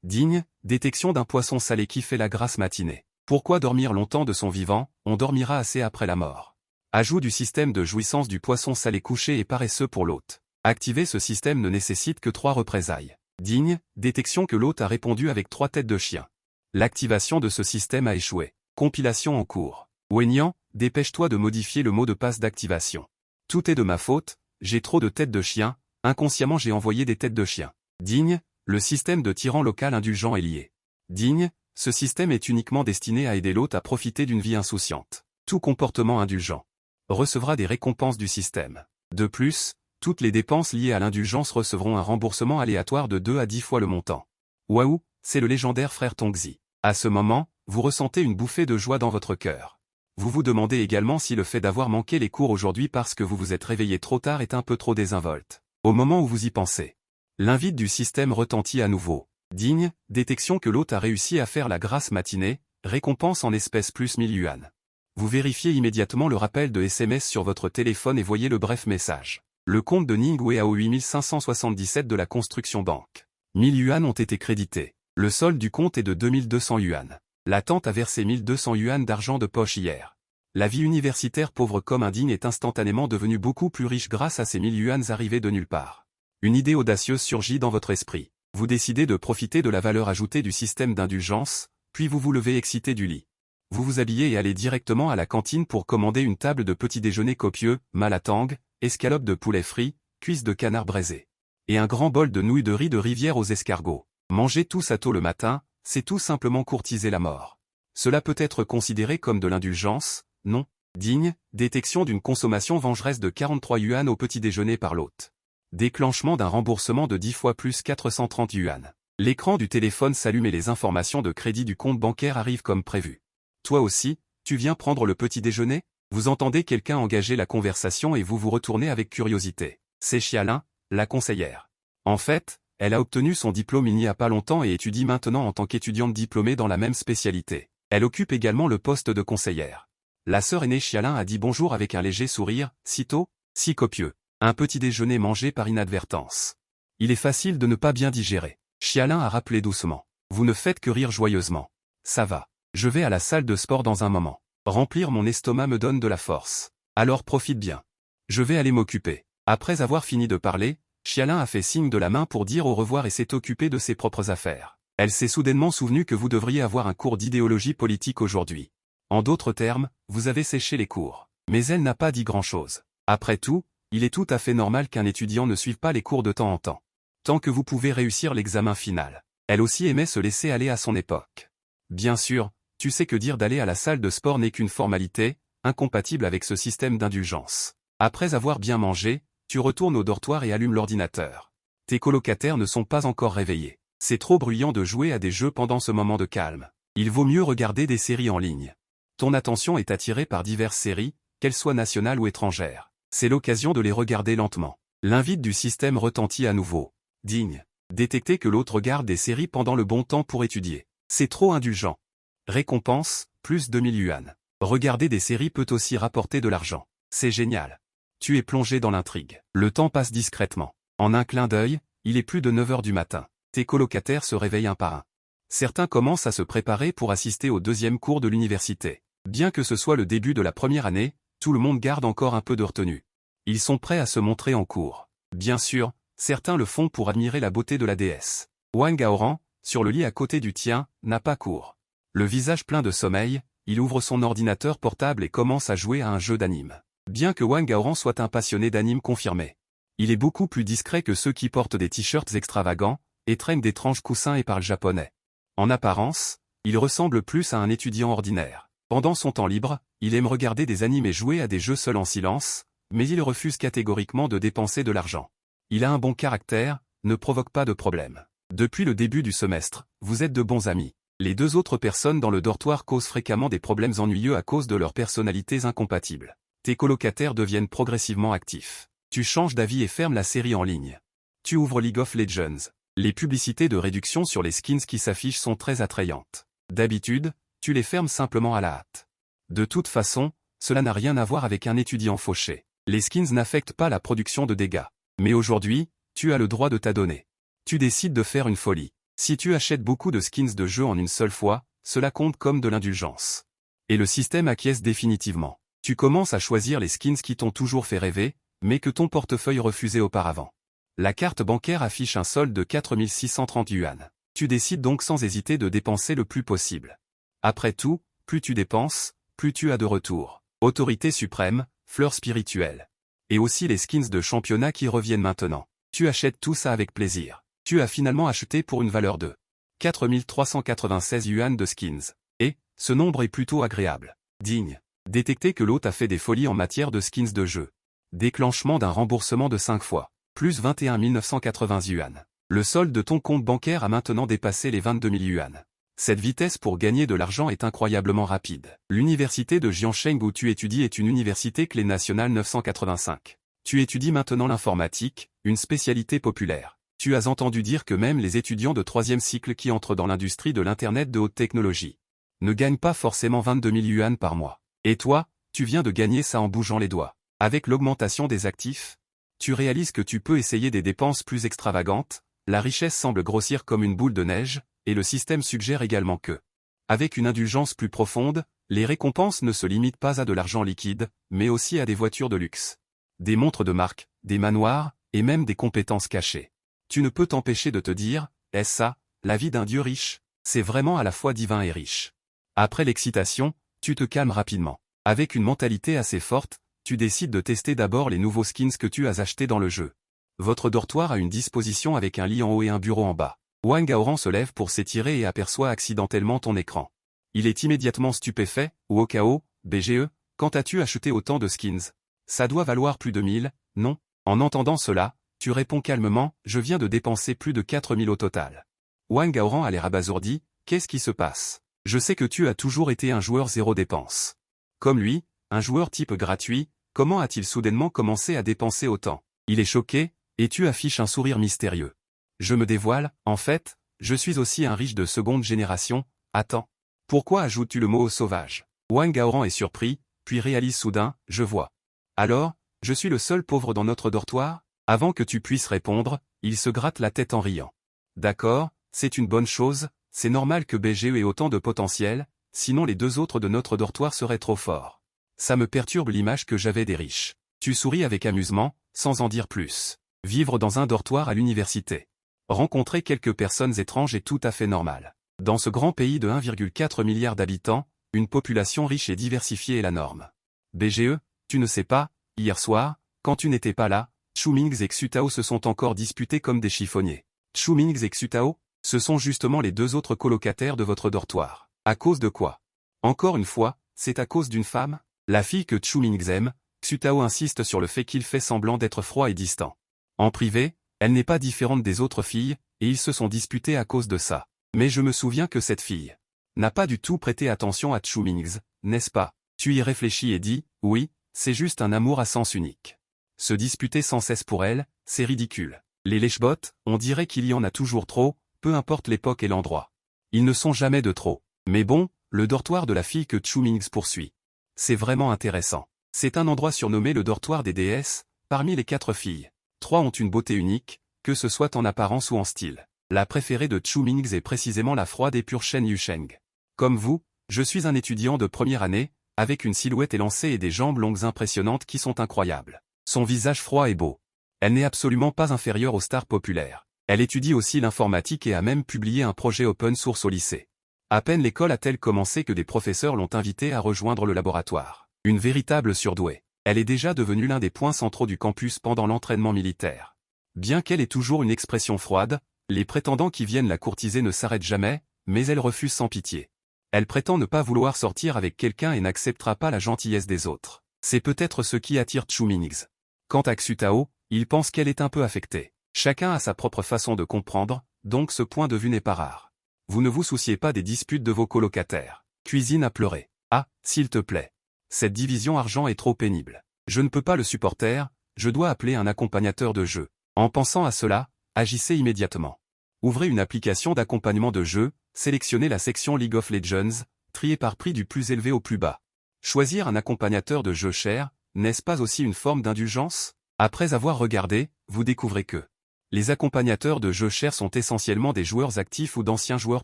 Digne, détection d'un poisson salé qui fait la grasse matinée. Pourquoi dormir longtemps de son vivant, on dormira assez après la mort. Ajout du système de jouissance du poisson salé couché et paresseux pour l'hôte. Activer ce système ne nécessite que 3 représailles. Digne, détection que l'hôte a répondu avec 3 têtes de chien. L'activation de ce système a échoué. Compilation en cours. Wenyan, dépêche-toi de modifier le mot de passe d'activation. Tout est de ma faute, j'ai trop de têtes de chien, inconsciemment j'ai envoyé des têtes de chien. Digne, le système de tyran local indulgent est lié. Digne, ce système est uniquement destiné à aider l'hôte à profiter d'une vie insouciante. Tout comportement indulgent recevra des récompenses du système. De plus, toutes les dépenses liées à l'indulgence recevront un remboursement aléatoire de 2 à 10 fois le montant. Waouh, c'est le légendaire frère Tongzi. À ce moment, vous ressentez une bouffée de joie dans votre cœur. Vous vous demandez également si le fait d'avoir manqué les cours aujourd'hui parce que vous vous êtes réveillé trop tard est un peu trop désinvolte. Au moment où vous y pensez, l'invite du système retentit à nouveau. Digne, détection que l'hôte a réussi à faire la grasse matinée, récompense en espèces plus 1000 yuan. Vous vérifiez immédiatement le rappel de SMS sur votre téléphone et voyez le bref message. Le compte de Ningwei au 8577 de la Construction Banque. 1000 yuan ont été crédités. Le solde du compte est de 2200 yuan. La tante a versé 1200 yuan d'argent de poche hier. La vie universitaire pauvre comme indigne est instantanément devenue beaucoup plus riche grâce à ces 1000 yuans arrivés de nulle part. Une idée audacieuse surgit dans votre esprit. Vous décidez de profiter de la valeur ajoutée du système d'indulgence, puis vous vous levez excité du lit. Vous vous habillez et allez directement à la cantine pour commander une table de petit déjeuner copieux, malatang, escalope de poulet frit, cuisses de canard braisé. Et un grand bol de nouilles de riz de rivière aux escargots. Manger tout ça tôt le matin, c'est tout simplement courtiser la mort. Cela peut être considéré comme de l'indulgence, non? Digne, détection d'une consommation vengeresse de 43 yuan au petit déjeuner par l'hôte. Déclenchement d'un remboursement de 10 fois plus 430 yuan. L'écran du téléphone s'allume et les informations de crédit du compte bancaire arrivent comme prévu. Toi aussi, tu viens prendre le petit déjeuner? Vous entendez quelqu'un engager la conversation et vous vous retournez avec curiosité. C'est Xialin, la conseillère. En fait, elle a obtenu son diplôme il n'y a pas longtemps et étudie maintenant en tant qu'étudiante diplômée dans la même spécialité. Elle occupe également le poste de conseillère. La sœur aînée Xialin a dit bonjour avec un léger sourire, si tôt, si copieux. Un petit déjeuner mangé par inadvertance. Il est facile de ne pas bien digérer. Xialin a rappelé doucement. Vous ne faites que rire joyeusement. Ça va. Je vais à la salle de sport dans un moment. Remplir mon estomac me donne de la force. Alors profite bien. Je vais aller m'occuper. Après avoir fini de parler, Xialin a fait signe de la main pour dire au revoir et s'est occupée de ses propres affaires. Elle s'est soudainement souvenue que vous devriez avoir un cours d'idéologie politique aujourd'hui. En d'autres termes, vous avez séché les cours. Mais elle n'a pas dit grand-chose. Après tout, il est tout à fait normal qu'un étudiant ne suive pas les cours de temps en temps. Tant que vous pouvez réussir l'examen final. Elle aussi aimait se laisser aller à son époque. Bien sûr, tu sais que dire d'aller à la salle de sport n'est qu'une formalité, incompatible avec ce système d'indulgence. Après avoir bien mangé, tu retournes au dortoir et allumes l'ordinateur. Tes colocataires ne sont pas encore réveillés. C'est trop bruyant de jouer à des jeux pendant ce moment de calme. Il vaut mieux regarder des séries en ligne. Ton attention est attirée par diverses séries, qu'elles soient nationales ou étrangères. C'est l'occasion de les regarder lentement. L'invite du système retentit à nouveau. Digne. Détecter que l'autre regarde des séries pendant le bon temps pour étudier. C'est trop indulgent. Récompense, plus 2000 yuan. Regarder des séries peut aussi rapporter de l'argent. C'est génial. Tu es plongé dans l'intrigue. Le temps passe discrètement. En un clin d'œil, il est plus de 9 heures du matin. Tes colocataires se réveillent un par un. Certains commencent à se préparer pour assister au 2e cours de l'université. Bien que ce soit le début de la première année, tout le monde garde encore un peu de retenue. Ils sont prêts à se montrer en cours. Bien sûr, certains le font pour admirer la beauté de la déesse. Wang Gaoran, sur le lit à côté du tien, n'a pas cours. Le visage plein de sommeil, il ouvre son ordinateur portable et commence à jouer à un jeu d'anime. Bien que Wang Gaoran soit un passionné d'anime confirmé, il est beaucoup plus discret que ceux qui portent des t-shirts extravagants et traînent d'étranges coussins et parlent japonais. En apparence, il ressemble plus à un étudiant ordinaire. Pendant son temps libre, il aime regarder des animes et jouer à des jeux seul en silence, mais il refuse catégoriquement de dépenser de l'argent. Il a un bon caractère, ne provoque pas de problème. Depuis le début du semestre, vous êtes de bons amis. Les 2 autres personnes dans le dortoir causent fréquemment des problèmes ennuyeux à cause de leurs personnalités incompatibles. Tes colocataires deviennent progressivement actifs. Tu changes d'avis et fermes la série en ligne. Tu ouvres League of Legends. Les publicités de réduction sur les skins qui s'affichent sont très attrayantes. D'habitude, tu les fermes simplement à la hâte. De toute façon, cela n'a rien à voir avec un étudiant fauché. Les skins n'affectent pas la production de dégâts. Mais aujourd'hui, tu as le droit de t'adonner. Tu décides de faire une folie. Si tu achètes beaucoup de skins de jeu en une seule fois, cela compte comme de l'indulgence. Et le système acquiesce définitivement. Tu commences à choisir les skins qui t'ont toujours fait rêver, mais que ton portefeuille refusait auparavant. La carte bancaire affiche un solde de 4630 yuan. Tu décides donc sans hésiter de dépenser le plus possible. Après tout, plus tu dépenses, plus tu as de retour. Autorité suprême, fleur spirituelle. Et aussi les skins de championnat qui reviennent maintenant. Tu achètes tout ça avec plaisir. Tu as finalement acheté pour une valeur de 4396 yuan de skins. Et, ce nombre est plutôt agréable. Digne. Détecter que l'hôte a fait des folies en matière de skins de jeu. Déclenchement d'un remboursement de 5 fois. Plus 21 980 yuan. Le solde de ton compte bancaire a maintenant dépassé les 22 000 yuan. Cette vitesse pour gagner de l'argent est incroyablement rapide. L'université de Jiangsheng où tu étudies est une université clé nationale 985. Tu étudies maintenant l'informatique, une spécialité populaire. Tu as entendu dire que même les étudiants de 3e cycle qui entrent dans l'industrie de l'Internet de haute technologie ne gagnent pas forcément 22 000 yuan par mois. Et toi, tu viens de gagner ça en bougeant les doigts. Avec l'augmentation des actifs, tu réalises que tu peux essayer des dépenses plus extravagantes, la richesse semble grossir comme une boule de neige, et le système suggère également que, avec une indulgence plus profonde, les récompenses ne se limitent pas à de l'argent liquide, mais aussi à des voitures de luxe, des montres de marque, des manoirs, et même des compétences cachées. Tu ne peux t'empêcher de te dire, est-ce ça, la vie d'un dieu riche? C'est vraiment à la fois divin et riche. Après l'excitation, tu te calmes rapidement. Avec une mentalité assez forte, tu décides de tester d'abord les nouveaux skins que tu as achetés dans le jeu. Votre dortoir a une disposition avec un lit en haut et un bureau en bas. Wang Gaoran se lève pour s'étirer et aperçoit accidentellement ton écran. Il est immédiatement stupéfait, ou au chaos, BGE, quand as-tu acheté autant de skins? Ça doit valoir plus de 1000, non? En entendant cela, tu réponds calmement, je viens de dépenser plus de 4000 au total. Wang Gaoran a l'air abasourdi, qu'est-ce qui se passe? Je sais que tu as toujours été un joueur zéro dépense. Comme lui, un joueur type gratuit, comment a-t-il soudainement commencé à dépenser autant? Il est choqué, et tu affiches un sourire mystérieux. Je me dévoile, en fait, je suis aussi un riche de seconde génération, attends. Pourquoi ajoutes-tu le mot au sauvage? Wang Gaoran est surpris, puis réalise soudain, je vois. Alors, je suis le seul pauvre dans notre dortoir? Avant que tu puisses répondre, il se gratte la tête en riant. D'accord, c'est une bonne chose, c'est normal que BGE ait autant de potentiel, sinon les deux autres de notre dortoir seraient trop forts. Ça me perturbe l'image que j'avais des riches. Tu souris avec amusement, sans en dire plus. Vivre dans un dortoir à l'université. Rencontrer quelques personnes étranges est tout à fait normal. Dans ce grand pays de 1,4 milliard d'habitants, une population riche et diversifiée est la norme. BGE, tu ne sais pas, hier soir, quand tu n'étais pas là, Chu Mingz et Xutao se sont encore disputés comme des chiffonniers. Chu Mingz et Xutao, ce sont justement les deux autres colocataires de votre dortoir. À cause de quoi? Encore une fois, c'est à cause d'une femme? La fille que Chu Mingz aime, Xutao insiste sur le fait qu'il fait semblant d'être froid et distant. En privé, elle n'est pas différente des autres filles, et ils se sont disputés à cause de ça. Mais je me souviens que cette fille n'a pas du tout prêté attention à Chu Mingz, n'est-ce pas? Tu y réfléchis et dis, oui, c'est juste un amour à sens unique. Se disputer sans cesse pour elle, c'est ridicule. Les lèche-bottes, on dirait qu'il y en a toujours trop, peu importe l'époque et l'endroit. Ils ne sont jamais de trop. Mais bon, le dortoir de la fille que Chu Mingz poursuit. C'est vraiment intéressant. C'est un endroit surnommé le dortoir des déesses, parmi les 4 filles. 3 ont une beauté unique, que ce soit en apparence ou en style. La préférée de Chu Mingz est précisément la froide et pure Shen Yusheng. Comme vous, je suis un étudiant de première année, avec une silhouette élancée et des jambes longues impressionnantes qui sont incroyables. Son visage froid est beau. Elle n'est absolument pas inférieure aux stars populaires. Elle étudie aussi l'informatique et a même publié un projet open source au lycée. À peine l'école a-t-elle commencé que des professeurs l'ont invitée à rejoindre le laboratoire. Une véritable surdouée. Elle est déjà devenue l'un des points centraux du campus pendant l'entraînement militaire. Bien qu'elle ait toujours une expression froide, les prétendants qui viennent la courtiser ne s'arrêtent jamais, mais elle refuse sans pitié. Elle prétend ne pas vouloir sortir avec quelqu'un et n'acceptera pas la gentillesse des autres. C'est peut-être ce qui attire Chu Mingz. Quant à Xutao, il pense qu'elle est un peu affectée. Chacun a sa propre façon de comprendre, donc ce point de vue n'est pas rare. Vous ne vous souciez pas des disputes de vos colocataires. Cuisine à pleurer. Ah, s'il te plaît. Cette division argent est trop pénible. Je ne peux pas le supporter, je dois appeler un accompagnateur de jeu. En pensant à cela, agissez immédiatement. Ouvrez une application d'accompagnement de jeu, sélectionnez la section League of Legends, triez par prix du plus élevé au plus bas. Choisir un accompagnateur de jeu cher, n'est-ce pas aussi une forme d'indulgence? Après avoir regardé, vous découvrez que Les accompagnateurs de jeux chers sont essentiellement des joueurs actifs ou d'anciens joueurs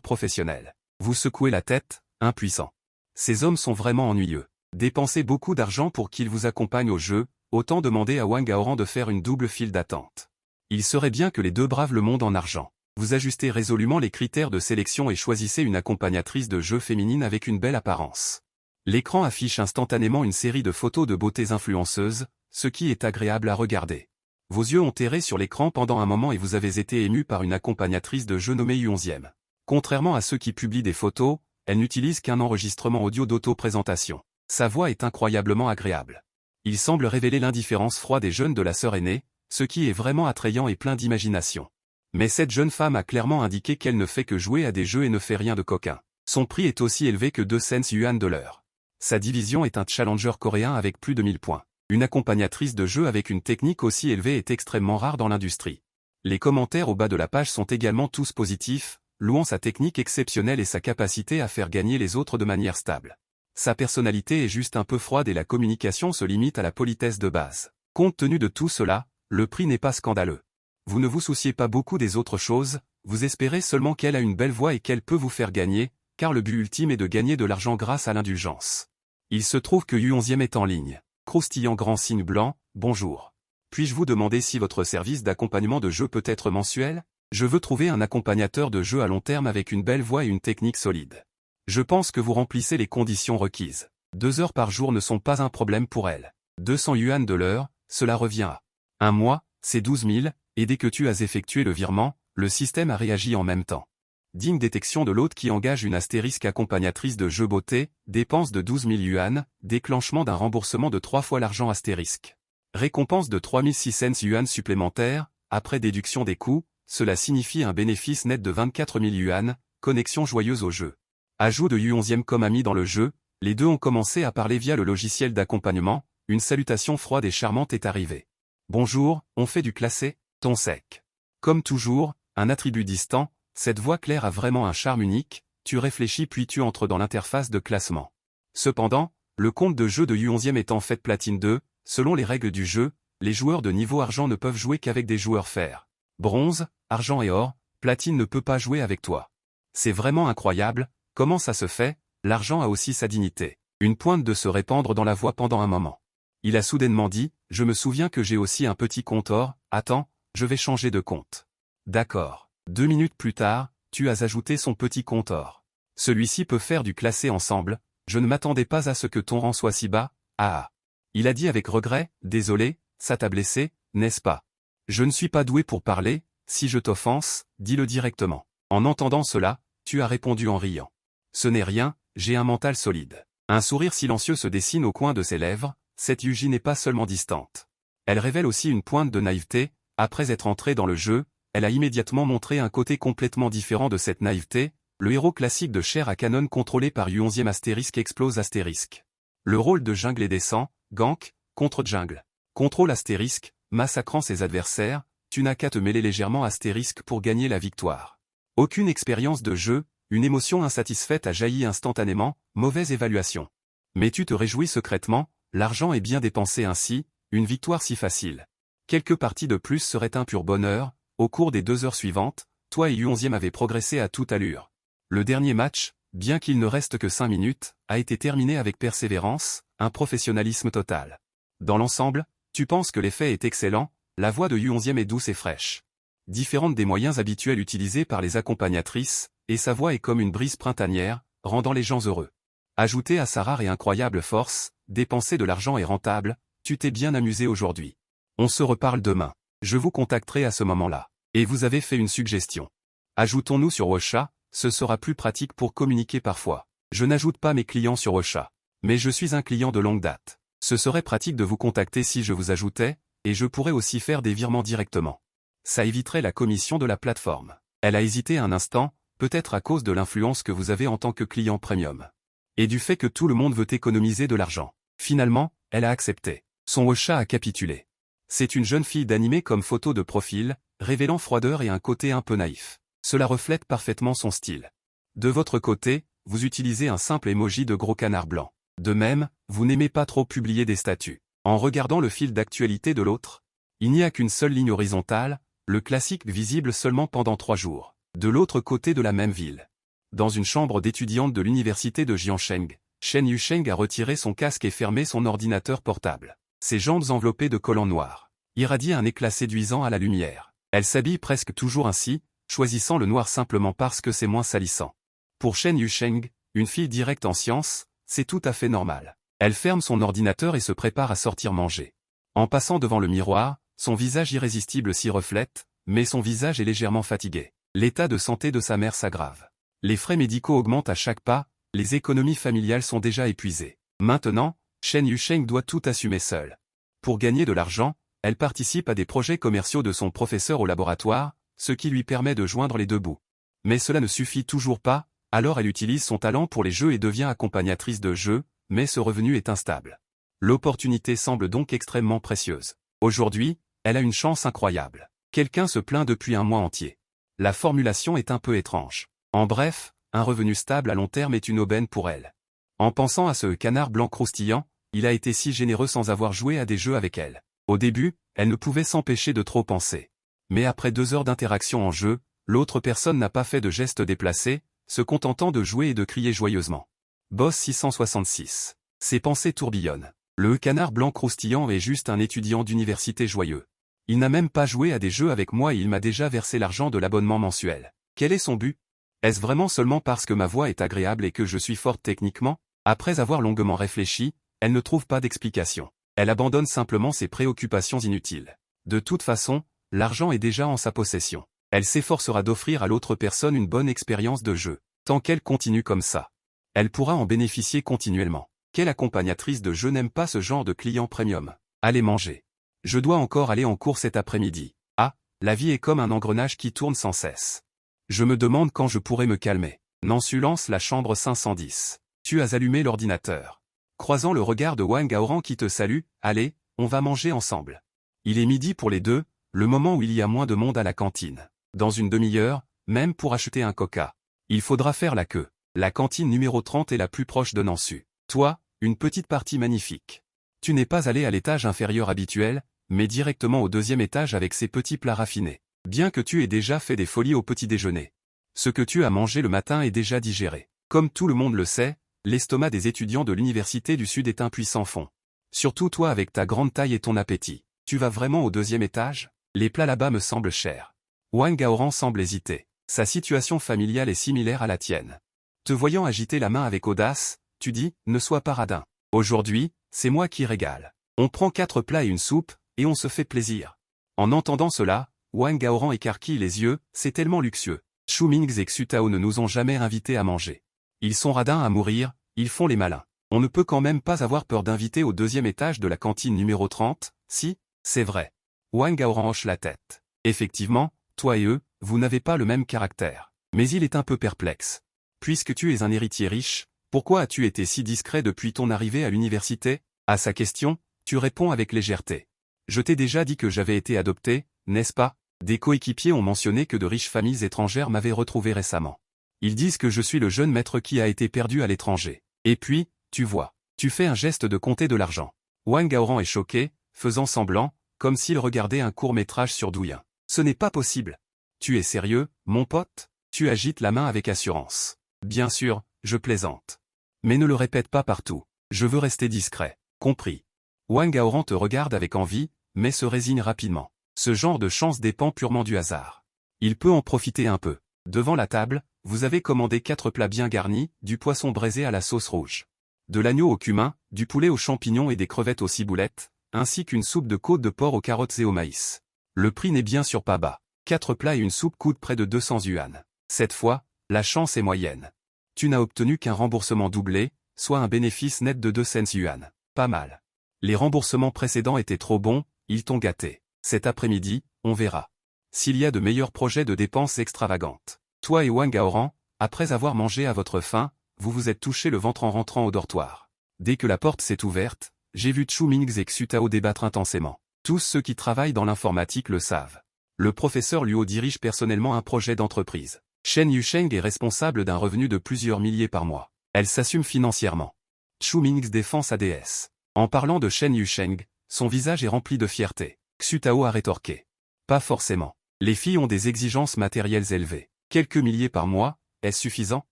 professionnels. Vous secouez la tête, impuissant. Ces hommes sont vraiment ennuyeux. Dépensez beaucoup d'argent pour qu'ils vous accompagnent au jeu, autant demander à Wang Aoran de faire une double file d'attente. Il serait bien que les deux bravent le monde en argent. Vous ajustez résolument les critères de sélection et choisissez une accompagnatrice de jeu féminine avec une belle apparence. L'écran affiche instantanément une série de photos de beautés influenceuses, ce qui est agréable à regarder. Vos yeux ont erré sur l'écran pendant un moment et vous avez été ému par une accompagnatrice de jeu nommée U11e. Contrairement à ceux qui publient des photos, elle n'utilise qu'un enregistrement audio d'auto-présentation. Sa voix est incroyablement agréable. Il semble révéler l'indifférence froide des jeunes de la sœur aînée, ce qui est vraiment attrayant et plein d'imagination. Mais cette jeune femme a clairement indiqué qu'elle ne fait que jouer à des jeux et ne fait rien de coquin. Son prix est aussi élevé que 2 cents yuan de l'heure. Sa division est un challenger coréen avec plus de 1000 points. Une accompagnatrice de jeu avec une technique aussi élevée est extrêmement rare dans l'industrie. Les commentaires au bas de la page sont également tous positifs, louant sa technique exceptionnelle et sa capacité à faire gagner les autres de manière stable. Sa personnalité est juste un peu froide et la communication se limite à la politesse de base. Compte tenu de tout cela, le prix n'est pas scandaleux. Vous ne vous souciez pas beaucoup des autres choses, vous espérez seulement qu'elle a une belle voix et qu'elle peut vous faire gagner, car le but ultime est de gagner de l'argent grâce à l'indulgence. Il se trouve que U11e est en ligne. Croustillant grand signe blanc, bonjour. Puis-je vous demander si votre service d'accompagnement de jeu peut être mensuel? Je veux trouver un accompagnateur de jeu à long terme avec une belle voix et une technique solide. Je pense que vous remplissez les conditions requises. 2 heures par jour ne sont pas un problème pour elle. 200 yuan de l'heure, cela revient à 1 mois, c'est 12 000, et dès que tu as effectué le virement, le système a réagi en même temps. Digne détection de l'hôte qui engage une astérisque accompagnatrice de jeu beauté, dépense de 12 000 yuan, déclenchement d'un remboursement de 3 fois l'argent astérisque. Récompense de 3600 yuan supplémentaires, après déduction des coûts, cela signifie un bénéfice net de 24 000 yuan, connexion joyeuse au jeu. Ajout de U11e comme ami dans le jeu, les deux ont commencé à parler via le logiciel d'accompagnement, une salutation froide et charmante est arrivée. Bonjour, on fait du classé, ton sec. Comme toujours, un attribut distant, cette voix claire a vraiment un charme unique, tu réfléchis puis tu entres dans l'interface de classement. Cependant, le compte de jeu de U11e est en fait platine 2, selon les règles du jeu, les joueurs de niveau argent ne peuvent jouer qu'avec des joueurs fer. Bronze, argent et or, platine ne peut pas jouer avec toi. C'est vraiment incroyable, comment ça se fait, l'argent a aussi sa dignité. Une pointe de se répandre dans la voix pendant un moment. Il a soudainement dit, je me souviens que j'ai aussi un petit compte or, attends, je vais changer de compte. D'accord. 2 minutes plus tard, tu as ajouté son petit compte or. Celui-ci peut faire du classé ensemble, je ne m'attendais pas à ce que ton rang soit si bas, ah. Il a dit avec regret, désolé, ça t'a blessé, n'est-ce pas? Je ne suis pas doué pour parler, si je t'offense, dis-le directement. En entendant cela, tu as répondu en riant. Ce n'est rien, j'ai un mental solide. Un sourire silencieux se dessine au coin de ses lèvres, cette Yuji n'est pas seulement distante. Elle révèle aussi une pointe de naïveté, après être entrée dans le jeu, elle a immédiatement montré un côté complètement différent de cette naïveté, le héros classique de chair à canon contrôlé par U11e astérisque explose astérisque. Le rôle de jungle est descend, gank, contre jungle. Contrôle astérisque, massacrant ses adversaires, tu n'as qu'à te mêler légèrement astérisque pour gagner la victoire. Aucune expérience de jeu, une émotion insatisfaite a jailli instantanément, mauvaise évaluation. Mais tu te réjouis secrètement, l'argent est bien dépensé ainsi, une victoire si facile. Quelques parties de plus seraient un pur bonheur, au cours des 2 heures suivantes, toi et U11e avez progressé à toute allure. Le dernier match, bien qu'il ne reste que 5 minutes, a été terminé avec persévérance, un professionnalisme total. Dans l'ensemble, tu penses que l'effet est excellent, la voix de U11e est douce et fraîche. Différente des moyens habituels utilisés par les accompagnatrices, et sa voix est comme une brise printanière, rendant les gens heureux. Ajoutée à sa rare et incroyable force, dépenser de l'argent est rentable, tu t'es bien amusé aujourd'hui. On se reparle demain. Je vous contacterai à ce moment-là. Et vous avez fait une suggestion. Ajoutons-nous sur Ocha, ce sera plus pratique pour communiquer parfois. Je n'ajoute pas mes clients sur Ocha. Mais je suis un client de longue date. Ce serait pratique de vous contacter si je vous ajoutais, et je pourrais aussi faire des virements directement. Ça éviterait la commission de la plateforme. Elle a hésité un instant, peut-être à cause de l'influence que vous avez en tant que client premium. Et du fait que tout le monde veut économiser de l'argent. Finalement, elle a accepté. Son Ocha a capitulé. C'est une jeune fille d'animé comme photo de profil, révélant froideur et un côté un peu naïf. Cela reflète parfaitement son style. De votre côté, vous utilisez un simple emoji de gros canard blanc. De même, vous n'aimez pas trop publier des statuts. En regardant le fil d'actualité de l'autre, il n'y a qu'une seule ligne horizontale, le classique visible seulement pendant 3 jours. De l'autre côté de la même ville. Dans une chambre d'étudiante de l'université de Jiangsheng, Chen Yusheng a retiré son casque et fermé son ordinateur portable. Ses jambes enveloppées de collants noirs irradient un éclat séduisant à la lumière. Elle s'habille presque toujours ainsi, choisissant le noir simplement parce que c'est moins salissant. Pour Chen Yusheng, une fille directe en sciences, c'est tout à fait normal. Elle ferme son ordinateur et se prépare à sortir manger. En passant devant le miroir, son visage irrésistible s'y reflète, mais son visage est légèrement fatigué. L'état de santé de sa mère s'aggrave. Les frais médicaux augmentent à chaque pas, les économies familiales sont déjà épuisées. Maintenant, Chen Yusheng doit tout assumer seule. Pour gagner de l'argent, elle participe à des projets commerciaux de son professeur au laboratoire, ce qui lui permet de joindre les deux bouts. Mais cela ne suffit toujours pas, alors elle utilise son talent pour les jeux et devient accompagnatrice de jeux, mais ce revenu est instable. L'opportunité semble donc extrêmement précieuse. Aujourd'hui, elle a une chance incroyable. Quelqu'un se plaint depuis un mois entier. La formulation est un peu étrange. En bref, un revenu stable à long terme est une aubaine pour elle. En pensant à ce canard blanc croustillant, il a été si généreux sans avoir joué à des jeux avec elle. Au début, elle ne pouvait s'empêcher de trop penser. Mais après 2 heures d'interaction en jeu, l'autre personne n'a pas fait de geste déplacé, se contentant de jouer et de crier joyeusement. Boss 666. Ses pensées tourbillonnent. Le canard blanc croustillant est juste un étudiant d'université joyeux. Il n'a même pas joué à des jeux avec moi et il m'a déjà versé l'argent de l'abonnement mensuel. Quel est son but? Est-ce vraiment seulement parce que ma voix est agréable et que je suis forte techniquement? Après avoir longuement réfléchi, elle ne trouve pas d'explication. Elle abandonne simplement ses préoccupations inutiles. De toute façon, l'argent est déjà en sa possession. Elle s'efforcera d'offrir à l'autre personne une bonne expérience de jeu. Tant qu'elle continue comme ça, elle pourra en bénéficier continuellement. Quelle accompagnatrice de jeu n'aime pas ce genre de client premium? Allez manger. Je dois encore aller en cours cet après-midi. Ah, la vie est comme un engrenage qui tourne sans cesse. Je me demande quand je pourrai me calmer. Nansu lance la chambre 510. Tu as allumé l'ordinateur. Croisant le regard de Wang Aoran qui te salue, allez, on va manger ensemble. Il est midi pour les deux, le moment où il y a moins de monde à la cantine. Dans une demi-heure, même pour acheter un coca. Il faudra faire la queue. La cantine numéro 30 est la plus proche de Nansu. Toi, une petite partie magnifique. Tu n'es pas allé à l'étage inférieur habituel, mais directement au 2e étage avec ses petits plats raffinés. Bien que tu aies déjà fait des folies au petit déjeuner. Ce que tu as mangé le matin est déjà digéré. Comme tout le monde le sait, l'estomac des étudiants de l'université du Sud est un puissant fond. Surtout toi avec ta grande taille et ton appétit. Tu vas vraiment au 2e étage? Les plats là-bas me semblent chers. Wang Gaoran semble hésiter. Sa situation familiale est similaire à la tienne. Te voyant agiter la main avec audace, tu dis, ne sois pas radin. Aujourd'hui, c'est moi qui régale. On prend 4 plats et une soupe, et on se fait plaisir. En entendant cela, Wang Gaoran écarquille les yeux, c'est tellement luxueux. Xu Mingzi et Xu Tao ne nous ont jamais invités à manger. Ils sont radins à mourir, ils font les malins. On ne peut quand même pas avoir peur d'inviter au 2e étage de la cantine numéro 30, si, c'est vrai. Wang Gaoran hoche la tête. Effectivement, toi et eux, vous n'avez pas le même caractère. Mais il est un peu perplexe. Puisque tu es un héritier riche, pourquoi as-tu été si discret depuis ton arrivée à l'université? À sa question, tu réponds avec légèreté. Je t'ai déjà dit que j'avais été adopté, n'est-ce pas? Des coéquipiers ont mentionné que de riches familles étrangères m'avaient retrouvé récemment. Ils disent que je suis le jeune maître qui a été perdu à l'étranger. Et puis, tu vois, tu fais un geste de compter de l'argent. Wang Gaoran est choqué, faisant semblant, comme s'il regardait un court-métrage sur Douyin. Ce n'est pas possible. Tu es sérieux, mon pote? Tu agites la main avec assurance. Bien sûr, je plaisante. Mais ne le répète pas partout. Je veux rester discret. Compris. Wang Gaoran te regarde avec envie, mais se résigne rapidement. Ce genre de chance dépend purement du hasard. Il peut en profiter un peu. Devant la table, vous avez commandé 4 plats bien garnis, du poisson braisé à la sauce rouge, de l'agneau au cumin, du poulet aux champignons et des crevettes aux ciboulettes, ainsi qu'une soupe de côte de porc aux carottes et au maïs. Le prix n'est bien sûr pas bas. 4 plats et une soupe coûtent près de 200 yuan. Cette fois, la chance est moyenne. Tu n'as obtenu qu'un remboursement doublé, soit un bénéfice net de 200 yuan. Pas mal. Les remboursements précédents étaient trop bons, ils t'ont gâté. Cet après-midi, on verra s'il y a de meilleurs projets de dépenses extravagantes. Toi et Wang Gaoran, après avoir mangé à votre faim, vous vous êtes touché le ventre en rentrant au dortoir. Dès que la porte s'est ouverte, j'ai vu Xu Mingzi et Xu Tao débattre intensément. Tous ceux qui travaillent dans l'informatique le savent. Le professeur Luo dirige personnellement un projet d'entreprise. Chen Yusheng est responsable d'un revenu de plusieurs milliers par mois. Elle s'assume financièrement. Xu Mingzi défend sa déesse. En parlant de Chen Yusheng, son visage est rempli de fierté. Xu Tao a rétorqué. Pas forcément. Les filles ont des exigences matérielles élevées. Quelques milliers par mois, est-ce suffisant?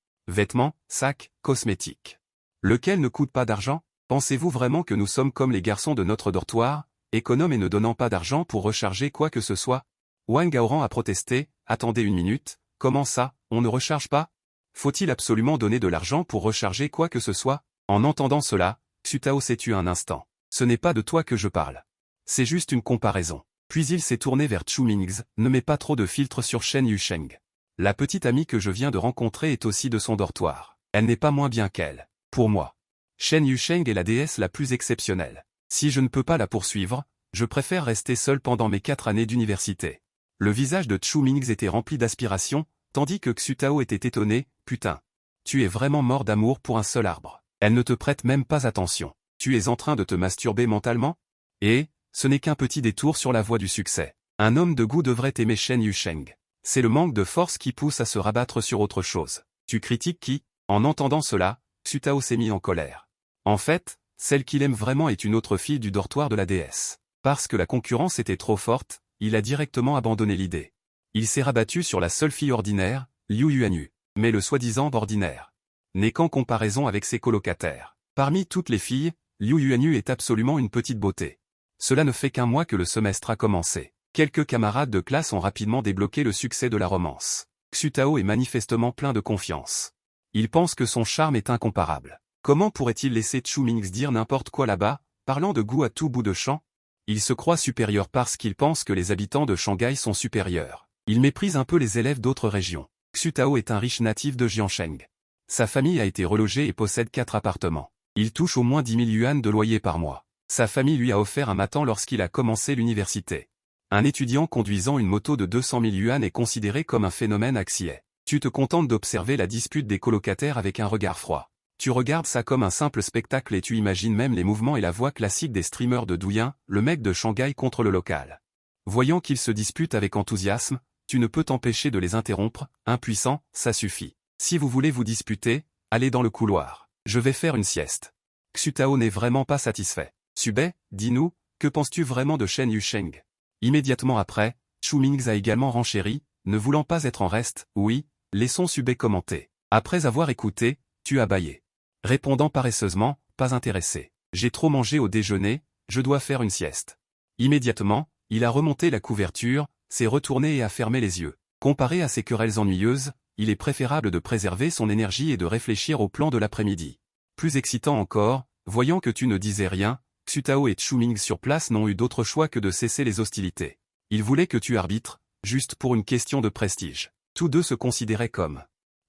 Vêtements, sacs, cosmétiques. Lequel ne coûte pas d'argent? Pensez-vous vraiment que nous sommes comme les garçons de notre dortoir, économes et ne donnant pas d'argent pour recharger quoi que ce soit? Wang Gaoran a protesté, attendez une minute, comment ça, on ne recharge pas? Faut-il absolument donner de l'argent pour recharger quoi que ce soit? En entendant cela, Xu Tao s'est tu un instant. Ce n'est pas de toi que je parle. C'est juste une comparaison. Puis il s'est tourné vers Chu Mingzi, ne mets pas trop de filtres sur Shen Yusheng. La petite amie que je viens de rencontrer est aussi de son dortoir. Elle n'est pas moins bien qu'elle. Pour moi. Shen Yusheng est la déesse la plus exceptionnelle. Si je ne peux pas la poursuivre, je préfère rester seul pendant mes 4 années d'université. Le visage de Chu Mingzi était rempli d'aspiration, tandis que Xu Tao était étonné, putain. Tu es vraiment mort d'amour pour un seul arbre. Elle ne te prête même pas attention. Tu es en train de te masturber mentalement? Et, ce n'est qu'un petit détour sur la voie du succès. Un homme de goût devrait aimer Shen Yusheng. C'est le manque de force qui pousse à se rabattre sur autre chose. Tu critiques qui? En entendant cela, Xu Tao s'est mis en colère. En fait, celle qu'il aime vraiment est une autre fille du dortoir de la déesse. Parce que la concurrence était trop forte, il a directement abandonné l'idée. Il s'est rabattu sur la seule fille ordinaire, Liu Yuanyu. Mais le soi-disant ordinaire n'est qu'en comparaison avec ses colocataires. Parmi toutes les filles, Liu Yuanyu est absolument une petite beauté. Cela ne fait qu'un mois que le semestre a commencé. Quelques camarades de classe ont rapidement débloqué le succès de la romance. Xu Tao est manifestement plein de confiance. Il pense que son charme est incomparable. Comment pourrait-il laisser Chu Mingzi dire n'importe quoi là-bas, parlant de goût à tout bout de champ? Il se croit supérieur parce qu'il pense que les habitants de Shanghai sont supérieurs. Il méprise un peu les élèves d'autres régions. Xu Tao est un riche natif de Jiangsheng. Sa famille a été relogée et possède 4 appartements. Il touche au moins 10 000 yuan de loyer par mois. Sa famille lui a offert un matin lorsqu'il a commencé l'université. Un étudiant conduisant une moto de 200 000 yuan est considéré comme un phénomène axié. Tu te contentes d'observer la dispute des colocataires avec un regard froid. Tu regardes ça comme un simple spectacle et tu imagines même les mouvements et la voix classique des streamers de Douyin, le mec de Shanghai contre le local. Voyant qu'ils se disputent avec enthousiasme, tu ne peux t'empêcher de les interrompre, impuissant, ça suffit. Si vous voulez vous disputer, allez dans le couloir. Je vais faire une sieste. Xu Tao n'est vraiment pas satisfait. Subé, dis-nous, que penses-tu vraiment de Shen Yusheng? Immédiatement après, Chu Mingzi a également renchéri, ne voulant pas être en reste, oui, laissons Subé commenter. Après avoir écouté, tu as bâillé. Répondant paresseusement, pas intéressé. J'ai trop mangé au déjeuner, je dois faire une sieste. Immédiatement, il a remonté la couverture, s'est retourné et a fermé les yeux. Comparé à ces querelles ennuyeuses, il est préférable de préserver son énergie et de réfléchir au plan de l'après-midi. Plus excitant encore, voyant que tu ne disais rien, Xu Tao et Chu Mingzi sur place n'ont eu d'autre choix que de cesser les hostilités. Ils voulaient que tu arbitres, juste pour une question de prestige. Tous deux se considéraient comme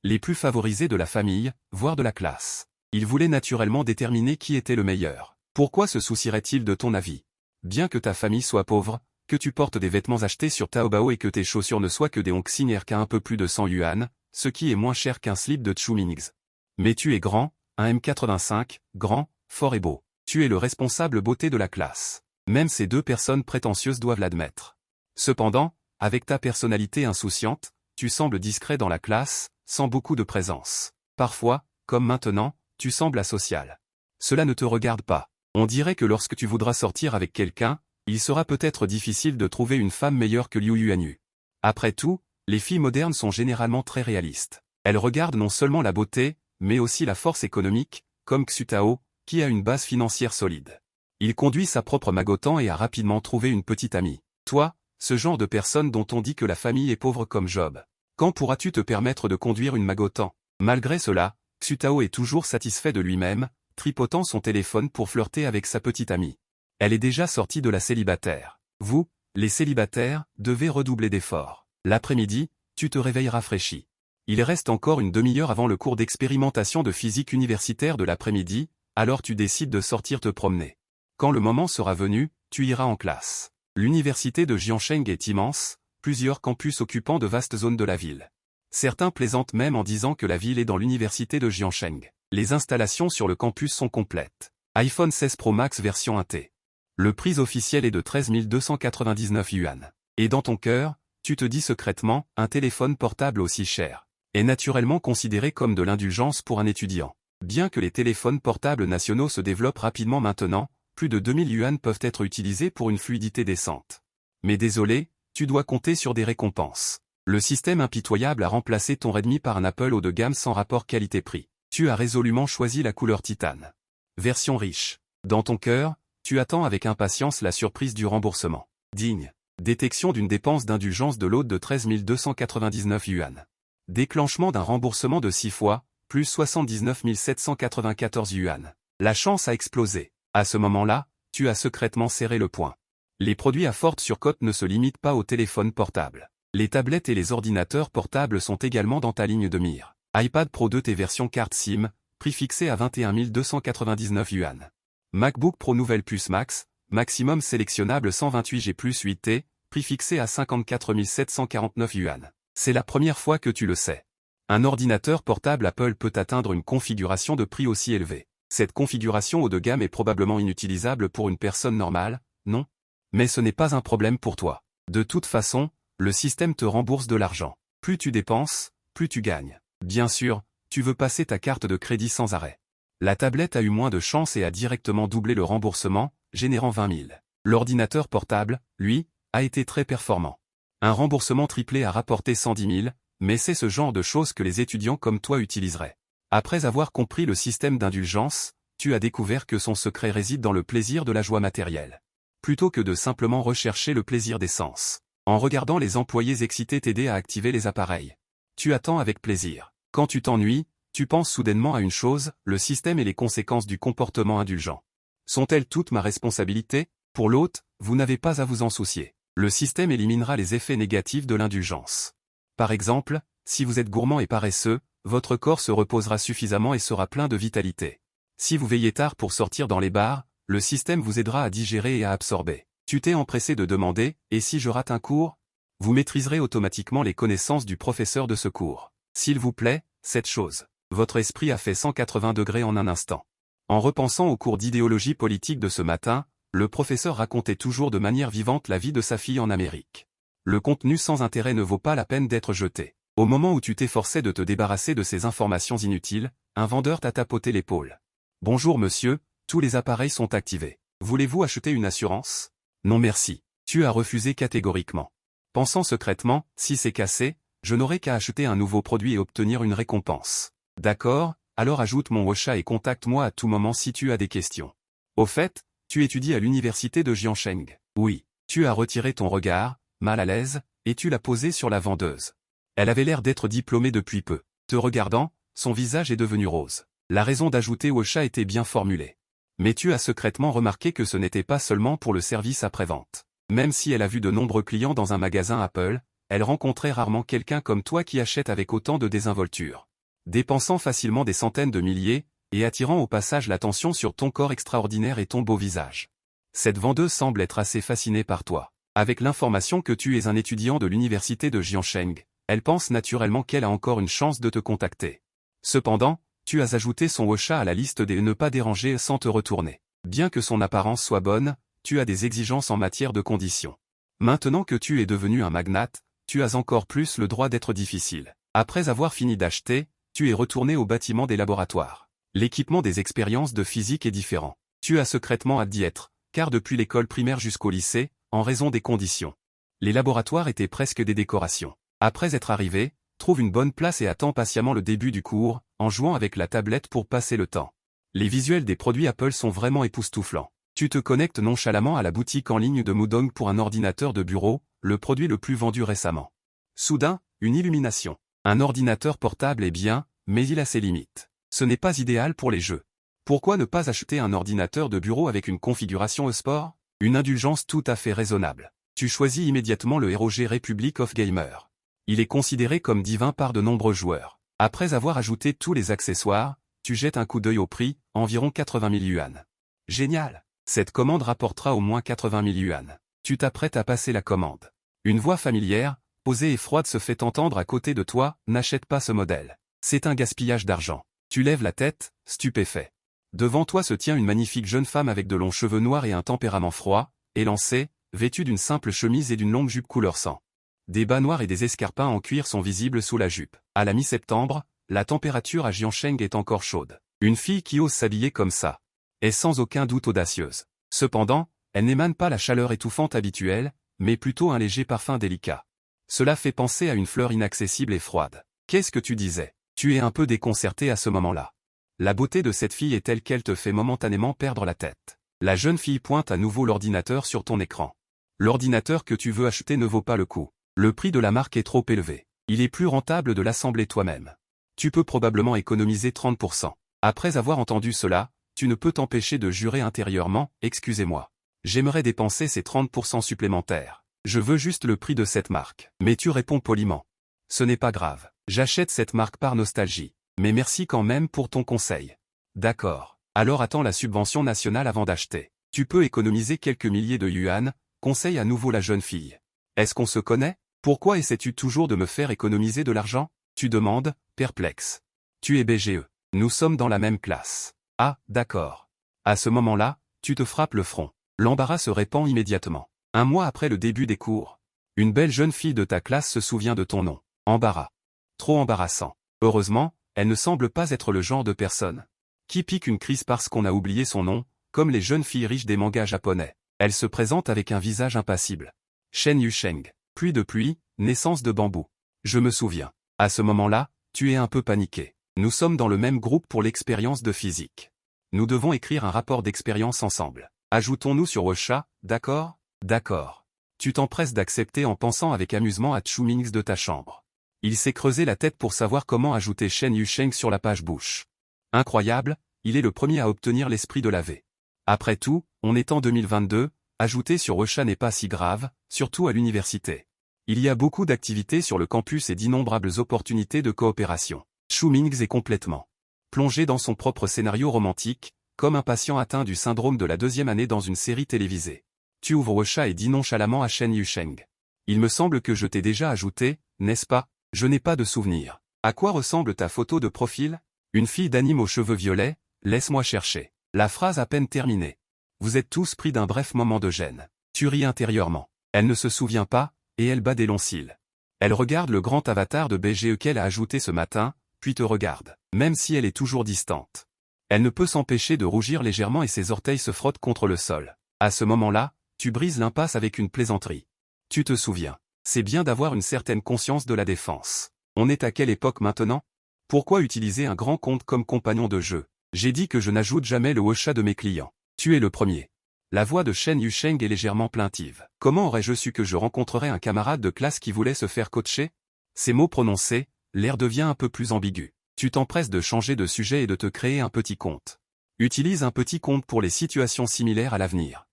les plus favorisés de la famille, voire de la classe. Ils voulaient naturellement déterminer qui était le meilleur. Pourquoi se soucierait-il de ton avis? Bien que ta famille soit pauvre, que tu portes des vêtements achetés sur Taobao et que tes chaussures ne soient que des Hongxing qu'à un peu plus de 100 yuan, ce qui est moins cher qu'un slip de Chu Mingzi. Mais tu es grand, un M85, grand, fort et beau. Tu es le responsable beauté de la classe. Même ces deux personnes prétentieuses doivent l'admettre. Cependant, avec ta personnalité insouciante, tu sembles discret dans la classe, sans beaucoup de présence. Parfois, comme maintenant, tu sembles asocial. Cela ne te regarde pas. On dirait que lorsque tu voudras sortir avec quelqu'un, il sera peut-être difficile de trouver une femme meilleure que Liu Yuanyu. Après tout, les filles modernes sont généralement très réalistes. Elles regardent non seulement la beauté, mais aussi la force économique, comme Xu Tao, qui a une base financière solide. Il conduit sa propre Magotan et a rapidement trouvé une petite amie. Toi, ce genre de personne dont on dit que la famille est pauvre comme Job. Quand pourras-tu te permettre de conduire une Magotan? Malgré cela, Xu Tao est toujours satisfait de lui-même, tripotant son téléphone pour flirter avec sa petite amie. Elle est déjà sortie de la célibataire. Vous, les célibataires, devez redoubler d'efforts. L'après-midi, tu te réveilles rafraîchi. Il reste encore une demi-heure avant le cours d'expérimentation de physique universitaire de l'après-midi, alors tu décides de sortir te promener. Quand le moment sera venu, tu iras en classe. L'université de Jiangsheng est immense, plusieurs campus occupant de vastes zones de la ville. Certains plaisantent même en disant que la ville est dans l'université de Jiangsheng. Les installations sur le campus sont complètes. iPhone 16 Pro Max version 1T. Le prix officiel est de 13 299 yuan. Et dans ton cœur, tu te dis secrètement, un téléphone portable aussi cher est naturellement considéré comme de l'indulgence pour un étudiant. Bien que les téléphones portables nationaux se développent rapidement maintenant, plus de 2000 yuan peuvent être utilisés pour une fluidité décente. Mais désolé, tu dois compter sur des récompenses. Le système impitoyable a remplacé ton Redmi par un Apple haut de gamme sans rapport qualité-prix. Tu as résolument choisi la couleur titane. Version riche. Dans ton cœur, tu attends avec impatience la surprise du remboursement. Digne. Détection d'une dépense d'indulgence de l'hôte de 13 299 yuan. Déclenchement d'un remboursement de 6 fois, plus 79 794 yuan. La chance a explosé. À ce moment-là, tu as secrètement serré le poing. Les produits à forte surcote ne se limitent pas aux téléphones portables. Les tablettes et les ordinateurs portables sont également dans ta ligne de mire. iPad Pro 2T version carte SIM, prix fixé à 21 299 yuan. MacBook Pro nouvelle puce Max, maximum sélectionnable 128G plus 8T, prix fixé à 54 749 yuan. C'est la première fois que tu le sais. Un ordinateur portable Apple peut atteindre une configuration de prix aussi élevée. Cette configuration haut de gamme est probablement inutilisable pour une personne normale, non? Mais ce n'est pas un problème pour toi. De toute façon, le système te rembourse de l'argent. Plus tu dépenses, plus tu gagnes. Bien sûr, tu veux passer ta carte de crédit sans arrêt. La tablette a eu moins de chance et a directement doublé le remboursement, générant 20 000. L'ordinateur portable, lui, a été très performant. Un remboursement triplé a rapporté 110 000, mais c'est ce genre de choses que les étudiants comme toi utiliseraient. Après avoir compris le système d'indulgence, tu as découvert que son secret réside dans le plaisir de la joie matérielle. Plutôt que de simplement rechercher le plaisir des sens. En regardant les employés excités t'aider à activer les appareils. Tu attends avec plaisir. Quand tu t'ennuies, tu penses soudainement à une chose, le système et les conséquences du comportement indulgent. Sont-elles toute ma responsabilité? Pour l'hôte, vous n'avez pas à vous en soucier. Le système éliminera les effets négatifs de l'indulgence. Par exemple, si vous êtes gourmand et paresseux, votre corps se reposera suffisamment et sera plein de vitalité. Si vous veillez tard pour sortir dans les bars, le système vous aidera à digérer et à absorber. Tu t'es empressé de demander, et si je rate un cours? Vous maîtriserez automatiquement les connaissances du professeur de ce cours. S'il vous plaît, cette chose. Votre esprit a fait 180 degrés en un instant. En repensant au cours d'idéologie politique de ce matin, le professeur racontait toujours de manière vivante la vie de sa fille en Amérique. Le contenu sans intérêt ne vaut pas la peine d'être jeté. Au moment où tu t'efforçais de te débarrasser de ces informations inutiles, un vendeur t'a tapoté l'épaule. « Bonjour monsieur, tous les appareils sont activés. Voulez-vous acheter une assurance? » « Non merci. » Tu as refusé catégoriquement. Pensant secrètement, si c'est cassé, je n'aurai qu'à acheter un nouveau produit et obtenir une récompense. D'accord, alors ajoute mon WhatsApp et contacte-moi à tout moment si tu as des questions. Au fait, tu étudies à l'université de Jiangsheng. Oui. Tu as retiré ton regard, mal à l'aise, et tu l'as posé sur la vendeuse. Elle avait l'air d'être diplômée depuis peu. Te regardant, son visage est devenu rose. La raison d'ajouter WhatsApp était bien formulée. Mais tu as secrètement remarqué que ce n'était pas seulement pour le service après-vente. Même si elle a vu de nombreux clients dans un magasin Apple, elle rencontrait rarement quelqu'un comme toi qui achète avec autant de désinvolture. Dépensant facilement des centaines de milliers, et attirant au passage l'attention sur ton corps extraordinaire et ton beau visage. Cette vendeuse semble être assez fascinée par toi. Avec l'information que tu es un étudiant de l'université de Jiangsheng, elle pense naturellement qu'elle a encore une chance de te contacter. Cependant, tu as ajouté son WhatsApp à la liste des ne pas déranger sans te retourner. Bien que son apparence soit bonne, tu as des exigences en matière de conditions. Maintenant que tu es devenu un magnate, tu as encore plus le droit d'être difficile. Après avoir fini d'acheter, tu es retourné au bâtiment des laboratoires. L'équipement des expériences de physique est différent. Tu as secrètement hâte d'y être, car depuis l'école primaire jusqu'au lycée, en raison des conditions. Les laboratoires étaient presque des décorations. Après être arrivé, trouve une bonne place et attends patiemment le début du cours, en jouant avec la tablette pour passer le temps. Les visuels des produits Apple sont vraiment époustouflants. Tu te connectes nonchalamment à la boutique en ligne de Mudong pour un ordinateur de bureau, le produit le plus vendu récemment. Soudain, une illumination. Un ordinateur portable est bien, mais il a ses limites. Ce n'est pas idéal pour les jeux. Pourquoi ne pas acheter un ordinateur de bureau avec une configuration e-sport? Une indulgence tout à fait raisonnable. Tu choisis immédiatement le ROG Republic of Gamer. Il est considéré comme divin par de nombreux joueurs. Après avoir ajouté tous les accessoires, tu jettes un coup d'œil au prix, environ 80 000 yuan. Génial! Cette commande rapportera au moins 80 000 yuan. Tu t'apprêtes à passer la commande. Une voix familière, posée et froide se fait entendre à côté de toi, n'achète pas ce modèle. C'est un gaspillage d'argent. Tu lèves la tête, stupéfait. Devant toi se tient une magnifique jeune femme avec de longs cheveux noirs et un tempérament froid, élancée, vêtue d'une simple chemise et d'une longue jupe couleur sang. Des bas noirs et des escarpins en cuir sont visibles sous la jupe. À la mi-septembre, la température à Jiangsheng est encore chaude. Une fille qui ose s'habiller comme ça est sans aucun doute audacieuse. Cependant, elle n'émane pas la chaleur étouffante habituelle, mais plutôt un léger parfum délicat. Cela fait penser à une fleur inaccessible et froide. Qu'est-ce que tu disais? Tu es un peu déconcerté à ce moment-là. La beauté de cette fille est telle qu'elle te fait momentanément perdre la tête. La jeune fille pointe à nouveau l'ordinateur sur ton écran. L'ordinateur que tu veux acheter ne vaut pas le coup. Le prix de la marque est trop élevé. Il est plus rentable de l'assembler toi-même. Tu peux probablement économiser 30%. Après avoir entendu cela, tu ne peux t'empêcher de jurer intérieurement, excusez-moi. J'aimerais dépenser ces 30% supplémentaires. Je veux juste le prix de cette marque. Mais tu réponds poliment. Ce n'est pas grave. J'achète cette marque par nostalgie. Mais merci quand même pour ton conseil. D'accord. Alors attends la subvention nationale avant d'acheter. Tu peux économiser quelques milliers de yuan, conseille à nouveau la jeune fille. Est-ce qu'on se connaît? Pourquoi essaies-tu toujours de me faire économiser de l'argent? Tu demandes, perplexe. Tu es BGE. Nous sommes dans la même classe. Ah, d'accord. À ce moment-là, tu te frappes le front. L'embarras se répand immédiatement. Un mois après le début des cours, une belle jeune fille de ta classe se souvient de ton nom. Embarras. Trop embarrassant. Heureusement, elle ne semble pas être le genre de personne qui pique une crise parce qu'on a oublié son nom, comme les jeunes filles riches des mangas japonais. Elle se présente avec un visage impassible. Shen Yusheng. Pluie de pluie, naissance de bambou. Je me souviens. À ce moment-là, tu es un peu paniqué. Nous sommes dans le même groupe pour l'expérience de physique. Nous devons écrire un rapport d'expérience ensemble. Ajoutons-nous sur Wosha, d'accord? D'accord. Tu t'empresses d'accepter en pensant avec amusement à Chumings de ta chambre. Il s'est creusé la tête pour savoir comment ajouter Shen Yusheng sur la page bouche. Incroyable, il est le premier à obtenir l'esprit de la V. Après tout, on est en 2022, ajouter sur Wosha n'est pas si grave, surtout à l'université. Il y a beaucoup d'activités sur le campus et d'innombrables opportunités de coopération. Chumings est complètement plongé dans son propre scénario romantique, comme un patient atteint du syndrome de la deuxième année dans une série télévisée. Tu ouvres Wosha et dis nonchalamment à Shen Yusheng. Il me semble que je t'ai déjà ajouté, n'est-ce pas? Je n'ai pas de souvenir. À quoi ressemble ta photo de profil? Une fille d'anime aux cheveux violets, laisse-moi chercher. La phrase à peine terminée. Vous êtes tous pris d'un bref moment de gêne. Tu ris intérieurement. Elle ne se souvient pas, et elle bat des longs cils. Elle regarde le grand avatar de BGE qu'elle a ajouté ce matin, puis te regarde, même si elle est toujours distante. Elle ne peut s'empêcher de rougir légèrement et ses orteils se frottent contre le sol. À ce moment-là, tu brises l'impasse avec une plaisanterie. Tu te souviens. C'est bien d'avoir une certaine conscience de la défense. On est à quelle époque maintenant? Pourquoi utiliser un grand compte comme compagnon de jeu? J'ai dit que je n'ajoute jamais le Wosha de mes clients. Tu es le premier. La voix de Shen Yusheng est légèrement plaintive. Comment aurais-je su que je rencontrerais un camarade de classe qui voulait se faire coacher? Ces mots prononcés, l'air devient un peu plus ambigu. Tu t'empresses de changer de sujet et de te créer un petit compte. Utilise un petit compte pour les situations similaires à l'avenir.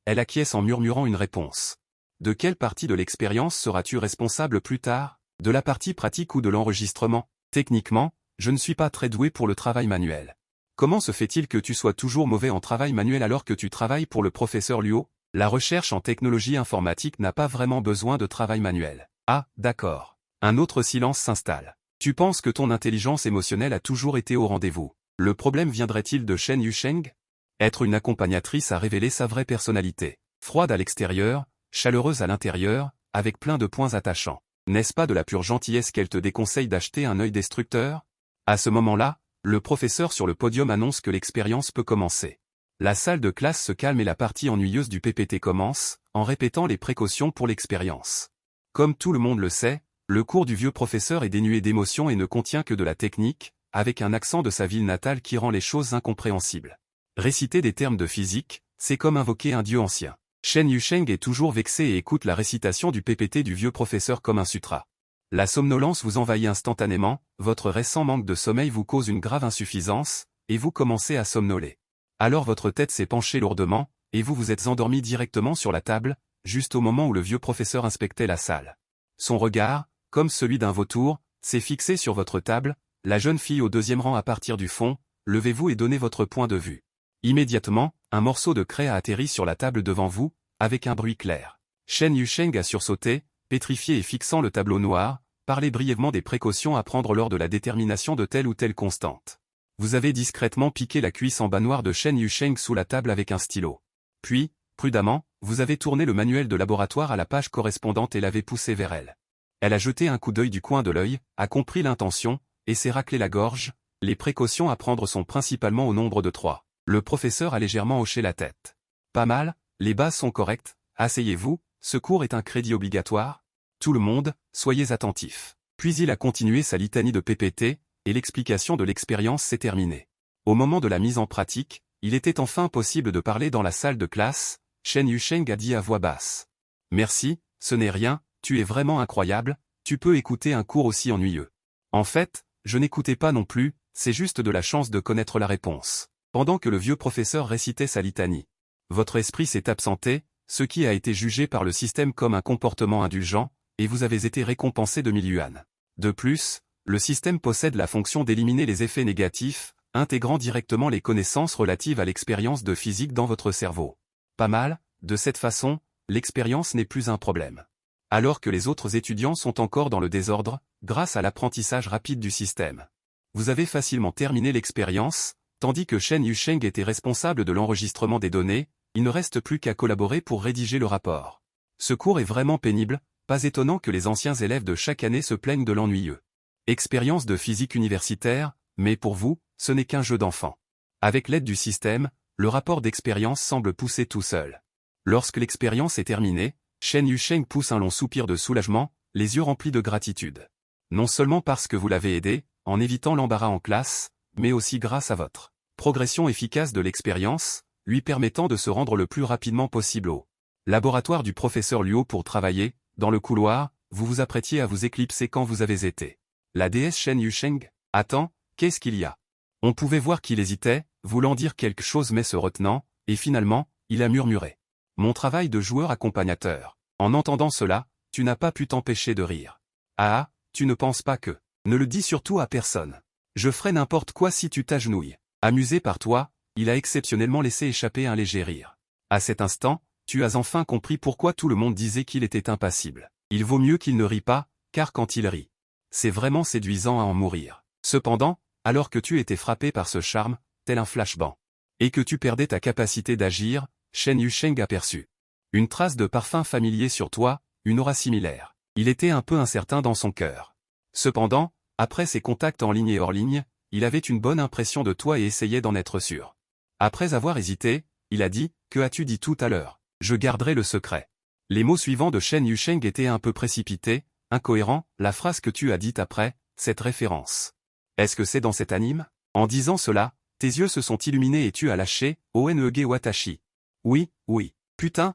Elle acquiesce en murmurant une réponse. De quelle partie de l'expérience seras-tu responsable plus tard? De la partie pratique ou de l'enregistrement? Techniquement, je ne suis pas très doué pour le travail manuel. Comment se fait-il que tu sois toujours mauvais en travail manuel alors que tu travailles pour le professeur Luo? La recherche en technologie informatique n'a pas vraiment besoin de travail manuel. Ah, d'accord. Un autre silence s'installe. Tu penses que ton intelligence émotionnelle a toujours été au rendez-vous. Le problème viendrait-il de Shen Yusheng? Être une accompagnatrice a révélé sa vraie personnalité. Froide à l'extérieur, chaleureuse à l'intérieur, avec plein de points attachants. N'est-ce pas de la pure gentillesse qu'elle te déconseille d'acheter un œil destructeur? À ce moment-là, le professeur sur le podium annonce que l'expérience peut commencer. La salle de classe se calme et la partie ennuyeuse du PPT commence, en répétant les précautions pour l'expérience. Comme tout le monde le sait, le cours du vieux professeur est dénué d'émotion et ne contient que de la technique, avec un accent de sa ville natale qui rend les choses incompréhensibles. Réciter des termes de physique, c'est comme invoquer un dieu ancien. Shen Yusheng est toujours vexé et écoute la récitation du PPT du vieux professeur comme un sutra. La somnolence vous envahit instantanément, votre récent manque de sommeil vous cause une grave insuffisance, et vous commencez à somnoler. Alors votre tête s'est penchée lourdement, et vous vous êtes endormi directement sur la table, juste au moment où le vieux professeur inspectait la salle. Son regard, comme celui d'un vautour, s'est fixé sur votre table, la jeune fille au deuxième rang à partir du fond, levez-vous et donnez votre point de vue. Immédiatement, un morceau de craie a atterri sur la table devant vous, avec un bruit clair. Shen Yusheng a sursauté, pétrifié et fixant le tableau noir, parlez brièvement des précautions à prendre lors de la détermination de telle ou telle constante. Vous avez discrètement piqué la cuisse en bas noire de Shen Yusheng sous la table avec un stylo. Puis, prudemment, vous avez tourné le manuel de laboratoire à la page correspondante et l'avez poussé vers elle. Elle a jeté un coup d'œil du coin de l'œil, a compris l'intention, et s'est raclé la gorge. Les précautions à prendre sont principalement au nombre de 3. Le professeur a légèrement hoché la tête. Pas mal, les bases sont correctes, asseyez-vous, ce cours est un crédit obligatoire? Tout le monde, soyez attentifs. Puis il a continué sa litanie de PPT, et l'explication de l'expérience s'est terminée. Au moment de la mise en pratique, il était enfin possible de parler dans la salle de classe. Chen Yusheng a dit à voix basse. Merci, ce n'est rien, tu es vraiment incroyable, tu peux écouter un cours aussi ennuyeux. En fait, je n'écoutais pas non plus, c'est juste de la chance de connaître la réponse. Pendant que le vieux professeur récitait sa litanie. Votre esprit s'est absenté, ce qui a été jugé par le système comme un comportement indulgent, et vous avez été récompensé de 1000 yuan. De plus, le système possède la fonction d'éliminer les effets négatifs, intégrant directement les connaissances relatives à l'expérience de physique dans votre cerveau. Pas mal, de cette façon, l'expérience n'est plus un problème. Alors que les autres étudiants sont encore dans le désordre, grâce à l'apprentissage rapide du système. Vous avez facilement terminé l'expérience, tandis que Chen Yusheng était responsable de l'enregistrement des données, il ne reste plus qu'à collaborer pour rédiger le rapport. Ce cours est vraiment pénible, pas étonnant que les anciens élèves de chaque année se plaignent de l'ennuyeux. Expérience de physique universitaire, mais pour vous, ce n'est qu'un jeu d'enfant. Avec l'aide du système, le rapport d'expérience semble pousser tout seul. Lorsque l'expérience est terminée, Chen Yusheng pousse un long soupir de soulagement, les yeux remplis de gratitude. Non seulement parce que vous l'avez aidé, en évitant l'embarras en classe, mais aussi grâce à votre progression efficace de l'expérience, lui permettant de se rendre le plus rapidement possible au laboratoire du professeur Luo pour travailler. Dans le couloir, vous vous apprêtiez à vous éclipser quand vous avez été. La déesse Chen Yusheng? Attends, qu'est-ce qu'il y a? On pouvait voir qu'il hésitait, voulant dire quelque chose mais se retenant, et finalement, il a murmuré. Mon travail de joueur accompagnateur. En entendant cela, tu n'as pas pu t'empêcher de rire. Ah, tu ne penses pas que... Ne le dis surtout à personne. Je ferai n'importe quoi si tu t'agenouilles. Amusé par toi, il a exceptionnellement laissé échapper un léger rire. À cet instant, tu as enfin compris pourquoi tout le monde disait qu'il était impassible. Il vaut mieux qu'il ne rie pas, car quand il rit, c'est vraiment séduisant à en mourir. Cependant, alors que tu étais frappé par ce charme, tel un flashbang, et que tu perdais ta capacité d'agir, Chen Yusheng aperçut une trace de parfum familier sur toi, une aura similaire. Il était un peu incertain dans son cœur. Cependant, après ses contacts en ligne et hors ligne, il avait une bonne impression de toi et essayait d'en être sûr. Après avoir hésité, il a dit, « Que as-tu dit tout à l'heure ? Je garderai le secret. » Les mots suivants de Chen Yusheng étaient un peu précipités, incohérents, la phrase que tu as dite après, cette référence. Est-ce que c'est dans cet anime? En disant cela, tes yeux se sont illuminés et tu as lâché, Onege Watashi. Oui, oui. Putain,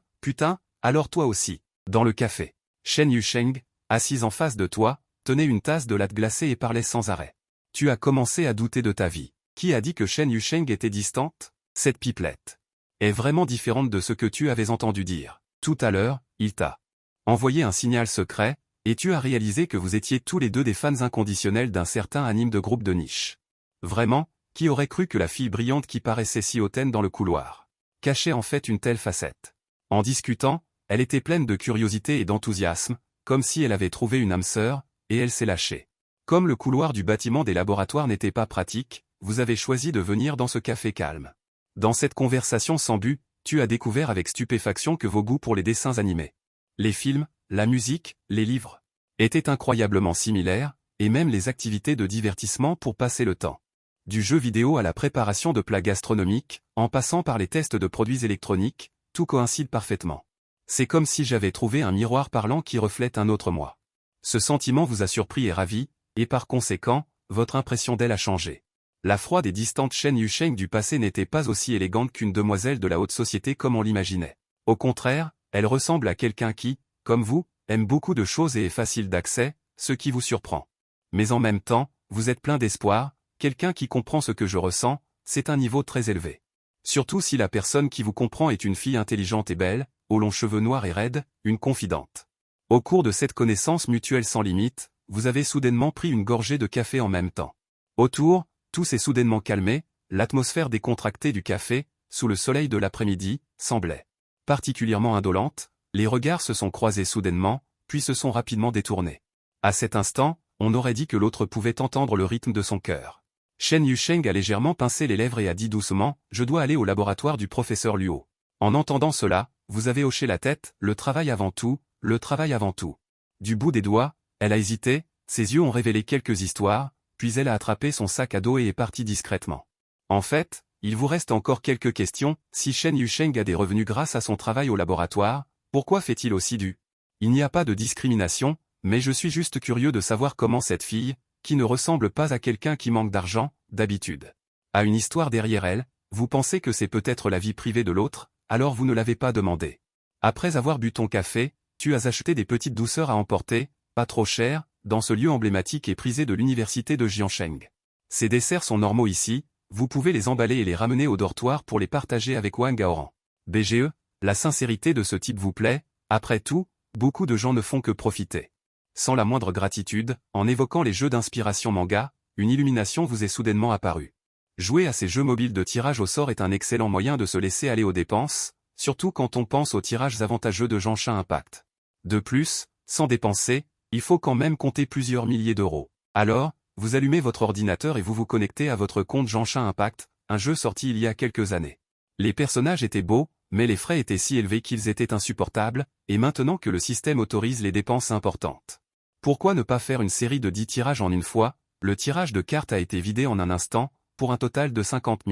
alors toi aussi. Dans le café. Chen Yusheng, assise en face de toi, tenait une tasse de latte glacée et parlait sans arrêt. Tu as commencé à douter de ta vie. Qui a dit que Chen Yusheng était distante? Cette pipelette est vraiment différente de ce que tu avais entendu dire. Tout à l'heure, il t'a envoyé un signal secret, et tu as réalisé que vous étiez tous les deux des fans inconditionnels d'un certain anime de groupe de niche. Vraiment, qui aurait cru que la fille brillante qui paraissait si hautaine dans le couloir cachait en fait une telle facette? En discutant, elle était pleine de curiosité et d'enthousiasme, comme si elle avait trouvé une âme sœur, et elle s'est lâchée. Comme le couloir du bâtiment des laboratoires n'était pas pratique, vous avez choisi de venir dans ce café calme. Dans cette conversation sans but, tu as découvert avec stupéfaction que vos goûts pour les dessins animés, les films, la musique, les livres, étaient incroyablement similaires, et même les activités de divertissement pour passer le temps. Du jeu vidéo à la préparation de plats gastronomiques, en passant par les tests de produits électroniques, tout coïncide parfaitement. C'est comme si j'avais trouvé un miroir parlant qui reflète un autre moi. Ce sentiment vous a surpris et ravi, et par conséquent, votre impression d'elle a changé. La froide et distante Chen Yusheng du passé n'était pas aussi élégante qu'une demoiselle de la haute société comme on l'imaginait. Au contraire, elle ressemble à quelqu'un qui, comme vous, aime beaucoup de choses et est facile d'accès, ce qui vous surprend. Mais en même temps, vous êtes plein d'espoir, quelqu'un qui comprend ce que je ressens, c'est un niveau très élevé. Surtout si la personne qui vous comprend est une fille intelligente et belle, aux longs cheveux noirs et raides, une confidente. Au cours de cette connaissance mutuelle sans limite, vous avez soudainement pris une gorgée de café en même temps. Autour, tout s'est soudainement calmé, l'atmosphère décontractée du café, sous le soleil de l'après-midi, semblait particulièrement indolente, les regards se sont croisés soudainement, puis se sont rapidement détournés. À cet instant, on aurait dit que l'autre pouvait entendre le rythme de son cœur. Chen Yusheng a légèrement pincé les lèvres et a dit doucement, « Je dois aller au laboratoire du professeur Luo. » En entendant cela, vous avez hoché la tête, le travail avant tout, le travail avant tout. Du bout des doigts, elle a hésité, ses yeux ont révélé quelques histoires, puis elle a attrapé son sac à dos et est partie discrètement. En fait, il vous reste encore quelques questions. Si Chen Yusheng a des revenus grâce à son travail au laboratoire, Pourquoi fait-il aussi du? Il n'y a pas de discrimination, mais je suis juste curieux de savoir comment cette fille, qui ne ressemble pas à quelqu'un qui manque d'argent, d'habitude, a une histoire derrière elle. Vous pensez que c'est peut-être la vie privée de l'autre, alors vous ne l'avez pas demandé. Après avoir bu ton café, tu as acheté des petites douceurs à emporter, pas trop chères, dans ce lieu emblématique et prisé de l'université de Jiangsheng. Ces desserts sont normaux ici, vous pouvez les emballer et les ramener au dortoir pour les partager avec Wang Gaoran. BGE, la sincérité de ce type vous plaît, après tout, beaucoup de gens ne font que profiter. Sans la moindre gratitude, en évoquant les jeux d'inspiration manga, une illumination vous est soudainement apparue. Jouer à ces jeux mobiles de tirage au sort est un excellent moyen de se laisser aller aux dépenses, surtout quand on pense aux tirages avantageux de Genshin Impact. De plus, sans dépenser, il faut quand même compter plusieurs milliers d'euros. Alors, vous allumez votre ordinateur et vous vous connectez à votre compte Genshin Impact, un jeu sorti il y a quelques années. Les personnages étaient beaux, mais les frais étaient si élevés qu'ils étaient insupportables, et maintenant que le système autorise les dépenses importantes. Pourquoi ne pas faire une série de 10 tirages en une fois? Le tirage de cartes a été vidé en un instant, pour un total de 50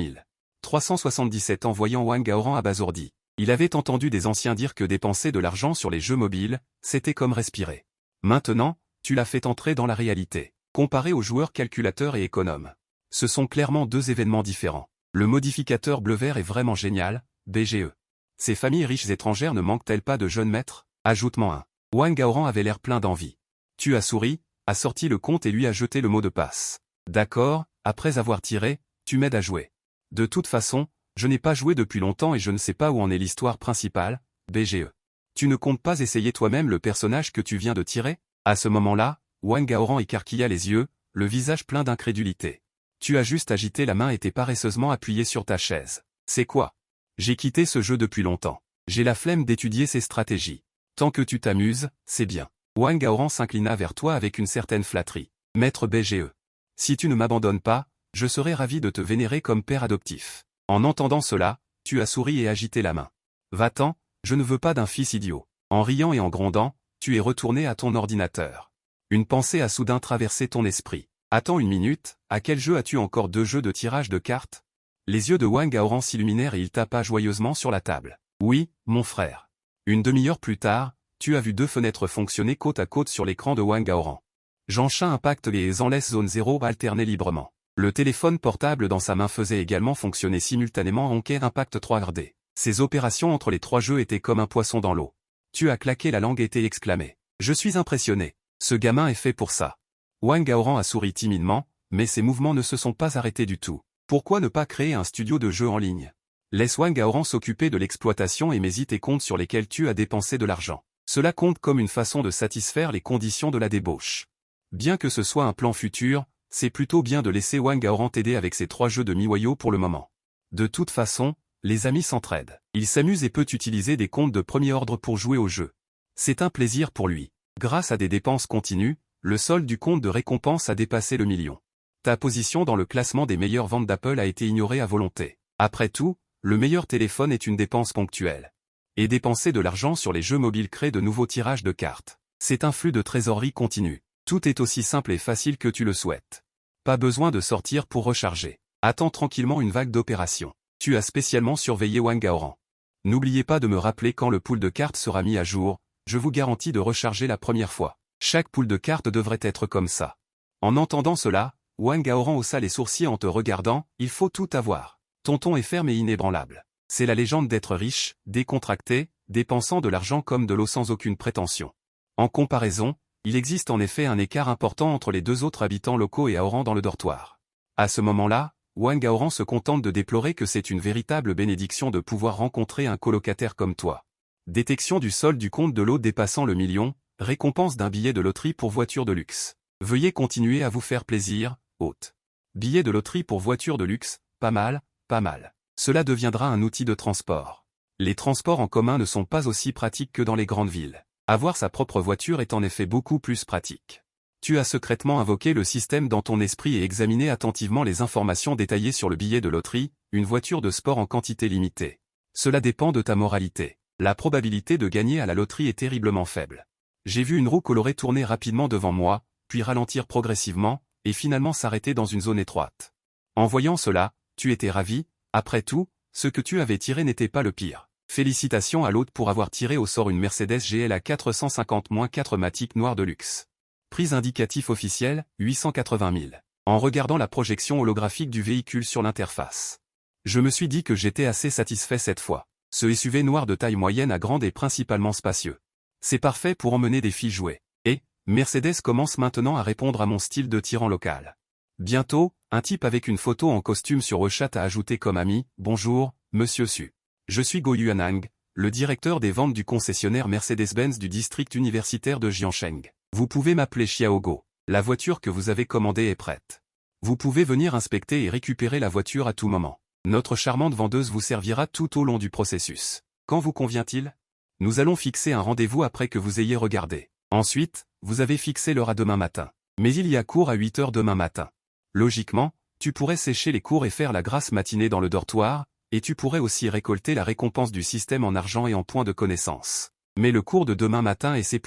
377 en voyant Wang Gaoran abasourdi. Il avait entendu des anciens dire que dépenser de l'argent sur les jeux mobiles, c'était comme respirer. Maintenant, tu l'as fait entrer dans la réalité. Comparé aux joueurs calculateurs et économes. Ce sont clairement deux événements différents. Le modificateur bleu-vert est vraiment génial, BGE. Ces familles riches étrangères ne manquent-elles pas de jeunes maîtres? Ajoute-moi un. Wang Gaoran avait l'air plein d'envie. Tu as souri, a sorti le compte et lui a jeté le mot de passe. D'accord, après avoir tiré, tu m'aides à jouer. De toute façon, je n'ai pas joué depuis longtemps et je ne sais pas où en est l'histoire principale, BGE. Tu ne comptes pas essayer toi-même le personnage que tu viens de tirer? À ce moment-là, Wang Gaoran écarquilla les yeux, le visage plein d'incrédulité. Tu as juste agité la main et t'es paresseusement appuyé sur ta chaise. C'est quoi? J'ai quitté ce jeu depuis longtemps. J'ai la flemme d'étudier ses stratégies. Tant que tu t'amuses, c'est bien. Wang Gaoran s'inclina vers toi avec une certaine flatterie. Maître BGE. Si tu ne m'abandonnes pas, je serai ravi de te vénérer comme père adoptif. En entendant cela, tu as souri et agité la main. Va-t'en, je ne veux pas d'un fils idiot. En riant et en grondant, tu es retourné à ton ordinateur. Une pensée a soudain traversé ton esprit. Attends une minute, à quel jeu as-tu encore 2 jeux de tirage de cartes? Les yeux de Wang Gaoran s'illuminèrent et il tapa joyeusement sur la table. Oui, mon frère. Une demi-heure plus tard, tu as vu 2 fenêtres fonctionner côte à côte sur l'écran de Wang Gaoran. Genshin Impact et Zenless Zone 0 alternaient librement. Le téléphone portable dans sa main faisait également fonctionner simultanément Honkai Impact 3D. Ces opérations entre les 3 jeux étaient comme un poisson dans l'eau. Tu as claqué la langue et t'es exclamé. Je suis impressionné. Ce gamin est fait pour ça. Wang Gaoran a souri timidement, mais ses mouvements ne se sont pas arrêtés du tout. Pourquoi ne pas créer un studio de jeux en ligne? Laisse Wang Gaoran s'occuper de l'exploitation et mets-y tes comptes sur lesquels tu as dépensé de l'argent. Cela compte comme une façon de satisfaire les conditions de la débauche. Bien que ce soit un plan futur, c'est plutôt bien de laisser Wang Gaoran t'aider avec ces 3 jeux de miWayo pour le moment. De toute façon, les amis s'entraident. Il s'amuse et peut utiliser des comptes de premier ordre pour jouer au jeu. C'est un plaisir pour lui. Grâce à des dépenses continues, le solde du compte de récompense a dépassé le million. Ta position dans le classement des meilleures ventes d'Apple a été ignorée à volonté. Après tout, le meilleur téléphone est une dépense ponctuelle. Et dépenser de l'argent sur les jeux mobiles crée de nouveaux tirages de cartes. C'est un flux de trésorerie continu. Tout est aussi simple et facile que tu le souhaites. Pas besoin de sortir pour recharger. Attends tranquillement une vague d'opérations. Tu as spécialement surveillé Wang Gaoran. N'oubliez pas de me rappeler quand le pool de cartes sera mis à jour, je vous garantis de recharger la première fois. Chaque pool de cartes devrait être comme ça. En entendant cela, Wang Gaoran haussa les sourcils en te regardant, il faut tout avoir. Ton ton est ferme et inébranlable. C'est la légende d'être riche, décontracté, dépensant de l'argent comme de l'eau sans aucune prétention. En comparaison, il existe en effet un écart important entre les 2 autres habitants locaux et Aoran dans le dortoir. À ce moment-là, Wang Gaoran se contente de déplorer que c'est une véritable bénédiction de pouvoir rencontrer un colocataire comme toi. Détection du solde du compte de l'eau dépassant le million, récompense d'un billet de loterie pour voiture de luxe. Veuillez continuer à vous faire plaisir, hôte. Billet de loterie pour voiture de luxe, pas mal, pas mal. Cela deviendra un outil de transport. Les transports en commun ne sont pas aussi pratiques que dans les grandes villes. Avoir sa propre voiture est en effet beaucoup plus pratique. Tu as secrètement invoqué le système dans ton esprit et examiné attentivement les informations détaillées sur le billet de loterie, une voiture de sport en quantité limitée. Cela dépend de ta moralité. La probabilité de gagner à la loterie est terriblement faible. J'ai vu une roue colorée tourner rapidement devant moi, puis ralentir progressivement, et finalement s'arrêter dans une zone étroite. En voyant cela, tu étais ravi, après tout, ce que tu avais tiré n'était pas le pire. Félicitations à l'hôte pour avoir tiré au sort une Mercedes GLA 450-4 Matic noire de luxe. Prix indicatif officiel, 880 000. En regardant la projection holographique du véhicule sur l'interface, je me suis dit que j'étais assez satisfait cette fois. Ce SUV noir de taille moyenne à grande est principalement spacieux. C'est parfait pour emmener des filles jouer. Et, Mercedes commence maintenant à répondre à mon style de tyran local. Bientôt, un type avec une photo en costume sur WeChat a ajouté comme ami « Bonjour, Monsieur Su. Je suis Go Yuanang, le directeur des ventes du concessionnaire Mercedes-Benz du district universitaire de Jiangsheng. Vous pouvez m'appeler Xiaogo. La voiture que vous avez commandée est prête. Vous pouvez venir inspecter et récupérer la voiture à tout moment. Notre charmante vendeuse vous servira tout au long du processus. Quand vous convient-il? Nous allons fixer un rendez-vous après que vous ayez regardé. Ensuite, vous avez fixé l'heure à demain matin. Mais il y a cours à 8 heures demain matin. Logiquement, tu pourrais sécher les cours et faire la grasse matinée dans le dortoir, et tu pourrais aussi récolter la récompense du système en argent et en points de connaissance. Mais le cours de demain matin est C++.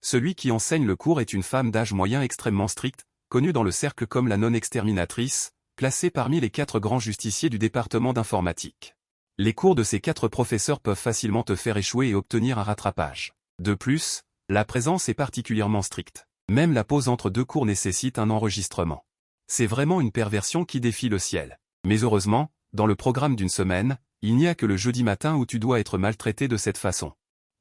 Celui qui enseigne le cours est une femme d'âge moyen extrêmement stricte, connue dans le cercle comme la non-exterminatrice, classée parmi les 4 grands justiciers du département d'informatique. Les cours de ces 4 professeurs peuvent facilement te faire échouer et obtenir un rattrapage. De plus, la présence est particulièrement stricte. Même la pause entre 2 cours nécessite un enregistrement. C'est vraiment une perversion qui défie le ciel. Mais heureusement, dans le programme d'une semaine, il n'y a que le jeudi matin où tu dois être maltraité de cette façon.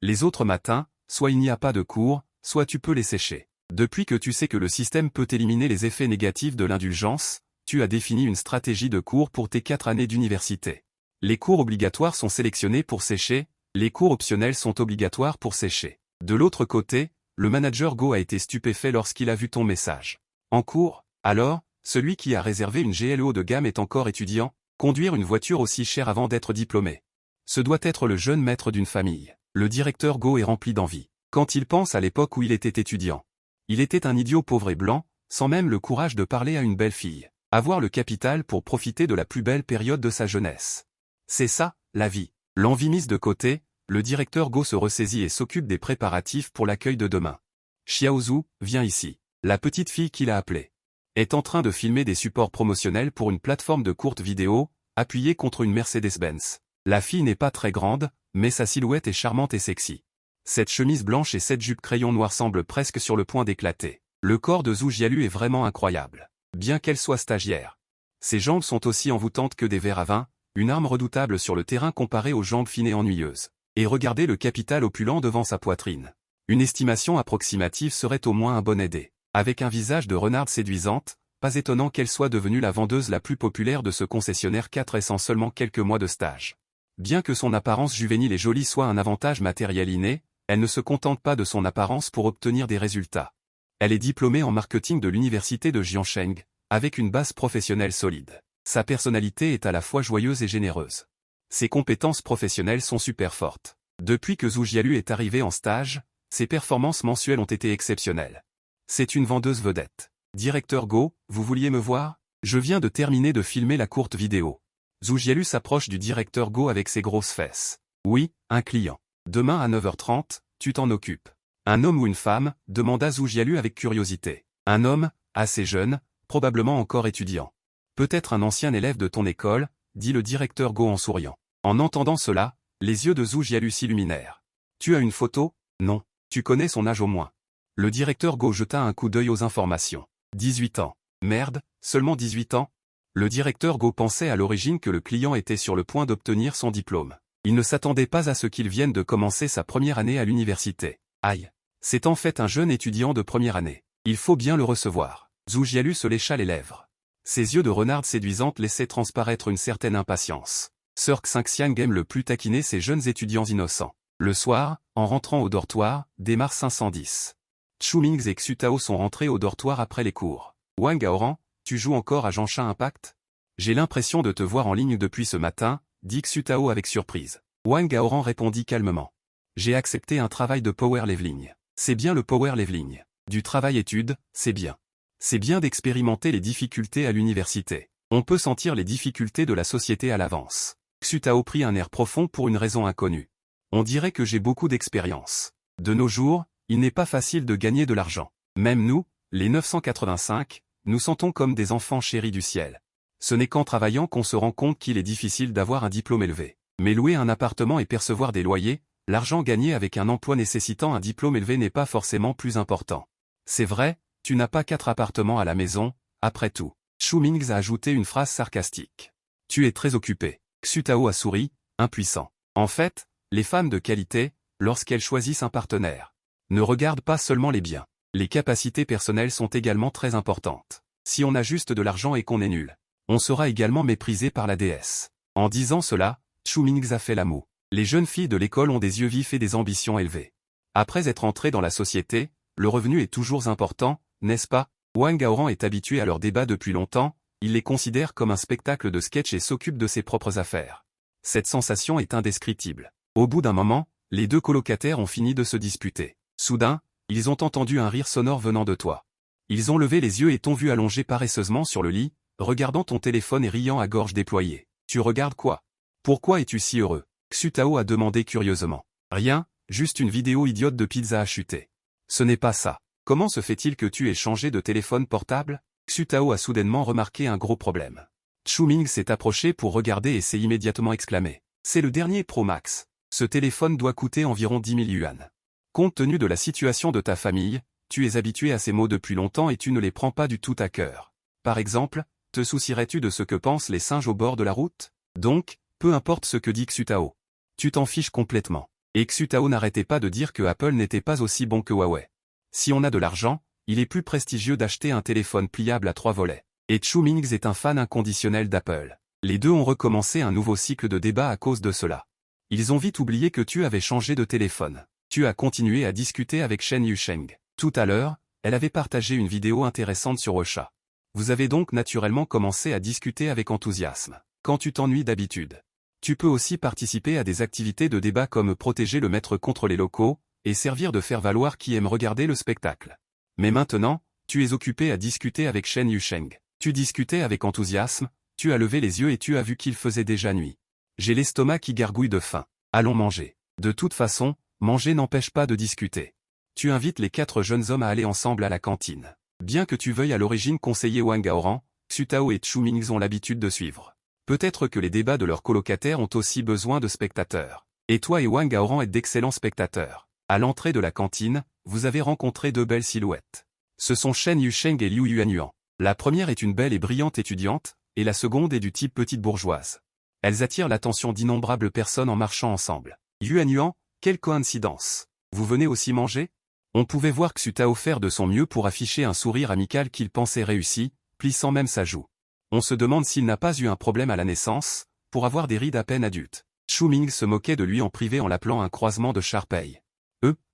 Les autres matins, soit il n'y a pas de cours, soit tu peux les sécher. Depuis que tu sais que le système peut éliminer les effets négatifs de l'indulgence, tu as défini une stratégie de cours pour tes 4 années d'université. Les cours obligatoires sont sélectionnés pour sécher, les cours optionnels sont obligatoires pour sécher. De l'autre côté, le manager Go a été stupéfait lorsqu'il a vu ton message. En cours, alors, celui qui a réservé une GLE haut de gamme est encore étudiant, conduire une voiture aussi chère avant d'être diplômé. Ce doit être le jeune maître d'une famille. Le directeur Go est rempli d'envie. Quand il pense à l'époque où il était étudiant. Il était un idiot pauvre et blanc, sans même le courage de parler à une belle fille. Avoir le capital pour profiter de la plus belle période de sa jeunesse. C'est ça, la vie. L'envie mise de côté, le directeur Go se ressaisit et s'occupe des préparatifs pour l'accueil de demain. Xiaozu, viens ici. La petite fille qu'il a appelée est en train de filmer des supports promotionnels pour une plateforme de courtes vidéos, appuyée contre une Mercedes-Benz. La fille n'est pas très grande, mais sa silhouette est charmante et sexy. Cette chemise blanche et cette jupe crayon noir semblent presque sur le point d'éclater. Le corps de Zhu Jialu est vraiment incroyable. Bien qu'elle soit stagiaire. Ses jambes sont aussi envoûtantes que des verres à vin, une arme redoutable sur le terrain comparée aux jambes fines et ennuyeuses. Et regardez le capital opulent devant sa poitrine. Une estimation approximative serait au moins un bon aidé. Avec un visage de renarde séduisante, pas étonnant qu'elle soit devenue la vendeuse la plus populaire de ce concessionnaire 4S en seulement quelques mois de stage. Bien que son apparence juvénile et jolie soit un avantage matériel inné, elle ne se contente pas de son apparence pour obtenir des résultats. Elle est diplômée en marketing de l'université de Jiangsheng, avec une base professionnelle solide. Sa personnalité est à la fois joyeuse et généreuse. Ses compétences professionnelles sont super fortes. Depuis que Zhu Jialu est arrivé en stage, ses performances mensuelles ont été exceptionnelles. C'est une vendeuse vedette. Directeur Go, vous vouliez me voir? Je viens de terminer de filmer la courte vidéo. Zhu Jialu s'approche du directeur Go avec ses grosses fesses. Oui, un client. Demain à 9h30, tu t'en occupes. Un homme ou une femme? Demanda Zhu Jialu avec curiosité. Un homme, assez jeune, probablement encore étudiant. Peut-être un ancien élève de ton école, dit le directeur Go en souriant. En entendant cela, les yeux de Zhu Jialu s'illuminèrent. Tu as une photo? Non. Tu connais son âge au moins. Le directeur Go jeta un coup d'œil aux informations. 18 ans. Merde, seulement 18 ans? Le directeur Go pensait à l'origine que le client était sur le point d'obtenir son diplôme. Il ne s'attendait pas à ce qu'il vienne de commencer sa première année à l'université. Aïe. C'est en fait un jeune étudiant de première année. Il faut bien le recevoir. Zhu Jialu se lécha les lèvres. Ses yeux de renarde séduisante laissaient transparaître une certaine impatience. Sir Xiang aime le plus taquiner ses jeunes étudiants innocents. Le soir, en rentrant au dortoir, démarre 510. Chu Mingzi et Xu Tao sont rentrés au dortoir après les cours. Wang Gaoran, tu joues encore à Genshin Impact? J'ai l'impression de te voir en ligne depuis ce matin, dit Xu Tao avec surprise. Wang Gaoran répondit calmement. J'ai accepté un travail de power leveling. C'est bien le power leveling. Du travail-étude, c'est bien. C'est bien d'expérimenter les difficultés à l'université. On peut sentir les difficultés de la société à l'avance. Xu Tao prit un air profond pour une raison inconnue. On dirait que j'ai beaucoup d'expérience. De nos jours, il n'est pas facile de gagner de l'argent. Même nous, les 985, nous sentons comme des enfants chéris du ciel. Ce n'est qu'en travaillant qu'on se rend compte qu'il est difficile d'avoir un diplôme élevé. Mais louer un appartement et percevoir des loyers, l'argent gagné avec un emploi nécessitant un diplôme élevé n'est pas forcément plus important. C'est vrai, tu n'as pas 4 appartements à la maison, après tout. Xu Mingzi a ajouté une phrase sarcastique. Tu es très occupé. Xu Tao a souri, impuissant. En fait, les femmes de qualité, lorsqu'elles choisissent un partenaire, ne regardent pas seulement les biens. Les capacités personnelles sont également très importantes. Si on a juste de l'argent et qu'on est nul, on sera également méprisé par la déesse. En disant cela, Xu Mingzi a fait la moue. Les jeunes filles de l'école ont des yeux vifs et des ambitions élevées. Après être entrées dans la société, le revenu est toujours important, n'est-ce pas? Wang Gaoran est habitué à leurs débats depuis longtemps, il les considère comme un spectacle de sketch et s'occupe de ses propres affaires. Cette sensation est indescriptible. Au bout d'un moment, les 2 colocataires ont fini de se disputer. Soudain, ils ont entendu un rire sonore venant de toi. Ils ont levé les yeux et t'ont vu allongé paresseusement sur le lit, regardant ton téléphone et riant à gorge déployée. Tu regardes quoi? Pourquoi es-tu si heureux? Xu Tao a demandé curieusement. Rien, juste une vidéo idiote de pizza à chuter. Ce n'est pas ça. Comment se fait-il que tu aies changé de téléphone portable? Xu Tao a soudainement remarqué un gros problème. Xu Mingzi s'est approché pour regarder et s'est immédiatement exclamé. C'est le dernier Pro Max. Ce téléphone doit coûter environ 10 000 yuan. Compte tenu de la situation de ta famille, tu es habitué à ces mots depuis longtemps et tu ne les prends pas du tout à cœur. Par exemple, te soucierais-tu de ce que pensent les singes au bord de la route? Donc, peu importe ce que dit Xu Tao. Tu t'en fiches complètement. Et Xu Tao n'arrêtait pas de dire que Apple n'était pas aussi bon que Huawei. Si on a de l'argent, il est plus prestigieux d'acheter un téléphone pliable à 3 volets. Et Xu Mingzi est un fan inconditionnel d'Apple. Les deux ont recommencé un nouveau cycle de débat à cause de cela. Ils ont vite oublié que tu avais changé de téléphone. Tu as continué à discuter avec Shen Yusheng. Tout à l'heure, elle avait partagé une vidéo intéressante sur Ocha. Vous avez donc naturellement commencé à discuter avec enthousiasme. Quand tu t'ennuies d'habitude. Tu peux aussi participer à des activités de débat comme protéger le maître contre les locaux, et servir de faire valoir qui aime regarder le spectacle. Mais maintenant, tu es occupé à discuter avec Shen Yusheng. Tu discutais avec enthousiasme, tu as levé les yeux et tu as vu qu'il faisait déjà nuit. J'ai l'estomac qui gargouille de faim. Allons manger. De toute façon, manger n'empêche pas de discuter. Tu invites les 4 jeunes hommes à aller ensemble à la cantine. Bien que tu veuilles à l'origine conseiller Wang Gaoran, Xu Tao et Xu Mingzi ont l'habitude de suivre. Peut-être que les débats de leurs colocataires ont aussi besoin de spectateurs. Et toi et Wang Gaoran êtes d'excellents spectateurs. À l'entrée de la cantine, vous avez rencontré 2 belles silhouettes. Ce sont Shen Yusheng et Liu Yuanyuan. La première est une belle et brillante étudiante, et la seconde est du type petite bourgeoise. Elles attirent l'attention d'innombrables personnes en marchant ensemble. Yuanyuan, quelle coïncidence. Vous venez aussi manger? On pouvait voir Xu Tao faire de son mieux pour afficher un sourire amical qu'il pensait réussi, plissant même sa joue. On se demande s'il n'a pas eu un problème à la naissance, pour avoir des rides à peine adultes. Xu Mingzi se moquait de lui en privé en l'appelant un croisement de Sharpei.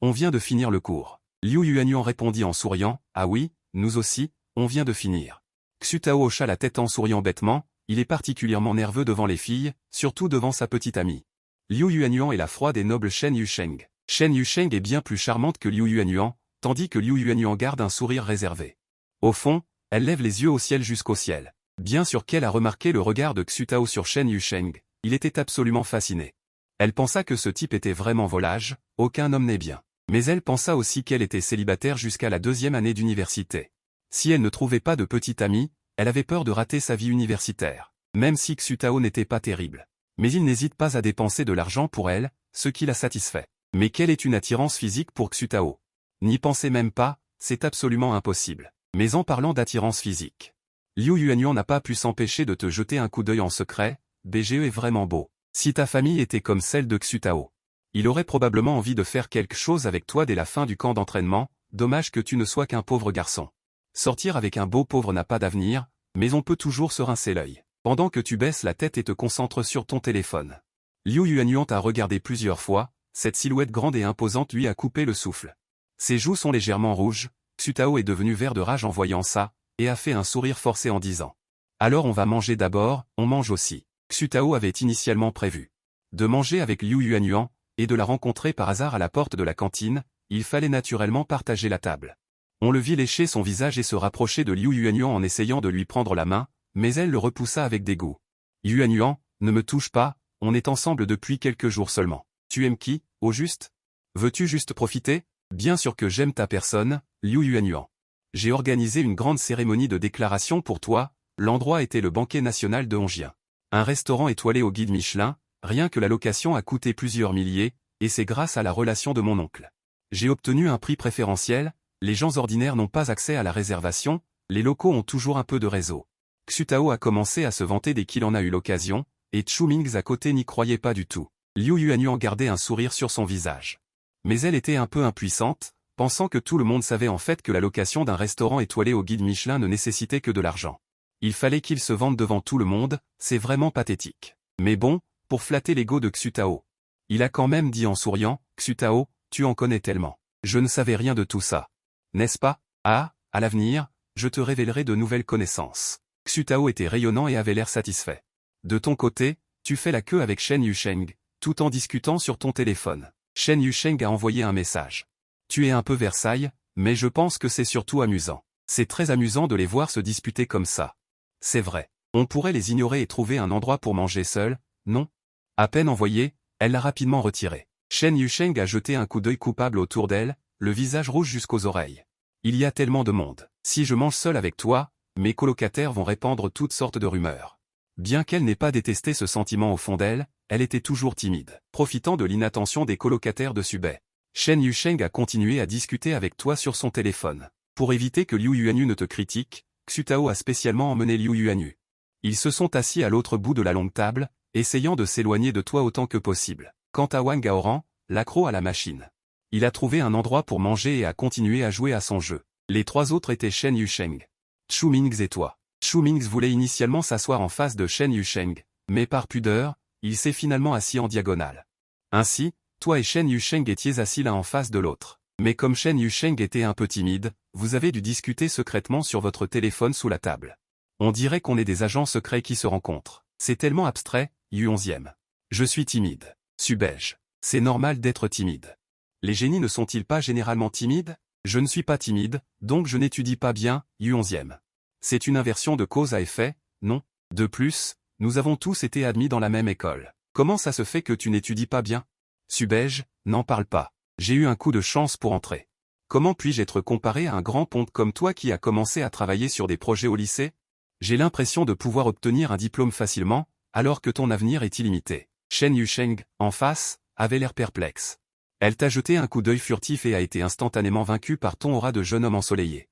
On vient de finir le cours. Liu Yuanyuan répondit en souriant, ah oui, nous aussi, on vient de finir. Xu Tao hocha la tête en souriant bêtement, il est particulièrement nerveux devant les filles, surtout devant sa petite amie. Liu Yuanyuan est la froide et noble Shen Yusheng. Shen Yusheng est bien plus charmante que Liu Yuanyuan, tandis que Liu Yuanyuan garde un sourire réservé. Au fond, elle lève les yeux au ciel jusqu'au ciel. Bien sûr qu'elle a remarqué le regard de Xu Tao sur Shen Yusheng, il était absolument fasciné. Elle pensa que ce type était vraiment volage, aucun homme n'est bien. Mais elle pensa aussi qu'elle était célibataire jusqu'à la 2e année d'université. Si elle ne trouvait pas de petite amie, elle avait peur de rater sa vie universitaire. Même si Xu Tao n'était pas terrible. Mais il n'hésite pas à dépenser de l'argent pour elle, ce qui la satisfait. Mais quelle est une attirance physique pour Xu Tao? N'y pensez même pas, c'est absolument impossible. Mais en parlant d'attirance physique, Liu Yuanyuan n'a pas pu s'empêcher de te jeter un coup d'œil en secret, BGE est vraiment beau. Si ta famille était comme celle de Xu Tao, il aurait probablement envie de faire quelque chose avec toi dès la fin du camp d'entraînement, dommage que tu ne sois qu'un pauvre garçon. Sortir avec un beau pauvre n'a pas d'avenir, mais on peut toujours se rincer l'œil. Pendant que tu baisses la tête et te concentres sur ton téléphone. Liu Yuanyuan t'a regardé plusieurs fois, cette silhouette grande et imposante lui a coupé le souffle. Ses joues sont légèrement rouges, Xu Tao est devenu vert de rage en voyant ça, et a fait un sourire forcé en disant. Alors on va manger d'abord, on mange aussi. Xu Tao avait initialement prévu de manger avec Liu Yuanyuan, et de la rencontrer par hasard à la porte de la cantine, il fallait naturellement partager la table. On le vit lécher son visage et se rapprocher de Liu Yuanyuan en essayant de lui prendre la main, mais elle le repoussa avec dégoût. Yuanyuan, ne me touche pas, on est ensemble depuis quelques jours seulement. Tu aimes qui, au juste? Veux-tu juste profiter? Bien sûr que j'aime ta personne, Liu Yuanyuan. J'ai organisé une grande cérémonie de déclaration pour toi, l'endroit était le banquet national de Hongjian. Un restaurant étoilé au guide Michelin, Rien que la location a coûté plusieurs milliers, et c'est grâce à la relation de mon oncle. J'ai obtenu un prix préférentiel, les gens ordinaires n'ont pas accès à la réservation, les locaux ont toujours un peu de réseau. Xutao a commencé à se vanter dès qu'il en a eu l'occasion, et Chu Mingzi à côté n'y croyait pas du tout. Liu Yuanyu en gardait un sourire sur son visage. Mais elle était un peu impuissante, pensant que tout le monde savait en fait que la location d'un restaurant étoilé au guide Michelin ne nécessitait que de l'argent. Il fallait qu'il se vante devant tout le monde, c'est vraiment pathétique. Mais bon, pour flatter l'ego de Xutao. Il a quand même dit en souriant, « Xutao, tu en connais tellement. Je ne savais rien de tout ça. N'est-ce pas? Ah, à l'avenir, je te révélerai de nouvelles connaissances. » Xutao était rayonnant et avait l'air satisfait. De ton côté, tu fais la queue avec Shen Yusheng, tout en discutant sur ton téléphone. Shen Yusheng a envoyé un message. Tu es un peu Versailles, mais je pense que c'est surtout amusant. C'est très amusant de les voir se disputer comme ça. C'est vrai. On pourrait les ignorer et trouver un endroit pour manger seul, non? À peine envoyé, elle l'a rapidement retiré. Shen Yusheng a jeté un coup d'œil coupable autour d'elle, le visage rouge jusqu'aux oreilles. Il y a tellement de monde. Si je mange seul avec toi, mes colocataires vont répandre toutes sortes de rumeurs. Bien qu'elle n'ait pas détesté ce sentiment au fond d'elle, elle était toujours timide. Profitant de l'inattention des colocataires de Subei, Shen Yusheng a continué à discuter avec toi sur son téléphone. Pour éviter que Liu Yuanyu ne te critique, Xutao a spécialement emmené Liu Yuanyu. Ils se sont assis à l'autre bout de la longue table, essayant de s'éloigner de toi autant que possible. Quant à Wang Gaoran, l'accro à la machine. Il a trouvé un endroit pour manger et a continué à jouer à son jeu. Les trois autres étaient Shen Yusheng, Chu Mingzi et toi. Chu Mingzi voulait initialement s'asseoir en face de Shen Yusheng, mais par pudeur, il s'est finalement assis en diagonale. Ainsi, toi et Shen Yusheng étiez assis l'un en face de l'autre. Mais comme Shen Yusheng était un peu timide, vous avez dû discuter secrètement sur votre téléphone sous la table. On dirait qu'on est des agents secrets qui se rencontrent. C'est tellement abstrait, Yu11e. Je suis timide. Subei. C'est normal d'être timide. Les génies ne sont-ils pas généralement timides? Je ne suis pas timide, donc je n'étudie pas bien, Yu11e. C'est une inversion de cause à effet, non? De plus, nous avons tous été admis dans la même école. Comment ça se fait que tu n'étudies pas bien? Subei, n'en parle pas. J'ai eu un coup de chance pour entrer. Comment puis-je être comparé à un grand ponte comme toi qui a commencé à travailler sur des projets au lycée? J'ai l'impression de pouvoir obtenir un diplôme facilement, alors que ton avenir est illimité. Shen Yusheng, en face, avait l'air perplexe. Elle t'a jeté un coup d'œil furtif et a été instantanément vaincue par ton aura de jeune homme ensoleillé.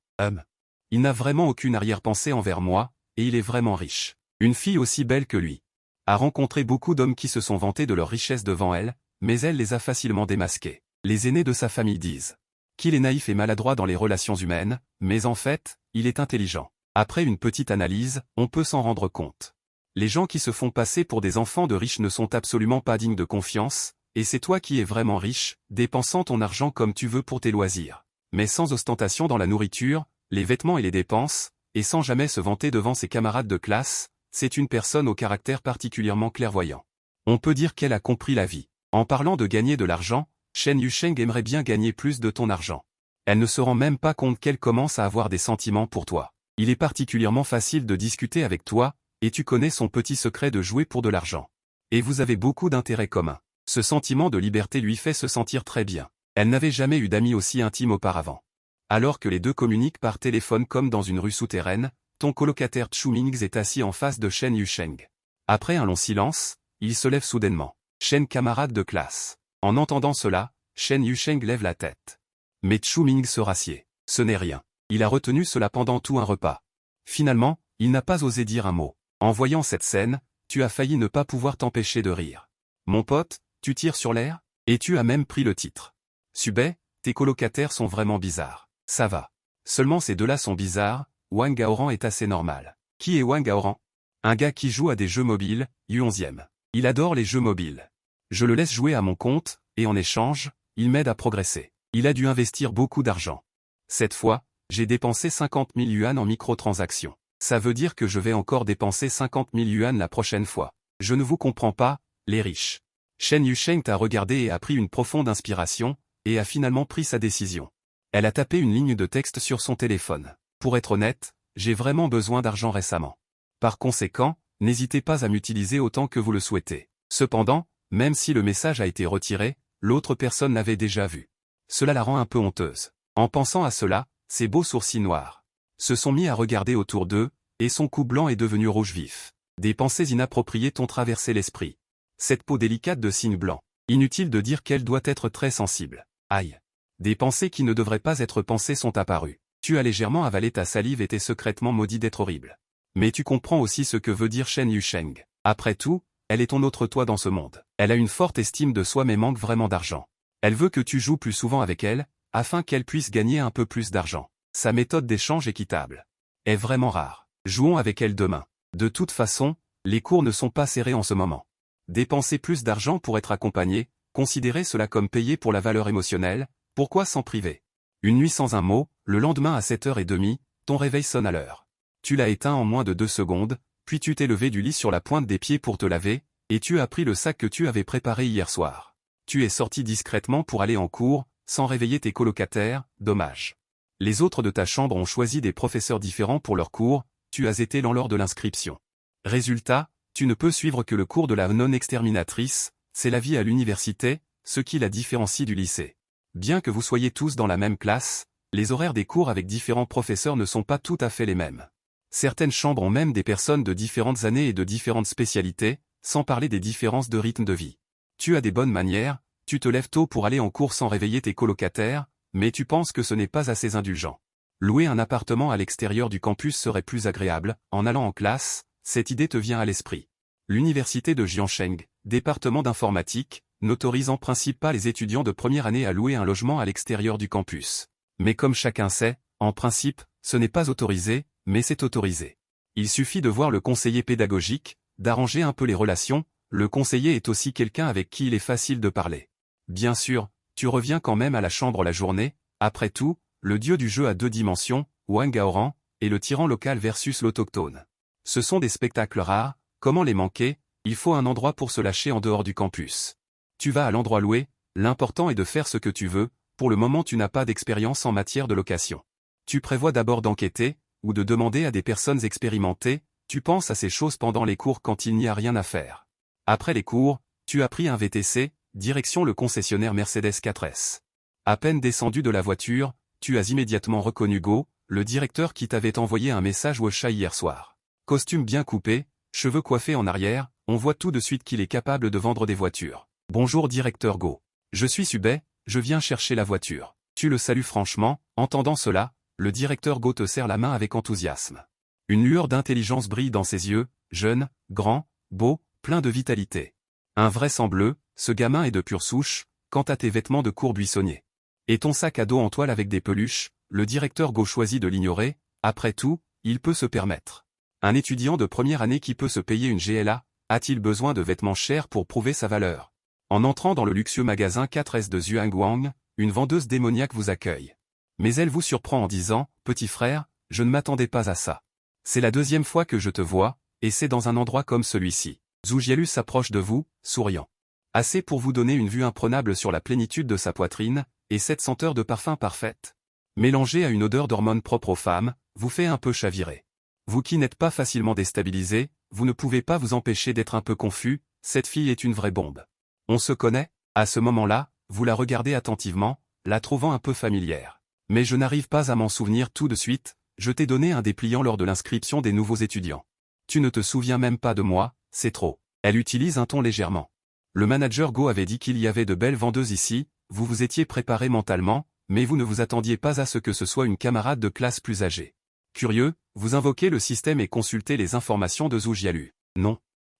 Il n'a vraiment aucune arrière-pensée envers moi, et il est vraiment riche. Une fille aussi belle que lui a rencontré beaucoup d'hommes qui se sont vantés de leur richesse devant elle, mais elle les a facilement démasqués. Les aînés de sa famille disent qu'il est naïf et maladroit dans les relations humaines, mais en fait, il est intelligent. Après une petite analyse, on peut s'en rendre compte. Les gens qui se font passer pour des enfants de riches ne sont absolument pas dignes de confiance, et c'est toi qui es vraiment riche, dépensant ton argent comme tu veux pour tes loisirs. Mais sans ostentation dans la nourriture, les vêtements et les dépenses, et sans jamais se vanter devant ses camarades de classe, c'est une personne au caractère particulièrement clairvoyant. On peut dire qu'elle a compris la vie. En parlant de gagner de l'argent, Shen Yusheng aimerait bien gagner plus de ton argent. Elle ne se rend même pas compte qu'elle commence à avoir des sentiments pour toi. Il est particulièrement facile de discuter avec toi, et tu connais son petit secret de jouer pour de l'argent. Et vous avez beaucoup d'intérêts communs. Ce sentiment de liberté lui fait se sentir très bien. Elle n'avait jamais eu d'amis aussi intimes auparavant. Alors que les deux communiquent par téléphone comme dans une rue souterraine, ton colocataire Chu Mingzi est assis en face de Shen Yusheng. Après un long silence, il se lève soudainement. Shen camarade de classe. En entendant cela, Shen Yusheng lève la tête. Mais Chu Mingzi se rassied. Ce n'est rien. Il a retenu cela pendant tout un repas. Finalement, il n'a pas osé dire un mot. En voyant cette scène, tu as failli ne pas pouvoir t'empêcher de rire. Mon pote, tu tires sur l'air? Et tu as même pris le titre. Subei, tes colocataires sont vraiment bizarres. Ça va. Seulement ces deux-là sont bizarres, Wang Gaoran est assez normal. Qui est Wang Gaoran? Un gars qui joue à des jeux mobiles, Yu11e. Il adore les jeux mobiles. Je le laisse jouer à mon compte, et en échange, il m'aide à progresser. Il a dû investir beaucoup d'argent. Cette fois, j'ai dépensé 50 000 yuan en microtransactions. Ça veut dire que je vais encore dépenser 50 000 yuan la prochaine fois. Je ne vous comprends pas, les riches. Shen Yusheng t'a regardé et a pris une profonde inspiration, et a finalement pris sa décision. Elle a tapé une ligne de texte sur son téléphone. Pour être honnête, j'ai vraiment besoin d'argent récemment. Par conséquent, n'hésitez pas à m'utiliser autant que vous le souhaitez. Cependant, même si le message a été retiré, l'autre personne l'avait déjà vu. Cela la rend un peu honteuse. En pensant à cela, ses beaux sourcils noirs se sont mis à regarder autour d'eux, et son cou blanc est devenu rouge vif. Des pensées inappropriées t'ont traversé l'esprit. Cette peau délicate de cygne blanc. Inutile de dire qu'elle doit être très sensible. Aïe. Des pensées qui ne devraient pas être pensées sont apparues. Tu as légèrement avalé ta salive et t'es secrètement maudit d'être horrible. Mais tu comprends aussi ce que veut dire Shen Yusheng. Après tout, elle est ton autre toi dans ce monde. Elle a une forte estime de soi mais manque vraiment d'argent. Elle veut que tu joues plus souvent avec elle, afin qu'elle puisse gagner un peu plus d'argent. Sa méthode d'échange équitable est vraiment rare. Jouons avec elle demain. De toute façon, les cours ne sont pas serrés en ce moment. Dépenser plus d'argent pour être accompagné, considérez cela comme payer pour la valeur émotionnelle, pourquoi s'en priver? Une nuit sans un mot, le lendemain à 7h30, ton réveil sonne à l'heure. Tu l'as éteint en moins de 2 secondes, puis tu t'es levé du lit sur la pointe des pieds pour te laver, et tu as pris le sac que tu avais préparé hier soir. Tu es sorti discrètement pour aller en cours, sans réveiller tes colocataires, dommage. Les autres de ta chambre ont choisi des professeurs différents pour leurs cours, tu as été lent lors de l'inscription. Résultat, tu ne peux suivre que le cours de la non-exterminatrice, c'est la vie à l'université, ce qui la différencie du lycée. Bien que vous soyez tous dans la même classe, les horaires des cours avec différents professeurs ne sont pas tout à fait les mêmes. Certaines chambres ont même des personnes de différentes années et de différentes spécialités, sans parler des différences de rythme de vie. Tu as des bonnes manières, tu te lèves tôt pour aller en cours sans réveiller tes colocataires, mais tu penses que ce n'est pas assez indulgent. Louer un appartement à l'extérieur du campus serait plus agréable, en allant en classe, cette idée te vient à l'esprit. L'université de Jiangsheng, département d'informatique, n'autorise en principe pas les étudiants de première année à louer un logement à l'extérieur du campus. Mais comme chacun sait, en principe, ce n'est pas autorisé, mais c'est autorisé. Il suffit de voir le conseiller pédagogique, d'arranger un peu les relations, le conseiller est aussi quelqu'un avec qui il est facile de parler. Bien sûr, tu reviens quand même à la chambre la journée, après tout, le dieu du jeu à 2 dimensions, Wang Gaoran, et le tyran local versus l'autochtone. Ce sont des spectacles rares, comment les manquer? Il faut un endroit pour se lâcher en dehors du campus. Tu vas à l'endroit loué, l'important est de faire ce que tu veux, pour le moment tu n'as pas d'expérience en matière de location. Tu prévois d'abord d'enquêter, ou de demander à des personnes expérimentées, tu penses à ces choses pendant les cours quand il n'y a rien à faire. Après les cours, tu as pris un VTC, direction le concessionnaire Mercedes 4S. À peine descendu de la voiture, tu as immédiatement reconnu Go, le directeur qui t'avait envoyé un message Wosha hier soir. Costume bien coupé, cheveux coiffés en arrière, on voit tout de suite qu'il est capable de vendre des voitures. Bonjour directeur Go. Je suis Subé, je viens chercher la voiture. Tu le salues franchement, entendant cela, le directeur Go te serre la main avec enthousiasme. Une lueur d'intelligence brille dans ses yeux, jeune, grand, beau, plein de vitalité. Un vrai sang bleu, ce gamin est de pure souche, quant à tes vêtements de cour buissonnier. Et ton sac à dos en toile avec des peluches, le directeur Go choisit de l'ignorer, après tout, il peut se permettre. Un étudiant de première année qui peut se payer une GLA, a-t-il besoin de vêtements chers pour prouver sa valeur? En entrant dans le luxueux magasin 4S de Zhuangguang, une vendeuse démoniaque vous accueille. Mais elle vous surprend en disant, « Petit frère, je ne m'attendais pas à ça. C'est la 2e fois que je te vois, et c'est dans un endroit comme celui-ci. » Zhu Jialu s'approche de vous, souriant. Assez pour vous donner une vue imprenable sur la plénitude de sa poitrine, et cette senteur de parfum parfaite. Mélangée à une odeur d'hormones propres aux femmes, vous fait un peu chavirer. Vous qui n'êtes pas facilement déstabilisé, vous ne pouvez pas vous empêcher d'être un peu confus, cette fille est une vraie bombe. On se connaît? À ce moment-là, vous la regardez attentivement, la trouvant un peu familière. Mais je n'arrive pas à m'en souvenir tout de suite, je t'ai donné un dépliant lors de l'inscription des nouveaux étudiants. Tu ne te souviens même pas de moi, c'est trop. Elle utilise un ton légèrement. Le manager Go avait dit qu'il y avait de belles vendeuses ici, vous vous étiez préparé mentalement, mais vous ne vous attendiez pas à ce que ce soit une camarade de classe plus âgée. Curieux, vous invoquez le système et consultez les informations de Zhu Jialu. Non.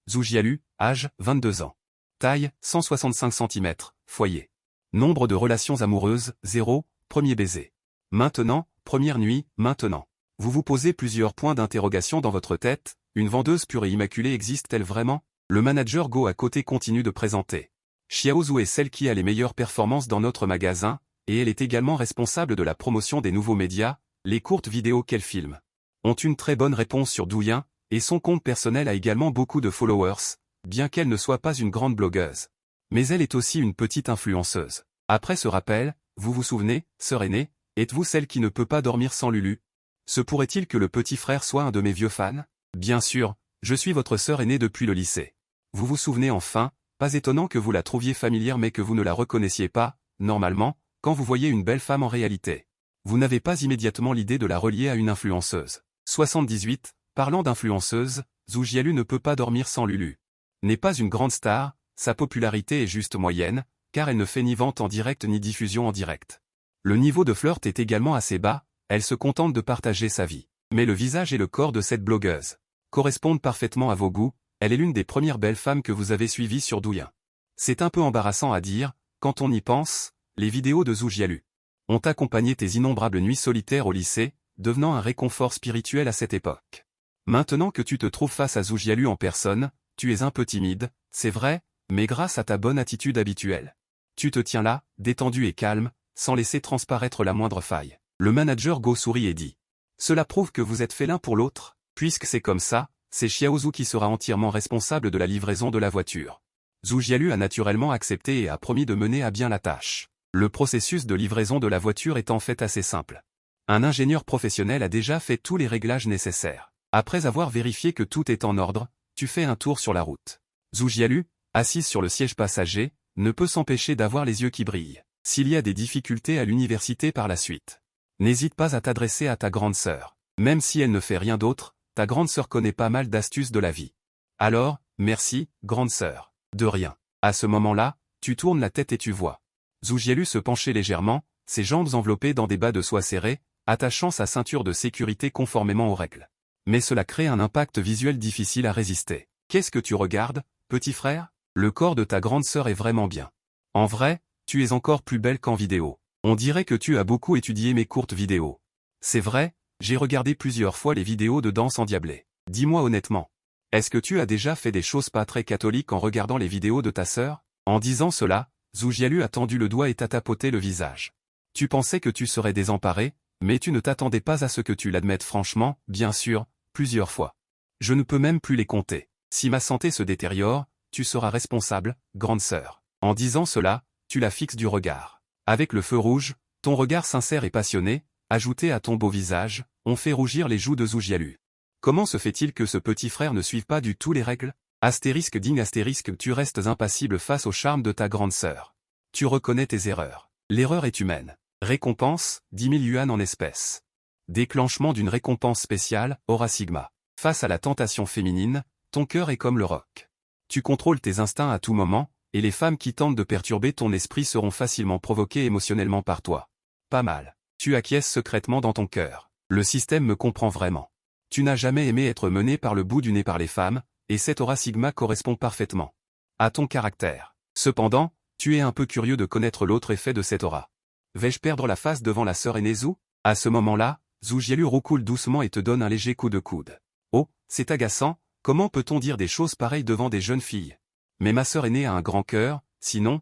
Zhu Jialu, âge, 22 ans. Taille, 165 cm, foyer. Nombre de relations amoureuses, 0, premier baiser. Maintenant, première nuit, maintenant. Vous vous posez plusieurs points d'interrogation dans votre tête, une vendeuse pure et immaculée existe-t-elle vraiment? Le manager Go à côté continue de présenter. Xiao Zhu est celle qui a les meilleures performances dans notre magasin, et elle est également responsable de la promotion des nouveaux médias, les courtes vidéos qu'elle filme. Ont une très bonne réponse sur Douyin, et son compte personnel a également beaucoup de followers, bien qu'elle ne soit pas une grande blogueuse. Mais elle est aussi une petite influenceuse. Après ce rappel, vous vous souvenez, sœur aînée, êtes-vous celle qui ne peut pas dormir sans Lulu? Se pourrait-il que le petit frère soit un de mes vieux fans? Bien sûr, je suis votre sœur aînée depuis le lycée. Vous vous souvenez enfin, pas étonnant que vous la trouviez familière mais que vous ne la reconnaissiez pas, normalement, quand vous voyez une belle femme en réalité. Vous n'avez pas immédiatement l'idée de la relier à une influenceuse. 78, parlant d'influenceuse, Zhu Jialu ne peut pas dormir sans Lulu. N'est pas une grande star, sa popularité est juste moyenne, car elle ne fait ni vente en direct ni diffusion en direct. Le niveau de flirt est également assez bas, elle se contente de partager sa vie. Mais le visage et le corps de cette blogueuse correspondent parfaitement à vos goûts, elle est l'une des premières belles femmes que vous avez suivies sur Douyin. C'est un peu embarrassant à dire, quand on y pense, les vidéos de Zhu Jialu ont accompagné tes innombrables nuits solitaires au lycée, devenant un réconfort spirituel à cette époque. Maintenant que tu te trouves face à Zhu Jialu en personne, tu es un peu timide, c'est vrai, mais grâce à ta bonne attitude habituelle. Tu te tiens là, détendu et calme, sans laisser transparaître la moindre faille. Le manager Go sourit et dit. Cela prouve que vous êtes fait l'un pour l'autre, puisque c'est comme ça, c'est Xiaozhu qui sera entièrement responsable de la livraison de la voiture. Zhu Jialu a naturellement accepté et a promis de mener à bien la tâche. Le processus de livraison de la voiture est en fait assez simple. Un ingénieur professionnel a déjà fait tous les réglages nécessaires. Après avoir vérifié que tout est en ordre, tu fais un tour sur la route. Zhu Jialu, assise sur le siège passager, ne peut s'empêcher d'avoir les yeux qui brillent. S'il y a des difficultés à l'université par la suite, n'hésite pas à t'adresser à ta grande sœur. Même si elle ne fait rien d'autre, ta grande sœur connaît pas mal d'astuces de la vie. Alors, merci, grande sœur. De rien. À ce moment-là, tu tournes la tête et tu vois Zhu Jialu se pencher légèrement, ses jambes enveloppées dans des bas de soie serrés, attachant sa ceinture de sécurité conformément aux règles. Mais cela crée un impact visuel difficile à résister. Qu'est-ce que tu regardes, petit frère? Le corps de ta grande sœur est vraiment bien. En vrai, tu es encore plus belle qu'en vidéo. On dirait que tu as beaucoup étudié mes courtes vidéos. C'est vrai, j'ai regardé plusieurs fois les vidéos de danse endiablée. Dis-moi honnêtement. Est-ce que tu as déjà fait des choses pas très catholiques en regardant les vidéos de ta sœur? En disant cela, Zhu Jialu a tendu le doigt et t'a tapoté le visage. Tu pensais que tu serais désemparé, mais tu ne t'attendais pas à ce que tu l'admettes franchement, bien sûr, plusieurs fois. Je ne peux même plus les compter. Si ma santé se détériore, tu seras responsable, grande sœur. En disant cela, tu la fixes du regard. Avec le feu rouge, ton regard sincère et passionné, ajouté à ton beau visage, ont fait rougir les joues de Zhu Jialu. Comment se fait-il que ce petit frère ne suive pas du tout les règles? Astérisque digne astérisque, tu restes impassible face au charme de ta grande sœur. Tu reconnais tes erreurs. L'erreur est humaine. Récompense, 10 000 yuan en espèces. Déclenchement d'une récompense spéciale, Aura Sigma. Face à la tentation féminine, ton cœur est comme le roc. Tu contrôles tes instincts à tout moment, et les femmes qui tentent de perturber ton esprit seront facilement provoquées émotionnellement par toi. Pas mal. Tu acquiesces secrètement dans ton cœur. Le système me comprend vraiment. Tu n'as jamais aimé être mené par le bout du nez par les femmes, et cette aura sigma correspond parfaitement à ton caractère. Cependant, tu es un peu curieux de connaître l'autre effet de cette aura. Vais-je perdre la face devant la sœur aînée Zhu? À ce moment-là, Zhu Jialu roucoule doucement et te donne un léger coup de coude. Oh, c'est agaçant, comment peut-on dire des choses pareilles devant des jeunes filles? Mais ma sœur aînée a un grand cœur, sinon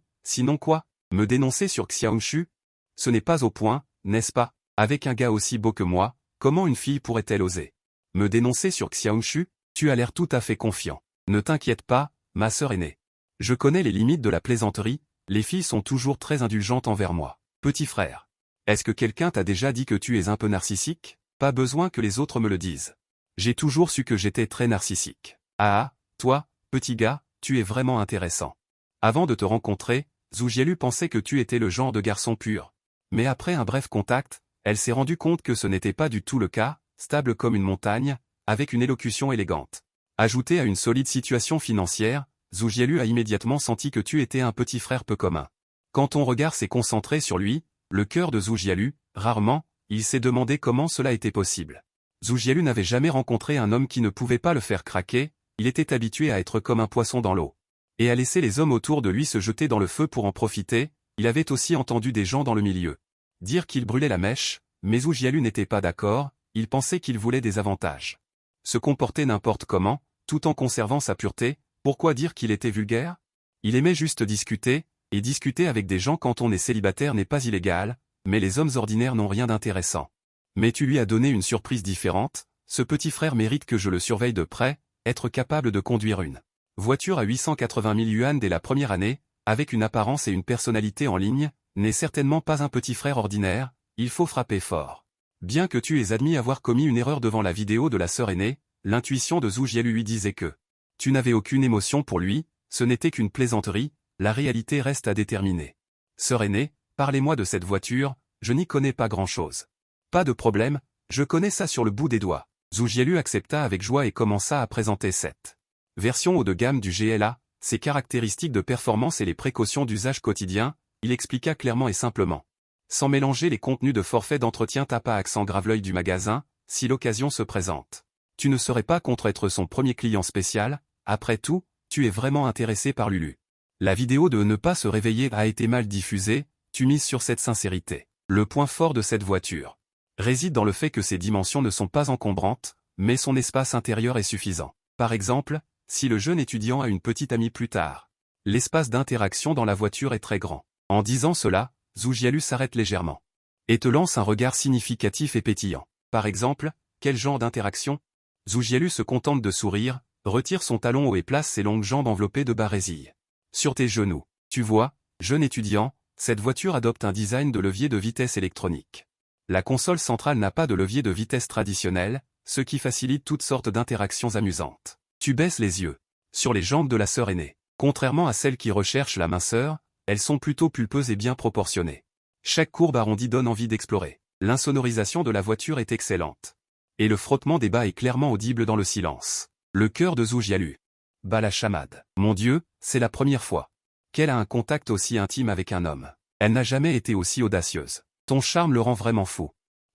quoi? Me dénoncer sur Xiaongshu? Ce n'est pas au point, n'est-ce pas? Avec un gars aussi beau que moi, comment une fille pourrait-elle oser me dénoncer sur Xiaongshu? Tu as l'air tout à fait confiant. Ne t'inquiète pas, ma sœur aînée. Je connais les limites de la plaisanterie, les filles sont toujours très indulgentes envers moi. Petit frère. Est-ce que quelqu'un t'a déjà dit que tu es un peu narcissique? Pas besoin que les autres me le disent. J'ai toujours su que j'étais très narcissique. Ah, toi, petit gars, tu es vraiment intéressant. Avant de te rencontrer, Zhu Jialu pensait que tu étais le genre de garçon pur. Mais après un bref contact, elle s'est rendue compte que ce n'était pas du tout le cas, stable comme une montagne, avec une élocution élégante. Ajouté à une solide situation financière, Zhu Jialu a immédiatement senti que tu étais un petit frère peu commun. Quand ton regard s'est concentré sur lui, le cœur de Zhu Jialu, rarement, il s'est demandé comment cela était possible. Zhu Jialu n'avait jamais rencontré un homme qui ne pouvait pas le faire craquer, il était habitué à être comme un poisson dans l'eau. Et à laisser les hommes autour de lui se jeter dans le feu pour en profiter, il avait aussi entendu des gens dans le milieu dire qu'il brûlait la mèche, mais Zhu Jialu n'était pas d'accord, il pensait qu'il voulait des avantages. Se comporter n'importe comment, tout en conservant sa pureté, pourquoi dire qu'il était vulgaire? Il aimait juste discuter, et discuter avec des gens quand on est célibataire n'est pas illégal, mais les hommes ordinaires n'ont rien d'intéressant. Mais tu lui as donné une surprise différente, ce petit frère mérite que je le surveille de près, être capable de conduire une voiture à 880 000 yuan dès la première année, avec une apparence et une personnalité en ligne, n'est certainement pas un petit frère ordinaire, il faut frapper fort. Bien que tu aies admis avoir commis une erreur devant la vidéo de la sœur aînée, l'intuition de Zhu Jialu lui disait que tu n'avais aucune émotion pour lui, ce n'était qu'une plaisanterie, la réalité reste à déterminer. Sœur aînée, parlez-moi de cette voiture, je n'y connais pas grand-chose. Pas de problème, je connais ça sur le bout des doigts. Zhu Jialu accepta avec joie et commença à présenter cette version haut de gamme du GLA ses caractéristiques de performance et les précautions d'usage quotidien, il expliqua clairement et simplement. Sans mélanger les contenus de forfait d'entretien tape à accent grave l'œil du magasin, si l'occasion se présente. Tu ne serais pas contre être son premier client spécial, après tout, tu es vraiment intéressé par Lulu. La vidéo de ne pas se réveiller a été mal diffusée, tu mises sur cette sincérité. Le point fort de cette voiture réside dans le fait que ses dimensions ne sont pas encombrantes, mais son espace intérieur est suffisant. Par exemple, si le jeune étudiant a une petite amie plus tard, l'espace d'interaction dans la voiture est très grand. En disant cela, Zhu Jialu s'arrête légèrement et te lance un regard significatif et pétillant. Par exemple, quel genre d'interaction? Zhu Jialu se contente de sourire, retire son talon haut et place ses longues jambes enveloppées de barésilles sur tes genoux. Tu vois, jeune étudiant, cette voiture adopte un design de levier de vitesse électronique. La console centrale n'a pas de levier de vitesse traditionnel, ce qui facilite toutes sortes d'interactions amusantes. Tu baisses les yeux sur les jambes de la sœur aînée. Contrairement à celles qui recherchent la minceur, elles sont plutôt pulpeuses et bien proportionnées. Chaque courbe arrondie donne envie d'explorer. L'insonorisation de la voiture est excellente. Et le frottement des bas est clairement audible dans le silence. Le cœur de Zhu Jialu bat la chamade. Mon Dieu, c'est la première fois qu'elle a un contact aussi intime avec un homme. Elle n'a jamais été aussi audacieuse. Ton charme le rend vraiment fou.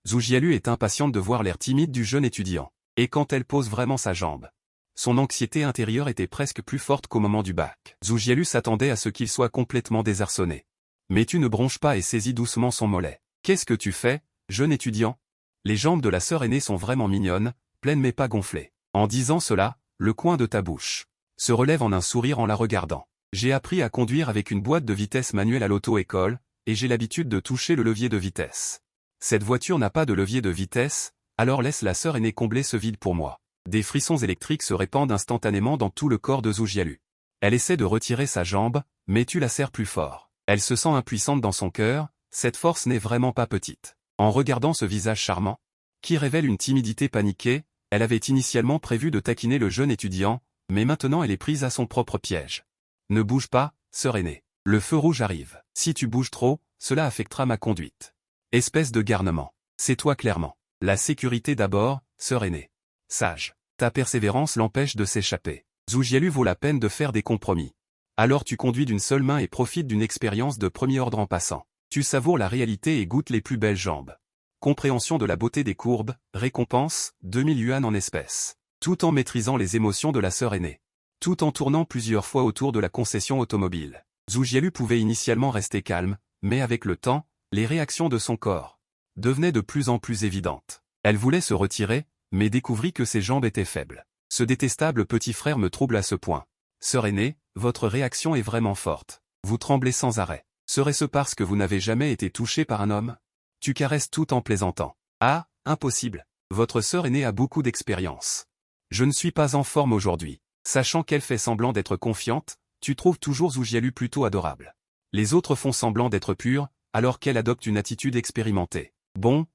Zhu Jialu est impatiente de voir l'air timide du jeune étudiant. Et quand elle pose vraiment sa jambe, son anxiété intérieure était presque plus forte qu'au moment du bac. Zhu Jialu s'attendait à ce qu'il soit complètement désarçonné. Mais tu ne bronches pas et saisis doucement son mollet. Qu'est-ce que tu fais, jeune étudiant? Les jambes de la sœur aînée sont vraiment mignonnes, pleines mais pas gonflées. En disant cela, le coin de ta bouche se relève en un sourire en la regardant. J'ai appris à conduire avec une boîte de vitesse manuelle à l'auto-école, et j'ai l'habitude de toucher le levier de vitesse. Cette voiture n'a pas de levier de vitesse, alors laisse la sœur aînée combler ce vide pour moi. Des frissons électriques se répandent instantanément dans tout le corps de Zhu Jialu. Elle essaie de retirer sa jambe, mais tu la serres plus fort. Elle se sent impuissante dans son cœur, cette force n'est vraiment pas petite. En regardant ce visage charmant, qui révèle une timidité paniquée, elle avait initialement prévu de taquiner le jeune étudiant, mais maintenant elle est prise à son propre piège. Ne bouge pas, sœur aînée. Le feu rouge arrive. Si tu bouges trop, cela affectera ma conduite. Espèce de garnement. C'est toi clairement. La sécurité d'abord, sœur aînée. Sage. Ta persévérance l'empêche de s'échapper. Zhu Jialu vaut la peine de faire des compromis. Alors tu conduis d'une seule main et profites d'une expérience de premier ordre en passant. Tu savoures la réalité et goûtes les plus belles jambes. Compréhension de la beauté des courbes, récompense, 2000 yuan en espèces. Tout en maîtrisant les émotions de la sœur aînée. Tout en tournant plusieurs fois autour de la concession automobile. Zhu Jialu pouvait initialement rester calme, mais avec le temps, les réactions de son corps devenaient de plus en plus évidentes. Elle voulait se retirer, mais découvrit que ses jambes étaient faibles. Ce détestable petit frère me trouble à ce point. Sœur aînée, votre réaction est vraiment forte. Vous tremblez sans arrêt. Serait-ce parce que vous n'avez jamais été touché par un homme? Tu caresses tout en plaisantant. Ah, impossible. Votre sœur aînée a beaucoup d'expérience. Je ne suis pas en forme aujourd'hui. Sachant qu'elle fait semblant d'être confiante, tu trouves toujours Zhu Jialu plutôt adorable. Les autres font semblant d'être purs, alors qu'elle adopte une attitude expérimentée. Bon,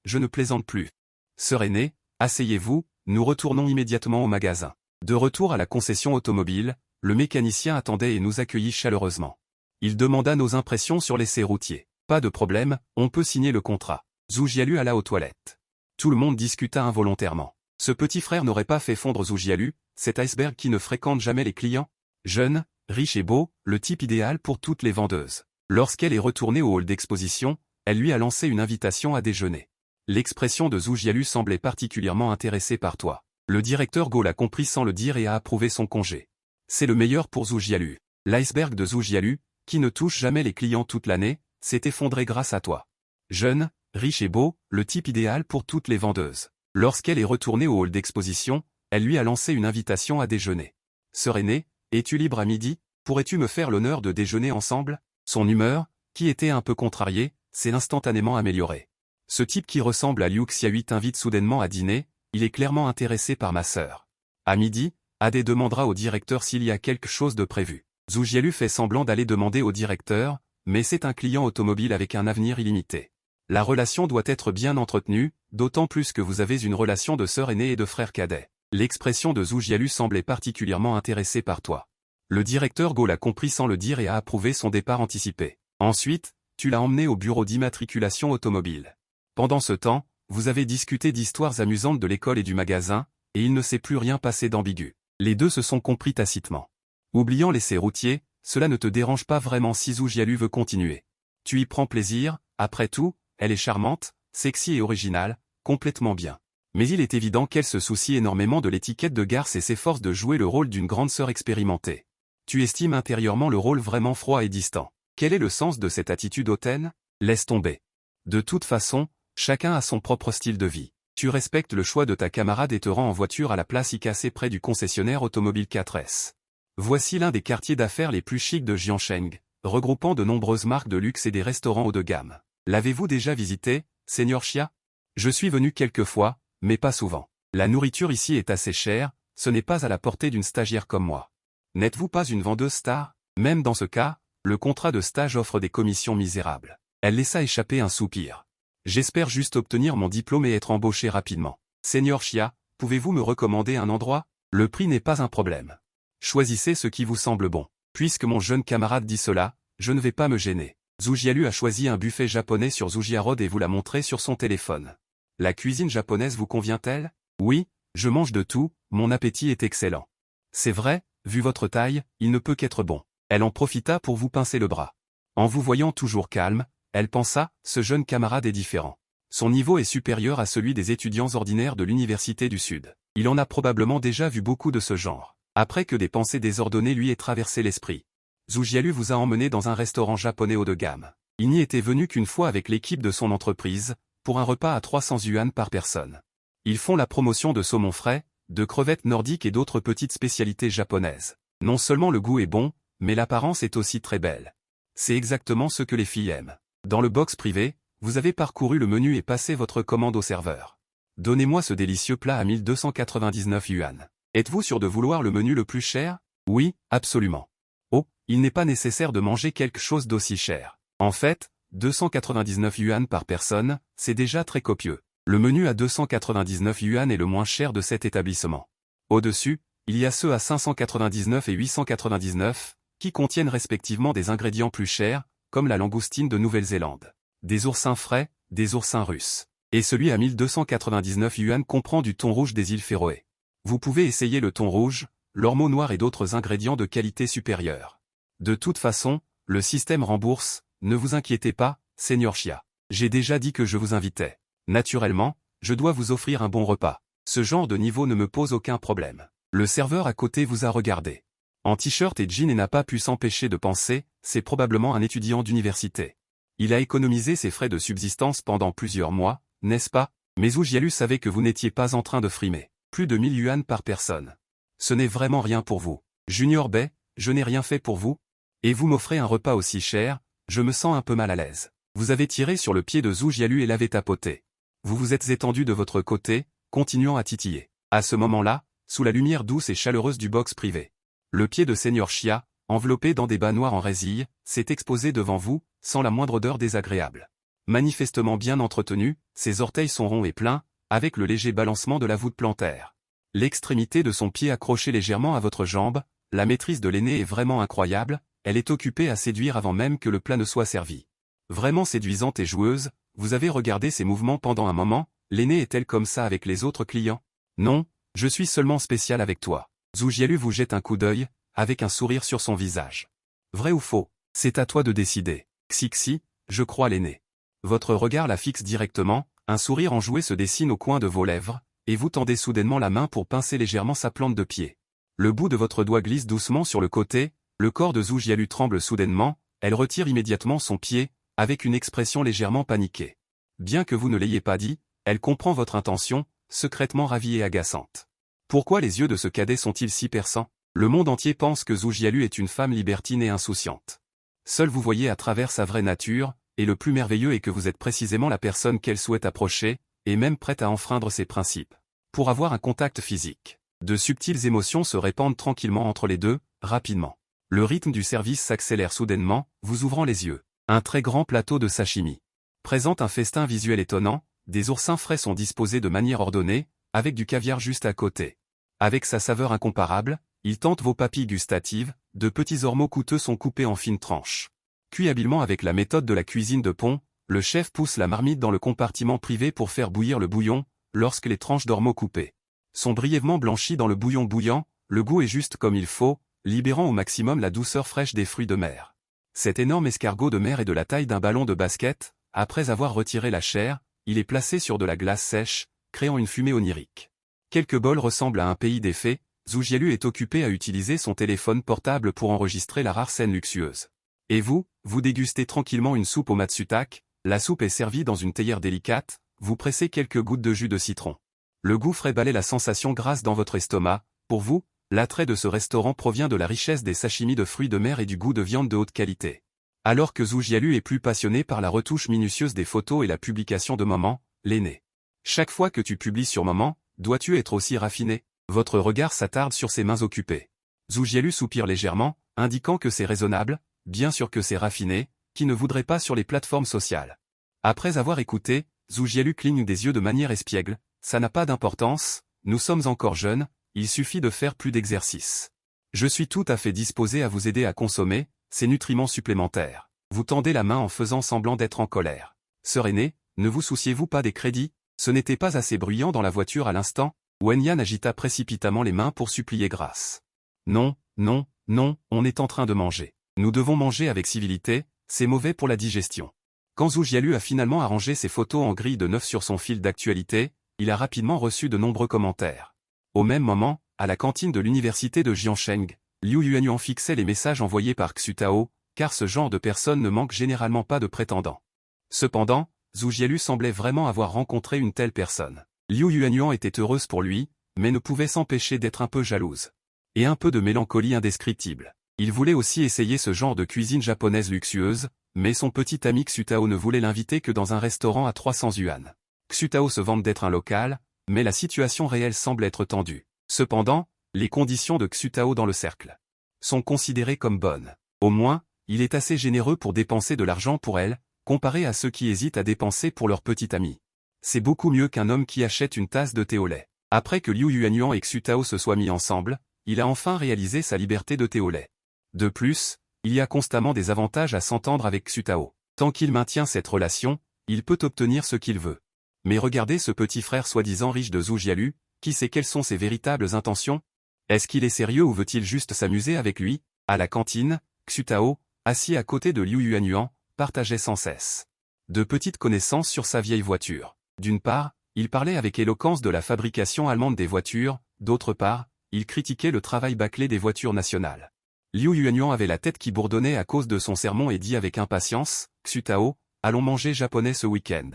je ne plaisante plus. Sœur aînée, asseyez-vous, nous retournons immédiatement au magasin. De retour à la concession automobile, le mécanicien attendait et nous accueillit chaleureusement. Il demanda nos impressions sur l'essai routier. Pas de problème, on peut signer le contrat. Zhu Jialu alla aux toilettes. Tout le monde discuta involontairement. Ce petit frère n'aurait pas fait fondre Zhu Jialu, cet iceberg qui ne fréquente jamais les clients. Jeune, riche et beau, le type idéal pour toutes les vendeuses. Lorsqu'elle est retournée au hall d'exposition, elle lui a lancé une invitation à déjeuner. L'expression de Zhu Jialu semblait particulièrement intéressée par toi. Le directeur Go l'a compris sans le dire et a approuvé son congé. C'est le meilleur pour Zhu Jialu. L'iceberg de Zhu Jialu, qui ne touche jamais les clients toute l'année, s'est effondré grâce à toi. Jeune, riche et beau, le type idéal pour toutes les vendeuses. Lorsqu'elle est retournée au hall d'exposition, elle lui a lancé une invitation à déjeuner. Sœur aînée, es-tu libre à midi? Pourrais-tu me faire l'honneur de déjeuner ensemble? Son humeur, qui était un peu contrariée, s'est instantanément améliorée. Ce type qui ressemble à Liu Xiaoyu t'invite soudainement à dîner, il est clairement intéressé par ma sœur. À midi, Ade demandera au directeur s'il y a quelque chose de prévu. Zhu Jialu fait semblant d'aller demander au directeur, mais c'est un client automobile avec un avenir illimité. La relation doit être bien entretenue, d'autant plus que vous avez une relation de sœur aînée et de frère cadet. L'expression de Zhu Jialu semblait particulièrement intéressée par toi. Le directeur Go l'a compris sans le dire et a approuvé son départ anticipé. Ensuite, tu l'as emmené au bureau d'immatriculation automobile. Pendant ce temps, vous avez discuté d'histoires amusantes de l'école et du magasin, et il ne s'est plus rien passé d'ambigu. Les deux se sont compris tacitement. Oubliant l'essai routier, cela ne te dérange pas vraiment si Zhu Jialu veut continuer. Tu y prends plaisir, après tout, elle est charmante, sexy et originale, complètement bien. Mais il est évident qu'elle se soucie énormément de l'étiquette de garce et s'efforce de jouer le rôle d'une grande sœur expérimentée. Tu estimes intérieurement le rôle vraiment froid et distant. Quel est le sens de cette attitude hautaine? Laisse tomber. De toute façon, chacun a son propre style de vie. Tu respectes le choix de ta camarade et te rends en voiture à la place IKC près du concessionnaire automobile 4S. Voici l'un des quartiers d'affaires les plus chics de Jiancheng, regroupant de nombreuses marques de luxe et des restaurants haut de gamme. L'avez-vous déjà visité, Seigneur Xia? Je suis venu quelques fois, mais pas souvent. La nourriture ici est assez chère, ce n'est pas à la portée d'une stagiaire comme moi. N'êtes-vous pas une vendeuse star? Même dans ce cas, le contrat de stage offre des commissions misérables. Elle laissa échapper un soupir. J'espère juste obtenir mon diplôme et être embauché rapidement. Seigneur Xia, pouvez-vous me recommander un endroit? Le prix n'est pas un problème. Choisissez ce qui vous semble bon. Puisque mon jeune camarade dit cela, je ne vais pas me gêner. Zhu Jialu a choisi un buffet japonais sur Zujia Road et vous l'a montré sur son téléphone. La cuisine japonaise vous convient-elle? Oui, je mange de tout, mon appétit est excellent. C'est vrai, vu votre taille, il ne peut qu'être bon. Elle en profita pour vous pincer le bras. En vous voyant toujours calme, elle pensa, ce jeune camarade est différent. Son niveau est supérieur à celui des étudiants ordinaires de l'Université du Sud. Il en a probablement déjà vu beaucoup de ce genre. Après que des pensées désordonnées lui aient traversé l'esprit. Zhu Jialu vous a emmené dans un restaurant japonais haut de gamme. Il n'y était venu qu'une fois avec l'équipe de son entreprise, pour un repas à 300 yuan par personne. Ils font la promotion de saumon frais, de crevettes nordiques et d'autres petites spécialités japonaises. Non seulement le goût est bon, mais l'apparence est aussi très belle. C'est exactement ce que les filles aiment. Dans le box privé, vous avez parcouru le menu et passé votre commande au serveur. Donnez-moi ce délicieux plat à 1299 yuan. Êtes-vous sûr de vouloir le menu le plus cher? Oui, absolument. Oh, il n'est pas nécessaire de manger quelque chose d'aussi cher. En fait, 299 yuan par personne, c'est déjà très copieux. Le menu à 299 yuan est le moins cher de cet établissement. Au-dessus, il y a ceux à 599 et 899, qui contiennent respectivement des ingrédients plus chers, comme la langoustine de Nouvelle-Zélande, des oursins frais, des oursins russes. Et celui à 1299 yuan comprend du thon rouge des îles Féroé. Vous pouvez essayer le thon rouge, l'ormeau noir et d'autres ingrédients de qualité supérieure. De toute façon, le système rembourse, ne vous inquiétez pas, Seigneur Xia. J'ai déjà dit que je vous invitais. Naturellement, je dois vous offrir un bon repas. Ce genre de niveau ne me pose aucun problème. Le serveur à côté vous a regardé. En t-shirt et jean et n'a pas pu s'empêcher de penser, c'est probablement un étudiant d'université. Il a économisé ses frais de subsistance pendant plusieurs mois, n'est-ce pas? Mais Zhu Jialu savait que vous n'étiez pas en train de frimer. Plus de 1000 yuan par personne. Ce n'est vraiment rien pour vous. Junior Bay, je n'ai rien fait pour vous. Et vous m'offrez un repas aussi cher, je me sens un peu mal à l'aise. Vous avez tiré sur le pied de Zhu Jialu et l'avez tapoté. Vous vous êtes étendu de votre côté, continuant à titiller. À ce moment-là, sous la lumière douce et chaleureuse du box privé, le pied de Seigneur Xia, enveloppé dans des bas noirs en résille, s'est exposé devant vous, sans la moindre odeur désagréable. Manifestement bien entretenu, ses orteils sont ronds et pleins, avec le léger balancement de la voûte plantaire. L'extrémité de son pied accrochée légèrement à votre jambe, la maîtrise de l'aîné est vraiment incroyable, elle est occupée à séduire avant même que le plat ne soit servi. Vraiment séduisante et joueuse, vous avez regardé ses mouvements pendant un moment, l'aîné est-elle comme ça avec les autres clients? Non, je suis seulement spécial avec toi. Zhu Jialu vous jette un coup d'œil, avec un sourire sur son visage. Vrai ou faux? C'est à toi de décider. Xixi, je crois l'aîné. Votre regard la fixe directement, un sourire enjoué se dessine au coin de vos lèvres, et vous tendez soudainement la main pour pincer légèrement sa plante de pied. Le bout de votre doigt glisse doucement sur le côté, le corps de Zhu Jialu tremble soudainement, elle retire immédiatement son pied, avec une expression légèrement paniquée. Bien que vous ne l'ayez pas dit, elle comprend votre intention, secrètement ravie et agaçante. Pourquoi les yeux de ce cadet sont-ils si perçants? Le monde entier pense que Zhu Jialu est une femme libertine et insouciante. Seul vous voyez à travers sa vraie nature, et le plus merveilleux est que vous êtes précisément la personne qu'elle souhaite approcher, et même prête à enfreindre ses principes. Pour avoir un contact physique. De subtiles émotions se répandent tranquillement entre les deux, rapidement. Le rythme du service s'accélère soudainement, vous ouvrant les yeux. Un très grand plateau de sashimi présente un festin visuel étonnant, des oursins frais sont disposés de manière ordonnée, avec du caviar juste à côté. Avec sa saveur incomparable, il tente vos papilles gustatives, de petits ormeaux coûteux sont coupés en fines tranches. Cuit habilement avec la méthode de la cuisine de pont, le chef pousse la marmite dans le compartiment privé pour faire bouillir le bouillon, lorsque les tranches d'ormeaux coupées sont brièvement blanchies dans le bouillon bouillant, le goût est juste comme il faut, libérant au maximum la douceur fraîche des fruits de mer. Cet énorme escargot de mer est de la taille d'un ballon de basket. Après avoir retiré la chair, il est placé sur de la glace sèche, créant une fumée onirique. Quelques bols ressemblent à un pays des fées. Zhujielu est occupé à utiliser son téléphone portable pour enregistrer la rare scène luxueuse. Et vous dégustez tranquillement une soupe au matsutake. La soupe est servie dans une théière délicate, vous pressez quelques gouttes de jus de citron. Le goût frais balaie la sensation grasse dans votre estomac. Pour vous, l'attrait de ce restaurant provient de la richesse des sashimi de fruits de mer et du goût de viande de haute qualité. Alors que Zhujielu est plus passionné par la retouche minutieuse des photos et la publication de moments, l'aîné. Chaque fois que tu publies sur moment, dois-tu être aussi raffiné? Votre regard s'attarde sur ses mains occupées. Zhujielu soupire légèrement, indiquant que c'est raisonnable, bien sûr que c'est raffiné, qui ne voudrait pas sur les plateformes sociales. Après avoir écouté, Zhujielu cligne des yeux de manière espiègle. Ça n'a pas d'importance, nous sommes encore jeunes, il suffit de faire plus d'exercice. Je suis tout à fait disposé à vous aider à consommer ces nutriments supplémentaires. Vous tendez la main en faisant semblant d'être en colère. Sœur aînée, ne vous souciez-vous pas des crédits? Ce n'était pas assez bruyant dans la voiture à l'instant? Wenyan agita précipitamment les mains pour supplier grâce. Non, non, non, on est en train de manger. Nous devons manger avec civilité, c'est mauvais pour la digestion. Quand Zhujielu a finalement arrangé ses photos en grille de 9 sur son fil d'actualité, il a rapidement reçu de nombreux commentaires. Au même moment, à la cantine de l'université de Jiansheng, Liu Yuanyuan fixait les messages envoyés par Xu Tao, car ce genre de personne ne manque généralement pas de prétendants. Cependant, Zhujielu semblait vraiment avoir rencontré une telle personne. Liu Yuanyuan était heureuse pour lui, mais ne pouvait s'empêcher d'être un peu jalouse. Et un peu de mélancolie indescriptible. Il voulait aussi essayer ce genre de cuisine japonaise luxueuse, mais son petit ami Xu Tao ne voulait l'inviter que dans un restaurant à 300 yuan. Xu Tao se vante d'être un local, mais la situation réelle semble être tendue. Cependant, les conditions de Xu Tao dans le cercle sont considérées comme bonnes. Au moins, il est assez généreux pour dépenser de l'argent pour elle, comparé à ceux qui hésitent à dépenser pour leur petit ami. C'est beaucoup mieux qu'un homme qui achète une tasse de thé au lait. Après que Liu Yuanyuan et Xu Tao se soient mis ensemble, il a enfin réalisé sa liberté de thé au lait. De plus, il y a constamment des avantages à s'entendre avec Xu Tao. Tant qu'il maintient cette relation, il peut obtenir ce qu'il veut. Mais regardez ce petit frère soi-disant riche de Zhujielu, qui sait quelles sont ses véritables intentions? Est-ce qu'il est sérieux ou veut-il juste s'amuser avec lui? À la cantine, Xu Tao, assis à côté de Liu Yuanyuan, partageait sans cesse de petites connaissances sur sa vieille voiture. D'une part, il parlait avec éloquence de la fabrication allemande des voitures, d'autre part, il critiquait le travail bâclé des voitures nationales. Liu Yuanyuan avait la tête qui bourdonnait à cause de son sermon et dit avec impatience, Xu Tao, allons manger japonais ce week-end.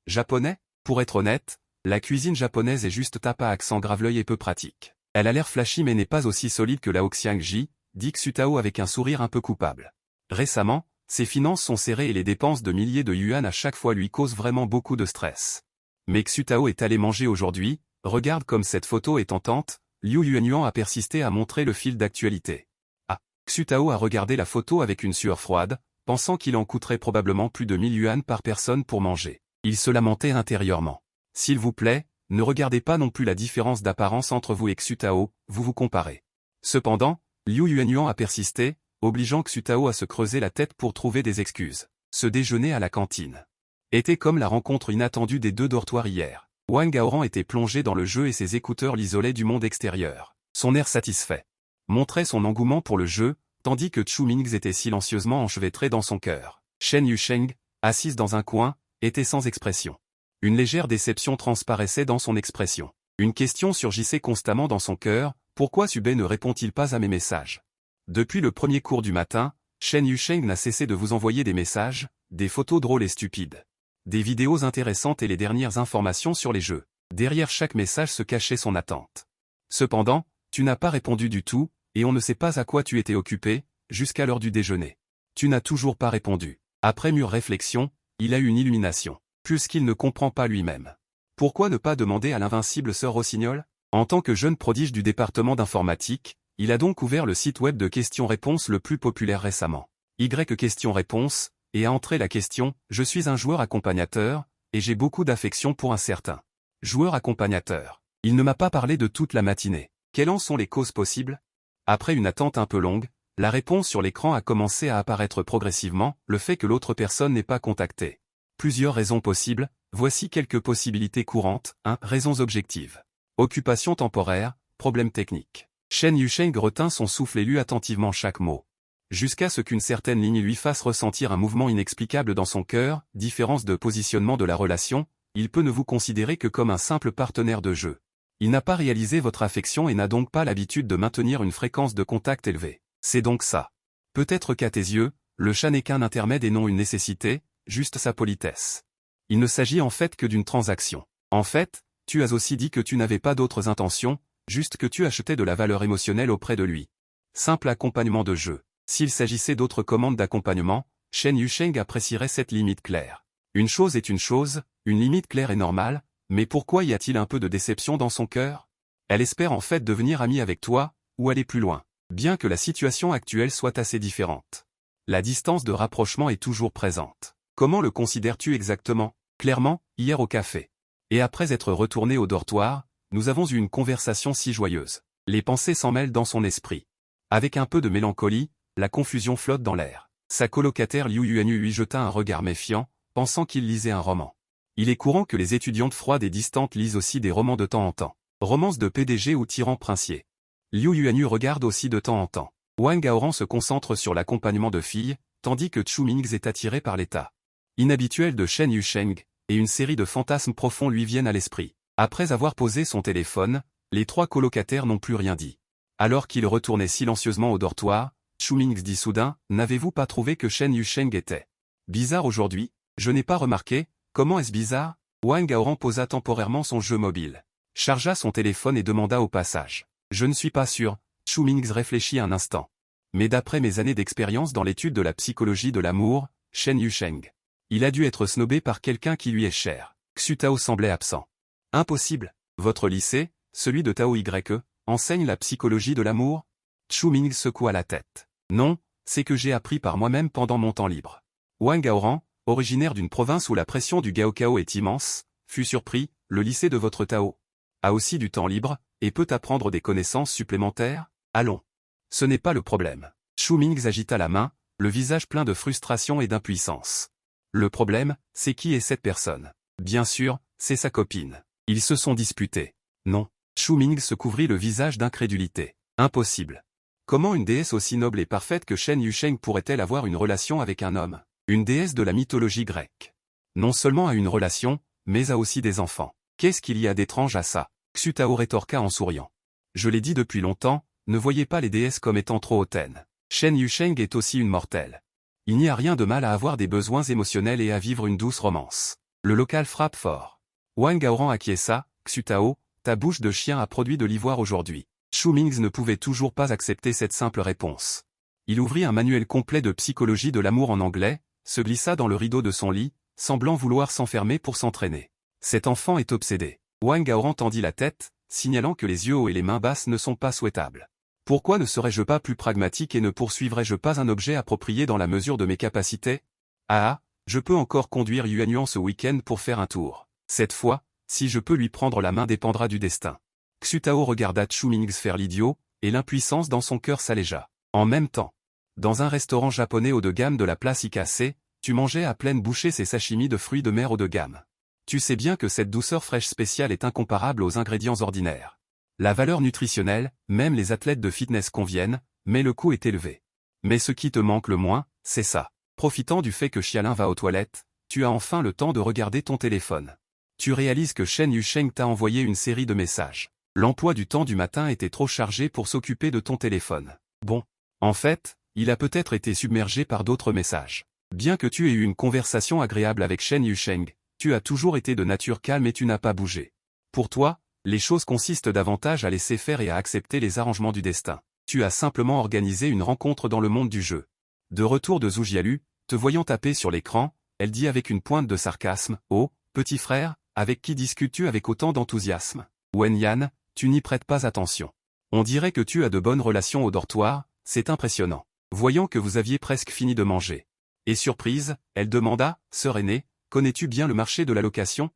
Japonais? Pour être honnête, la cuisine japonaise est juste tapa accent grave-l'œil et peu pratique. Elle a l'air flashy mais n'est pas aussi solide que la Oxiangji, dit Xu Tao avec un sourire un peu coupable. Récemment, ses finances sont serrées et les dépenses de milliers de yuan à chaque fois lui causent vraiment beaucoup de stress. Mais Xu Tao est allé manger aujourd'hui, regarde comme cette photo est tentante, Liu Yuanyuan a persisté à montrer le fil d'actualité. Ah, Xu Tao a regardé la photo avec une sueur froide, pensant qu'il en coûterait probablement plus de 1000 yuan par personne pour manger. Il se lamentait intérieurement. S'il vous plaît, ne regardez pas non plus la différence d'apparence entre vous et Xu Tao, vous vous comparez. Cependant, Liu Yuanyuan a persisté, obligeant Xu Tao à se creuser la tête pour trouver des excuses. Ce déjeuner à la cantine était comme la rencontre inattendue des deux dortoirs hier. Wang Gaoran était plongé dans le jeu et ses écouteurs l'isolaient du monde extérieur. Son air satisfait montrait son engouement pour le jeu, tandis que Chu Mingz était silencieusement enchevêtré dans son cœur. Shen Yusheng, assise dans un coin, était sans expression. Une légère déception transparaissait dans son expression. Une question surgissait constamment dans son cœur, pourquoi Sube ne répond-il pas à mes messages? Depuis le premier cours du matin, Shen Yusheng n'a cessé de vous envoyer des messages, des photos drôles et stupides, des vidéos intéressantes et les dernières informations sur les jeux. Derrière chaque message se cachait son attente. Cependant, tu n'as pas répondu du tout, et on ne sait pas à quoi tu étais occupé, jusqu'à l'heure du déjeuner. Tu n'as toujours pas répondu. Après mûre réflexion, il a eu une illumination, puisqu'il ne comprend pas lui-même. Pourquoi ne pas demander à l'invincible sœur Rossignol? En tant que jeune prodige du département d'informatique, il a donc ouvert le site web de questions-réponses le plus populaire récemment. Y questions-réponses, et a entré la question « Je suis un joueur accompagnateur, et j'ai beaucoup d'affection pour un certain joueur accompagnateur. Il ne m'a pas parlé de toute la matinée. Quelles en sont les causes possibles ?» Après une attente un peu longue, la réponse sur l'écran a commencé à apparaître progressivement, le fait que l'autre personne n'est pas contactée. Plusieurs raisons possibles, voici quelques possibilités courantes. 1. Raisons objectives. Occupation temporaire, problème technique. Shen Yusheng retint son souffle et lut attentivement chaque mot. Jusqu'à ce qu'une certaine ligne lui fasse ressentir un mouvement inexplicable dans son cœur, différence de positionnement de la relation, il peut ne vous considérer que comme un simple partenaire de jeu. Il n'a pas réalisé votre affection et n'a donc pas l'habitude de maintenir une fréquence de contact élevée. C'est donc ça. Peut-être qu'à tes yeux, le chat n'est qu'un intermède et non une nécessité, juste sa politesse. Il ne s'agit en fait que d'une transaction. En fait, tu as aussi dit que tu n'avais pas d'autres intentions, juste que tu achetais de la valeur émotionnelle auprès de lui. Simple accompagnement de jeu. S'il s'agissait d'autres commandes d'accompagnement, Shen Yusheng apprécierait cette limite claire. Une chose est une chose, une limite claire est normale, mais pourquoi y a-t-il un peu de déception dans son cœur? Elle espère en fait devenir amie avec toi, ou aller plus loin, bien que la situation actuelle soit assez différente. La distance de rapprochement est toujours présente. Comment le considères-tu exactement? Clairement, hier au café. Et après être retourné au dortoir, nous avons eu une conversation si joyeuse. Les pensées s'en mêlent dans son esprit. Avec un peu de mélancolie, la confusion flotte dans l'air. Sa colocataire Liu Yuanyu lui jeta un regard méfiant, pensant qu'il lisait un roman. Il est courant que les étudiantes froides et distantes lisent aussi des romans de temps en temps. Romances de PDG ou tyrans princiers. Liu Yuanyu regarde aussi de temps en temps. Wang Gaoran se concentre sur l'accompagnement de filles, tandis que Chu Mingzi est attiré par l'état inhabituel de Shen Yusheng, et une série de fantasmes profonds lui viennent à l'esprit. Après avoir posé son téléphone, les trois colocataires n'ont plus rien dit. Alors qu'il retournait silencieusement au dortoir, Chu Mingzi dit soudain, « N'avez-vous pas trouvé que Shen Yusheng était bizarre aujourd'hui? Je n'ai pas remarqué. Comment est-ce bizarre ?» Wang Gaoran posa temporairement son jeu mobile, chargea son téléphone et demanda au passage. « Je ne suis pas sûr. » Chu Mingzi réfléchit un instant. Mais d'après mes années d'expérience dans l'étude de la psychologie de l'amour, Shen Yusheng, il a dû être snobé par quelqu'un qui lui est cher. Xu Tao semblait absent. Impossible. Votre lycée, celui de Tao YE, enseigne la psychologie de l'amour? Chu Mingzi secoua la tête. Non, c'est que j'ai appris par moi-même pendant mon temps libre. Wang Gaoran, originaire d'une province où la pression du Gaokao est immense, fut surpris, le lycée de votre Tao a aussi du temps libre, et peut apprendre des connaissances supplémentaires? Allons. Ce n'est pas le problème. Chu Mingzi agita la main, le visage plein de frustration et d'impuissance. Le problème, c'est qui est cette personne? Bien sûr, c'est sa copine. Ils se sont disputés. Non. Chu Mingzi se couvrit le visage d'incrédulité. Impossible. Comment une déesse aussi noble et parfaite que Shen Yusheng pourrait-elle avoir une relation avec un homme? Une déesse de la mythologie grecque. Non seulement a une relation, mais a aussi des enfants. Qu'est-ce qu'il y a d'étrange à ça? Xu Tao rétorqua en souriant. Je l'ai dit depuis longtemps, ne voyez pas les déesses comme étant trop hautaines. Shen Yusheng est aussi une mortelle. Il n'y a rien de mal à avoir des besoins émotionnels et à vivre une douce romance. Le local frappe fort. Wang Gaoran acquiesça, Xu Tao, ta bouche de chien a produit de l'ivoire aujourd'hui. Chu Mingzi ne pouvait toujours pas accepter cette simple réponse. Il ouvrit un manuel complet de psychologie de l'amour en anglais, se glissa dans le rideau de son lit, semblant vouloir s'enfermer pour s'entraîner. Cet enfant est obsédé. Wang Gaoran tendit la tête, signalant que les yeux hauts et les mains basses ne sont pas souhaitables. Pourquoi ne serais-je pas plus pragmatique et ne poursuivrais-je pas un objet approprié dans la mesure de mes capacités? Ah, je peux encore conduire Yuanyuan ce week-end pour faire un tour. Cette fois, si je peux lui prendre la main dépendra du destin. Xu Tao regarda Chu Mingzi faire l'idiot, et l'impuissance dans son cœur s'allégea. En même temps, dans un restaurant japonais haut de gamme de la place Ikase, tu mangeais à pleine bouchée ces sashimi de fruits de mer haut de gamme. Tu sais bien que cette douceur fraîche spéciale est incomparable aux ingrédients ordinaires. La valeur nutritionnelle, même les athlètes de fitness conviennent, mais le coût est élevé. Mais ce qui te manque le moins, c'est ça. Profitant du fait que Xialin va aux toilettes, tu as enfin le temps de regarder ton téléphone. Tu réalises que Shen Yusheng t'a envoyé une série de messages. L'emploi du temps du matin était trop chargé pour s'occuper de ton téléphone. Bon. En fait, il a peut-être été submergé par d'autres messages. Bien que tu aies eu une conversation agréable avec Shen Yusheng, tu as toujours été de nature calme et tu n'as pas bougé. Pour toi, les choses consistent davantage à laisser faire et à accepter les arrangements du destin. Tu as simplement organisé une rencontre dans le monde du jeu. De retour de Zhu Jialu, te voyant taper sur l'écran, elle dit avec une pointe de sarcasme, « Oh, petit frère, avec qui discutes-tu avec autant d'enthousiasme? Wen Yan, tu n'y prêtes pas attention. On dirait que tu as de bonnes relations au dortoir, c'est impressionnant. » Voyant que vous aviez presque fini de manger. Et surprise, elle demanda, « Sœur aînée, connais-tu bien le marché de la location? »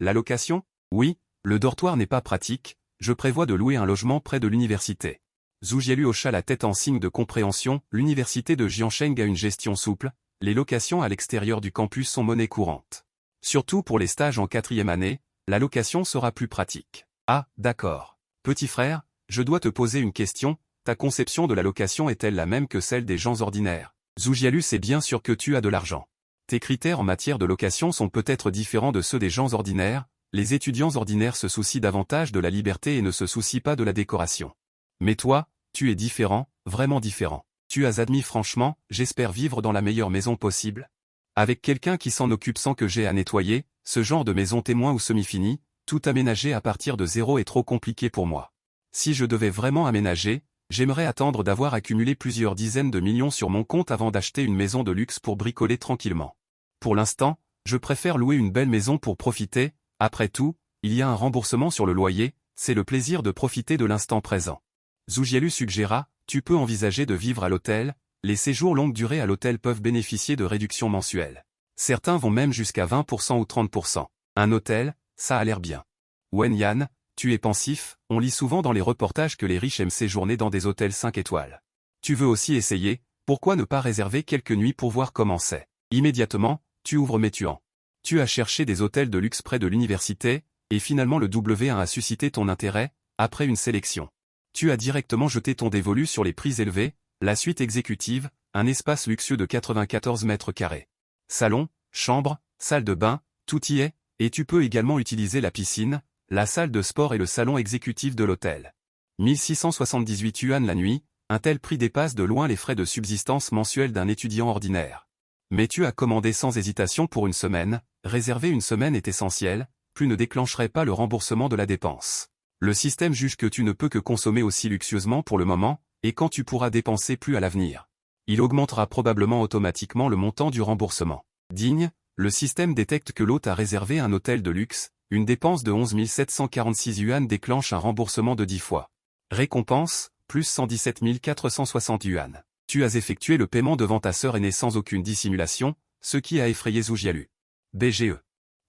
La location? Oui, le dortoir n'est pas pratique, je prévois de louer un logement près de l'université. Zhu Jialu hocha la tête en signe de compréhension, l'université de Jiansheng a une gestion souple, les locations à l'extérieur du campus sont monnaie courante. Surtout pour les stages en 4e année, la location sera plus pratique. Ah, d'accord. Petit frère, Je dois te poser une question, ta conception de la location est-elle la même que celle des gens ordinaires? Zougialus est bien sûr que tu as de l'argent. Tes critères en matière de location sont peut-être différents de ceux des gens ordinaires, les étudiants ordinaires se soucient davantage de la liberté et ne se soucient pas de la décoration. Mais toi, tu es différent, vraiment différent. Tu as admis franchement, j'espère vivre dans la meilleure maison possible. Avec quelqu'un qui s'en occupe sans que j'aie à nettoyer, ce genre de maison témoin ou semi-finie, tout aménager à partir de zéro est trop compliqué pour moi. Si je devais vraiment aménager, j'aimerais attendre d'avoir accumulé plusieurs dizaines de millions sur mon compte avant d'acheter une maison de luxe pour bricoler tranquillement. Pour l'instant, je préfère louer une belle maison pour profiter, après tout, il y a un remboursement sur le loyer, c'est le plaisir de profiter de l'instant présent. Zougialus suggéra, tu peux envisager de vivre à l'hôtel, les séjours longue durée à l'hôtel peuvent bénéficier de réductions mensuelles. Certains vont même jusqu'à 20% ou 30%. Un hôtel, ça a l'air bien. Wen Yan, tu es pensif, on lit souvent dans les reportages que les riches aiment séjourner dans des hôtels 5 étoiles. Tu veux aussi essayer, pourquoi ne pas réserver quelques nuits pour voir comment c'est? Immédiatement, tu ouvres Meituan. Tu as cherché des hôtels de luxe près de l'université, et finalement le W1 a suscité ton intérêt, après une sélection. Tu as directement jeté ton dévolu sur les prix élevés, la suite exécutive, un espace luxueux de 94 mètres carrés. Salon, chambre, salle de bain, tout y est, et tu peux également utiliser la piscine, la salle de sport et le salon exécutif de l'hôtel. 1678 yuan la nuit, un tel prix dépasse de loin les frais de subsistance mensuels d'un étudiant ordinaire. Mais tu as commandé sans hésitation pour une semaine, réserver une semaine est essentiel, plus ne déclencherait pas le remboursement de la dépense. Le système juge que tu ne peux que consommer aussi luxueusement pour le moment, et quand tu pourras dépenser plus à l'avenir. Il augmentera probablement automatiquement le montant du remboursement. Digne, le système détecte que l'hôte a réservé un hôtel de luxe, une dépense de 11 746 yuan déclenche un remboursement de 10 fois. Récompense, plus 117 460 yuan. Tu as effectué le paiement devant ta sœur aînée sans aucune dissimulation, ce qui a effrayé Zougialus. BGE.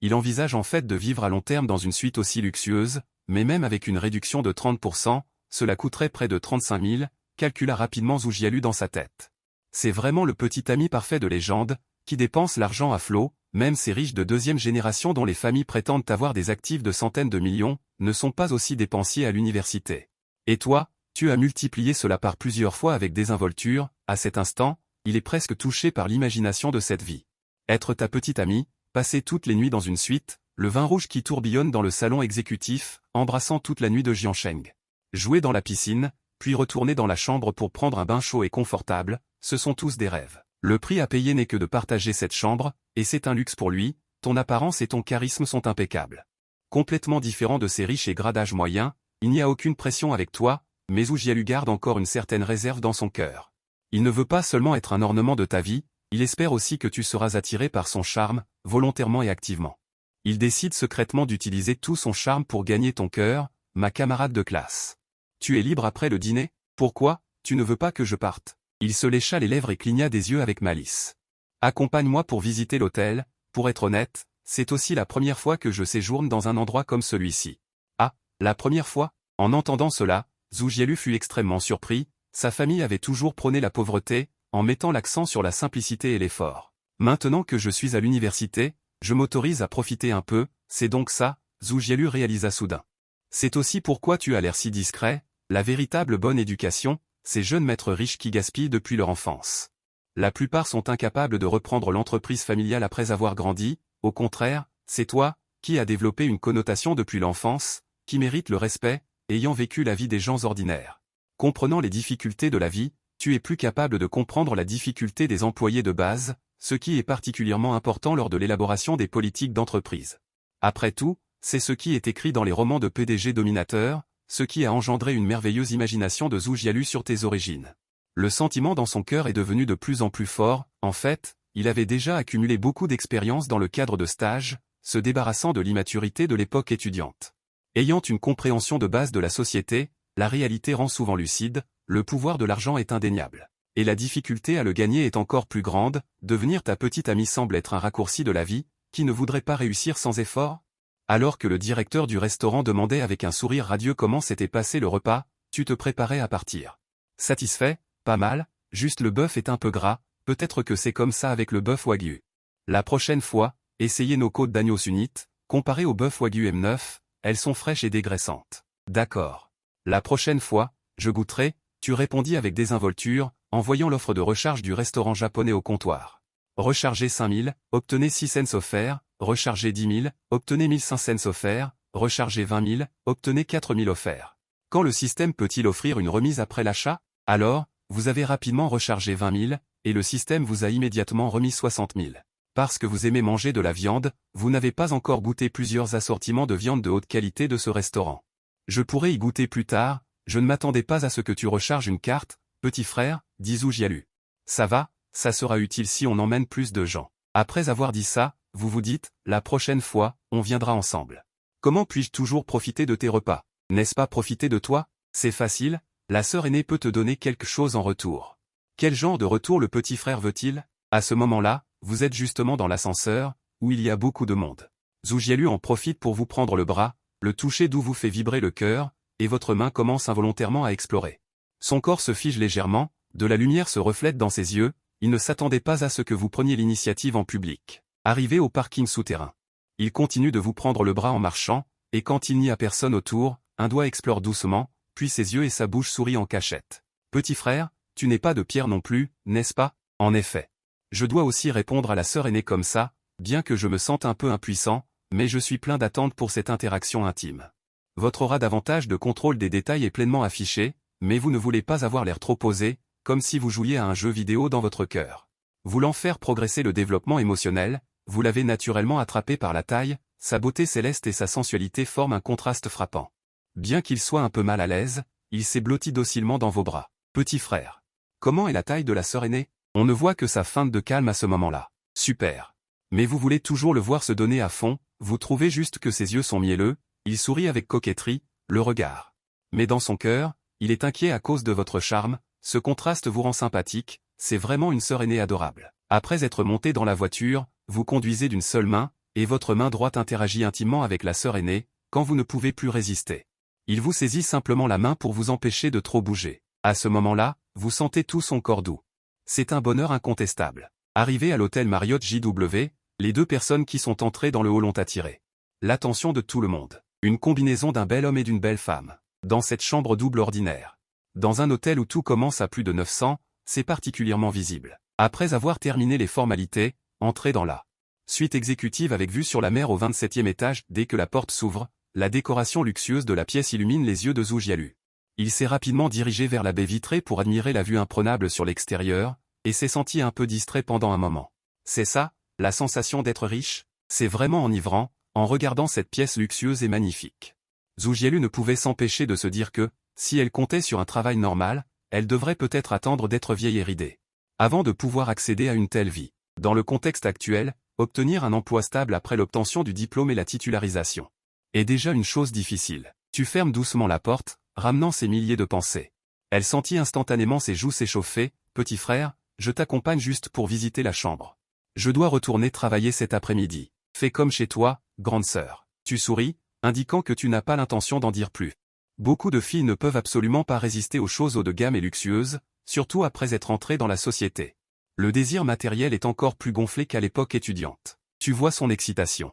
Il envisage en fait de vivre à long terme dans une suite aussi luxueuse, mais même avec une réduction de 30%, cela coûterait près de 35 000, calcula rapidement Zougialus dans sa tête. C'est vraiment le petit ami parfait de légende, qui dépense l'argent à flot, même ces riches de deuxième génération dont les familles prétendent avoir des actifs de centaines de millions, ne sont pas aussi dépensiers à l'université. Et toi, tu as multiplié cela par plusieurs fois avec désinvolture, à cet instant, il est presque touché par l'imagination de cette vie. Être ta petite amie, passer toutes les nuits dans une suite, le vin rouge qui tourbillonne dans le salon exécutif, embrassant toute la nuit de Jiansheng. Jouer dans la piscine, puis retourner dans la chambre pour prendre un bain chaud et confortable, ce sont tous des rêves. Le prix à payer n'est que de partager cette chambre, et c'est un luxe pour lui, ton apparence et ton charisme sont impeccables. Complètement différent de ces riches et gradages moyens, il n'y a aucune pression avec toi, mais Zougialus garde encore une certaine réserve dans son cœur. Il ne veut pas seulement être un ornement de ta vie, il espère aussi que tu seras attiré par son charme, volontairement et activement. Il décide secrètement d'utiliser tout son charme pour gagner ton cœur, ma camarade de classe. Tu es libre après le dîner? Pourquoi, tu ne veux pas que je parte? Il se lécha les lèvres et cligna des yeux avec malice. Accompagne-moi pour visiter l'hôtel, pour être honnête, c'est aussi la première fois que je séjourne dans un endroit comme celui-ci. Ah, la première fois? En entendant cela, Zougialus fut extrêmement surpris, sa famille avait toujours prôné la pauvreté, en mettant l'accent sur la simplicité et l'effort. Maintenant que je suis à l'université, je m'autorise à profiter un peu, c'est donc ça, Zougialus réalisa soudain. C'est aussi pourquoi tu as l'air si discret, la véritable bonne éducation, ces jeunes maîtres riches qui gaspillent depuis leur enfance. La plupart sont incapables de reprendre l'entreprise familiale après avoir grandi, au contraire, c'est toi, qui as développé une connotation depuis l'enfance, qui mérite le respect, ayant vécu la vie des gens ordinaires. Comprenant les difficultés de la vie, tu es plus capable de comprendre la difficulté des employés de base, ce qui est particulièrement important lors de l'élaboration des politiques d'entreprise. Après tout, c'est ce qui est écrit dans les romans de PDG dominateurs, ce qui a engendré une merveilleuse imagination de Zougialus sur tes origines. Le sentiment dans son cœur est devenu de plus en plus fort, en fait, il avait déjà accumulé beaucoup d'expérience dans le cadre de stages, se débarrassant de l'immaturité de l'époque étudiante. Ayant une compréhension de base de la société, la réalité rend souvent lucide, le pouvoir de l'argent est indéniable. Et la difficulté à le gagner est encore plus grande, devenir ta petite amie semble être un raccourci de la vie, qui ne voudrait pas réussir sans effort? Alors que le directeur du restaurant demandait avec un sourire radieux comment s'était passé le repas, tu te préparais à partir. Satisfait? Pas mal, juste le bœuf est un peu gras, peut-être que c'est comme ça avec le bœuf wagyu. La prochaine fois, essayez nos côtes d'agneau sunnites, comparées au bœuf wagyu M9, elles sont fraîches et dégraissantes. D'accord. La prochaine fois, je goûterai, tu répondis avec désinvolture, en voyant l'offre de recharge du restaurant japonais au comptoir. Rechargez 5000, obtenez 6 cents offerts, rechargez 10 000, obtenez 1500 cents offerts, rechargez 20 000, obtenez 4000 offerts. Quand le système peut-il offrir une remise après l'achat? Alors, vous avez rapidement rechargé 20 000, et le système vous a immédiatement remis 60 000. Parce que vous aimez manger de la viande, vous n'avez pas encore goûté plusieurs assortiments de viande de haute qualité de ce restaurant. Je pourrais y goûter plus tard, je ne m'attendais pas à ce que tu recharges une carte, petit frère, dit Zhu Jialu. Ça va, ça sera utile si on emmène plus de gens. Après avoir dit ça, vous vous dites, la prochaine fois, on viendra ensemble. Comment puis-je toujours profiter de tes repas? N'est-ce pas profiter de toi? C'est facile, la sœur aînée peut te donner quelque chose en retour. Quel genre de retour le petit frère veut-il? À ce moment-là, vous êtes justement dans l'ascenseur, où il y a beaucoup de monde. Zhu Jialu en profite pour vous prendre le bras, le toucher d'où vous fait vibrer le cœur, et votre main commence involontairement à explorer. Son corps se fige légèrement, de la lumière se reflète dans ses yeux, il ne s'attendait pas à ce que vous preniez l'initiative en public. Arrivé au parking souterrain. Il continue de vous prendre le bras en marchant, et quand il n'y a personne autour, un doigt explore doucement, puis ses yeux et sa bouche sourient en cachette. Petit frère, tu n'es pas de pierre non plus, n'est-ce pas? En effet. Je dois aussi répondre à la sœur aînée comme ça, bien que je me sente un peu impuissant, mais je suis plein d'attentes pour cette interaction intime. Votre aura davantage de contrôle des détails est pleinement affichée, mais vous ne voulez pas avoir l'air trop posé, comme si vous jouiez à un jeu vidéo dans votre cœur. Voulant faire progresser le développement émotionnel, vous l'avez naturellement attrapé par la taille, sa beauté céleste et sa sensualité forment un contraste frappant. Bien qu'il soit un peu mal à l'aise, il s'est blotti docilement dans vos bras. Petit frère. Comment est la taille de la sœur aînée? On ne voit que sa feinte de calme à ce moment-là. Super. Mais vous voulez toujours le voir se donner à fond, vous trouvez juste que ses yeux sont mielleux, il sourit avec coquetterie, le regard. Mais dans son cœur, il est inquiet à cause de votre charme, ce contraste vous rend sympathique, c'est vraiment une sœur aînée adorable. Après être monté dans la voiture, vous conduisez d'une seule main, et votre main droite interagit intimement avec la sœur aînée, quand vous ne pouvez plus résister. Il vous saisit simplement la main pour vous empêcher de trop bouger. À ce moment-là, vous sentez tout son corps doux. C'est un bonheur incontestable. Arrivé à l'hôtel Marriott JW, les deux personnes qui sont entrées dans le hall ont attiré l'attention de tout le monde. Une combinaison d'un bel homme et d'une belle femme. Dans cette chambre double ordinaire. Dans un hôtel où tout commence à plus de 900, c'est particulièrement visible. Après avoir terminé les formalités, entrez dans la suite exécutive avec vue sur la mer au 27e étage. Dès que la porte s'ouvre, la décoration luxueuse de la pièce illumine les yeux de Zhu Jialu. Il s'est rapidement dirigé vers la baie vitrée pour admirer la vue imprenable sur l'extérieur, et s'est senti un peu distrait pendant un moment. C'est ça, la sensation d'être riche? C'est vraiment enivrant, en regardant cette pièce luxueuse et magnifique. Zhu Jialu ne pouvait s'empêcher de se dire que, si elle comptait sur un travail normal, elle devrait peut-être attendre d'être vieille et ridée. Avant de pouvoir accéder à une telle vie. Dans le contexte actuel, obtenir un emploi stable après l'obtention du diplôme et la titularisation est déjà une chose difficile. Tu fermes doucement la porte, ramenant ces milliers de pensées. Elle sentit instantanément ses joues s'échauffer. Petit frère, je t'accompagne juste pour visiter la chambre. Je dois retourner travailler cet après-midi. Fais comme chez toi, grande sœur. Tu souris, indiquant que tu n'as pas l'intention d'en dire plus. Beaucoup de filles ne peuvent absolument pas résister aux choses haut de gamme et luxueuses, surtout après être entrées dans la société. Le désir matériel est encore plus gonflé qu'à l'époque étudiante. Tu vois son excitation.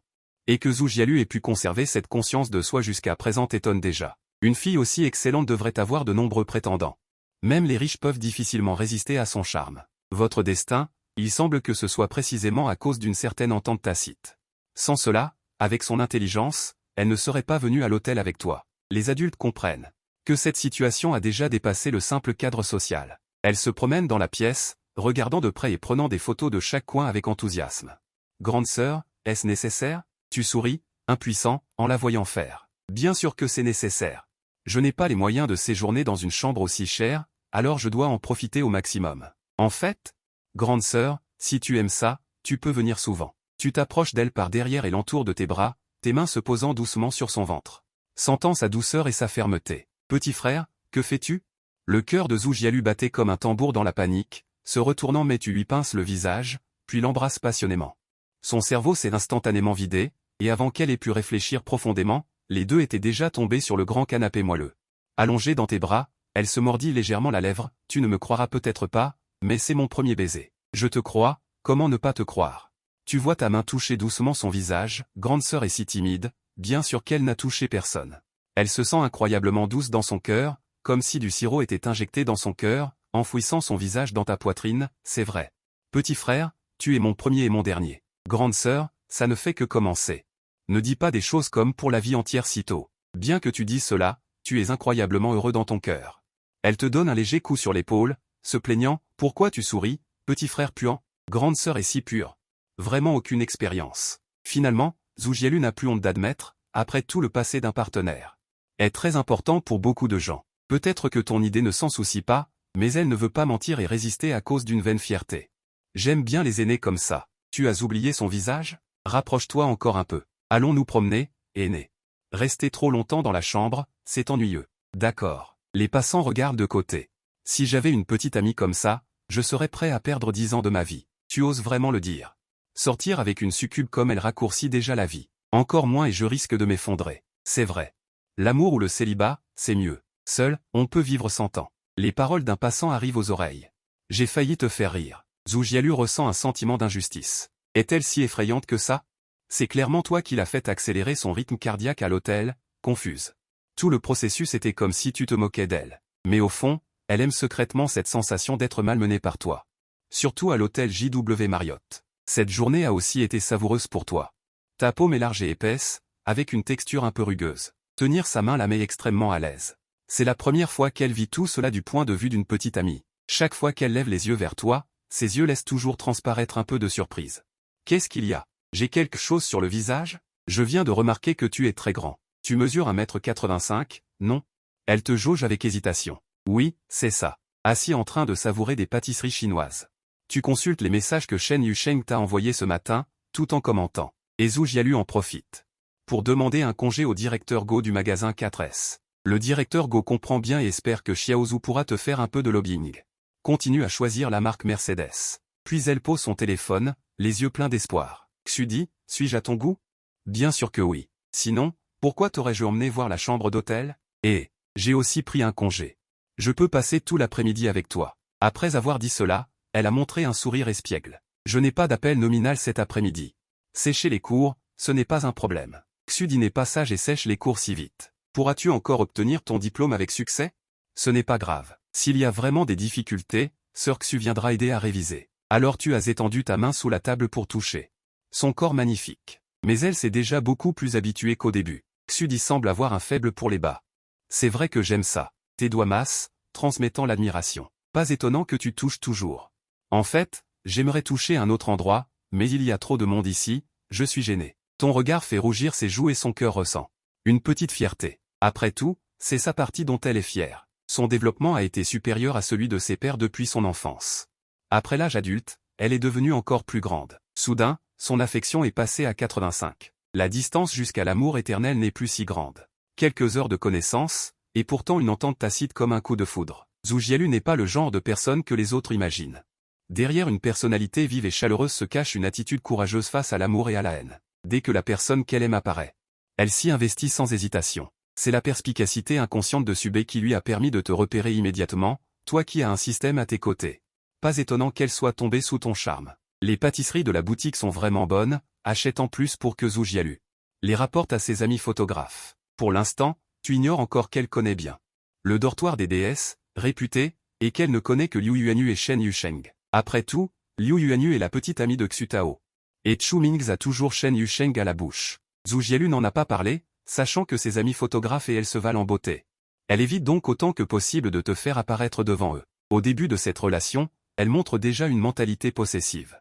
Et que Zhu Jialu ait pu conserver cette conscience de soi jusqu'à présent t'étonne déjà. Une fille aussi excellente devrait avoir de nombreux prétendants. Même les riches peuvent difficilement résister à son charme. Votre destin, il semble que ce soit précisément à cause d'une certaine entente tacite. Sans cela, avec son intelligence, elle ne serait pas venue à l'hôtel avec toi. Les adultes comprennent que cette situation a déjà dépassé le simple cadre social. Elle se promène dans la pièce, regardant de près et prenant des photos de chaque coin avec enthousiasme. Grande sœur, est-ce nécessaire? Tu souris, impuissant, en la voyant faire. Bien sûr que c'est nécessaire. Je n'ai pas les moyens de séjourner dans une chambre aussi chère, alors je dois en profiter au maximum. En fait, grande sœur, si tu aimes ça, tu peux venir souvent. Tu t'approches d'elle par derrière et l'entoures de tes bras, tes mains se posant doucement sur son ventre. Sentant sa douceur et sa fermeté. Petit frère, que fais-tu? Le cœur de Zhu Jialu battait comme un tambour dans la panique, se retournant mais tu lui pinces le visage, puis l'embrasses passionnément. Son cerveau s'est instantanément vidé, et avant qu'elle ait pu réfléchir profondément, les deux étaient déjà tombés sur le grand canapé moelleux. Allongée dans tes bras, elle se mordit légèrement la lèvre. Tu ne me croiras peut-être pas, mais c'est mon premier baiser. Je te crois, comment ne pas te croire? Tu vois ta main toucher doucement son visage, grande sœur est si timide, bien sûr qu'elle n'a touché personne. Elle se sent incroyablement douce dans son cœur, comme si du sirop était injecté dans son cœur, enfouissant son visage dans ta poitrine, c'est vrai. Petit frère, tu es mon premier et mon dernier. Grande sœur, ça ne fait que commencer. Ne dis pas des choses comme pour la vie entière si tôt. Bien que tu dises cela, tu es incroyablement heureux dans ton cœur. Elle te donne un léger coup sur l'épaule, se plaignant, pourquoi tu souris, petit frère puant, grande sœur est si pure. Vraiment aucune expérience. Finalement, Zhu Jielu n'a plus honte d'admettre, après tout le passé d'un partenaire. Est très important pour beaucoup de gens. Peut-être que ton idée ne s'en soucie pas, mais elle ne veut pas mentir et résister à cause d'une vaine fierté. J'aime bien les aînés comme ça. Tu as oublié son visage? Rapproche-toi encore un peu. Allons nous promener, aîné. Rester trop longtemps dans la chambre, c'est ennuyeux. D'accord. Les passants regardent de côté. Si j'avais une petite amie comme ça, je serais prêt à perdre 10 ans de ma vie. Tu oses vraiment le dire. Sortir avec une succube comme elle raccourcit déjà la vie. Encore moins et je risque de m'effondrer. C'est vrai. L'amour ou le célibat, c'est mieux. Seul, on peut vivre 100 ans. Les paroles d'un passant arrivent aux oreilles. J'ai failli te faire rire. Zhu Jielu ressent un sentiment d'injustice. Est-elle si effrayante que ça? C'est clairement toi qui l'as fait accélérer son rythme cardiaque à l'hôtel, confuse. Tout le processus était comme si tu te moquais d'elle. Mais au fond, elle aime secrètement cette sensation d'être malmenée par toi. Surtout à l'hôtel JW Marriott. Cette journée a aussi été savoureuse pour toi. Ta paume est large et épaisse, avec une texture un peu rugueuse. Tenir sa main la met extrêmement à l'aise. C'est la première fois qu'elle vit tout cela du point de vue d'une petite amie. Chaque fois qu'elle lève les yeux vers toi, ses yeux laissent toujours transparaître un peu de surprise. Qu'est-ce qu'il y a? J'ai quelque chose sur le visage? Je viens de remarquer que tu es très grand. Tu mesures 1,85 m, non? Elle te jauge avec hésitation. Oui, c'est ça. Assis en train de savourer des pâtisseries chinoises. Tu consultes les messages que Shen Yusheng t'a envoyés ce matin, tout en commentant. Et Zhu Jielu en profite. Pour demander un congé au directeur Go du magasin 4S. Le directeur Go comprend bien et espère que Xiaozhu pourra te faire un peu de lobbying. Continue à choisir la marque Mercedes. Puis elle pose son téléphone, les yeux pleins d'espoir. Xu dit, suis-je à ton goût? Bien sûr que oui. Sinon, pourquoi t'aurais-je emmené voir la chambre d'hôtel? Et, j'ai aussi pris un congé. Je peux passer tout l'après-midi avec toi. Après avoir dit cela, elle a montré un sourire espiègle. Je n'ai pas d'appel nominal cet après-midi. Sécher les cours, ce n'est pas un problème. Xu dit n'est pas sage et sèche les cours si vite. Pourras-tu encore obtenir ton diplôme avec succès? Ce n'est pas grave. S'il y a vraiment des difficultés, Sœur Xu viendra aider à réviser. Alors tu as étendu ta main sous la table pour toucher. Son corps magnifique. Mais elle s'est déjà beaucoup plus habituée qu'au début. Xu dit semble avoir un faible pour les bas. C'est vrai que j'aime ça. Tes doigts massent, transmettant l'admiration. Pas étonnant que tu touches toujours. En fait, j'aimerais toucher un autre endroit, mais il y a trop de monde ici, je suis gêné. Ton regard fait rougir ses joues et son cœur ressent une petite fierté. Après tout, c'est sa partie dont elle est fière. Son développement a été supérieur à celui de ses pairs depuis son enfance. Après l'âge adulte, elle est devenue encore plus grande. Soudain, son affection est passée à 85. La distance jusqu'à l'amour éternel n'est plus si grande. Quelques heures de connaissance, et pourtant une entente tacite comme un coup de foudre. Zhu Jielu n'est pas le genre de personne que les autres imaginent. Derrière une personnalité vive et chaleureuse se cache une attitude courageuse face à l'amour et à la haine. Dès que la personne qu'elle aime apparaît, elle s'y investit sans hésitation. C'est la perspicacité inconsciente de Subé qui lui a permis de te repérer immédiatement, toi qui as un système à tes côtés. Pas étonnant qu'elle soit tombée sous ton charme. Les pâtisseries de la boutique sont vraiment bonnes, achète en plus pour que Zhu Jielu les rapporte à ses amis photographes. Pour l'instant, tu ignores encore qu'elle connaît bien le dortoir des déesses, réputé, et qu'elle ne connaît que Liu Yuanyu et Shen Yusheng. Après tout, Liu Yuanyu est la petite amie de Xu Tao. Et Chu Mingzi a toujours Shen Yusheng à la bouche. Zhu Jielu n'en a pas parlé, sachant que ses amis photographes et elle se valent en beauté. Elle évite donc autant que possible de te faire apparaître devant eux. Au début de cette relation, elle montre déjà une mentalité possessive.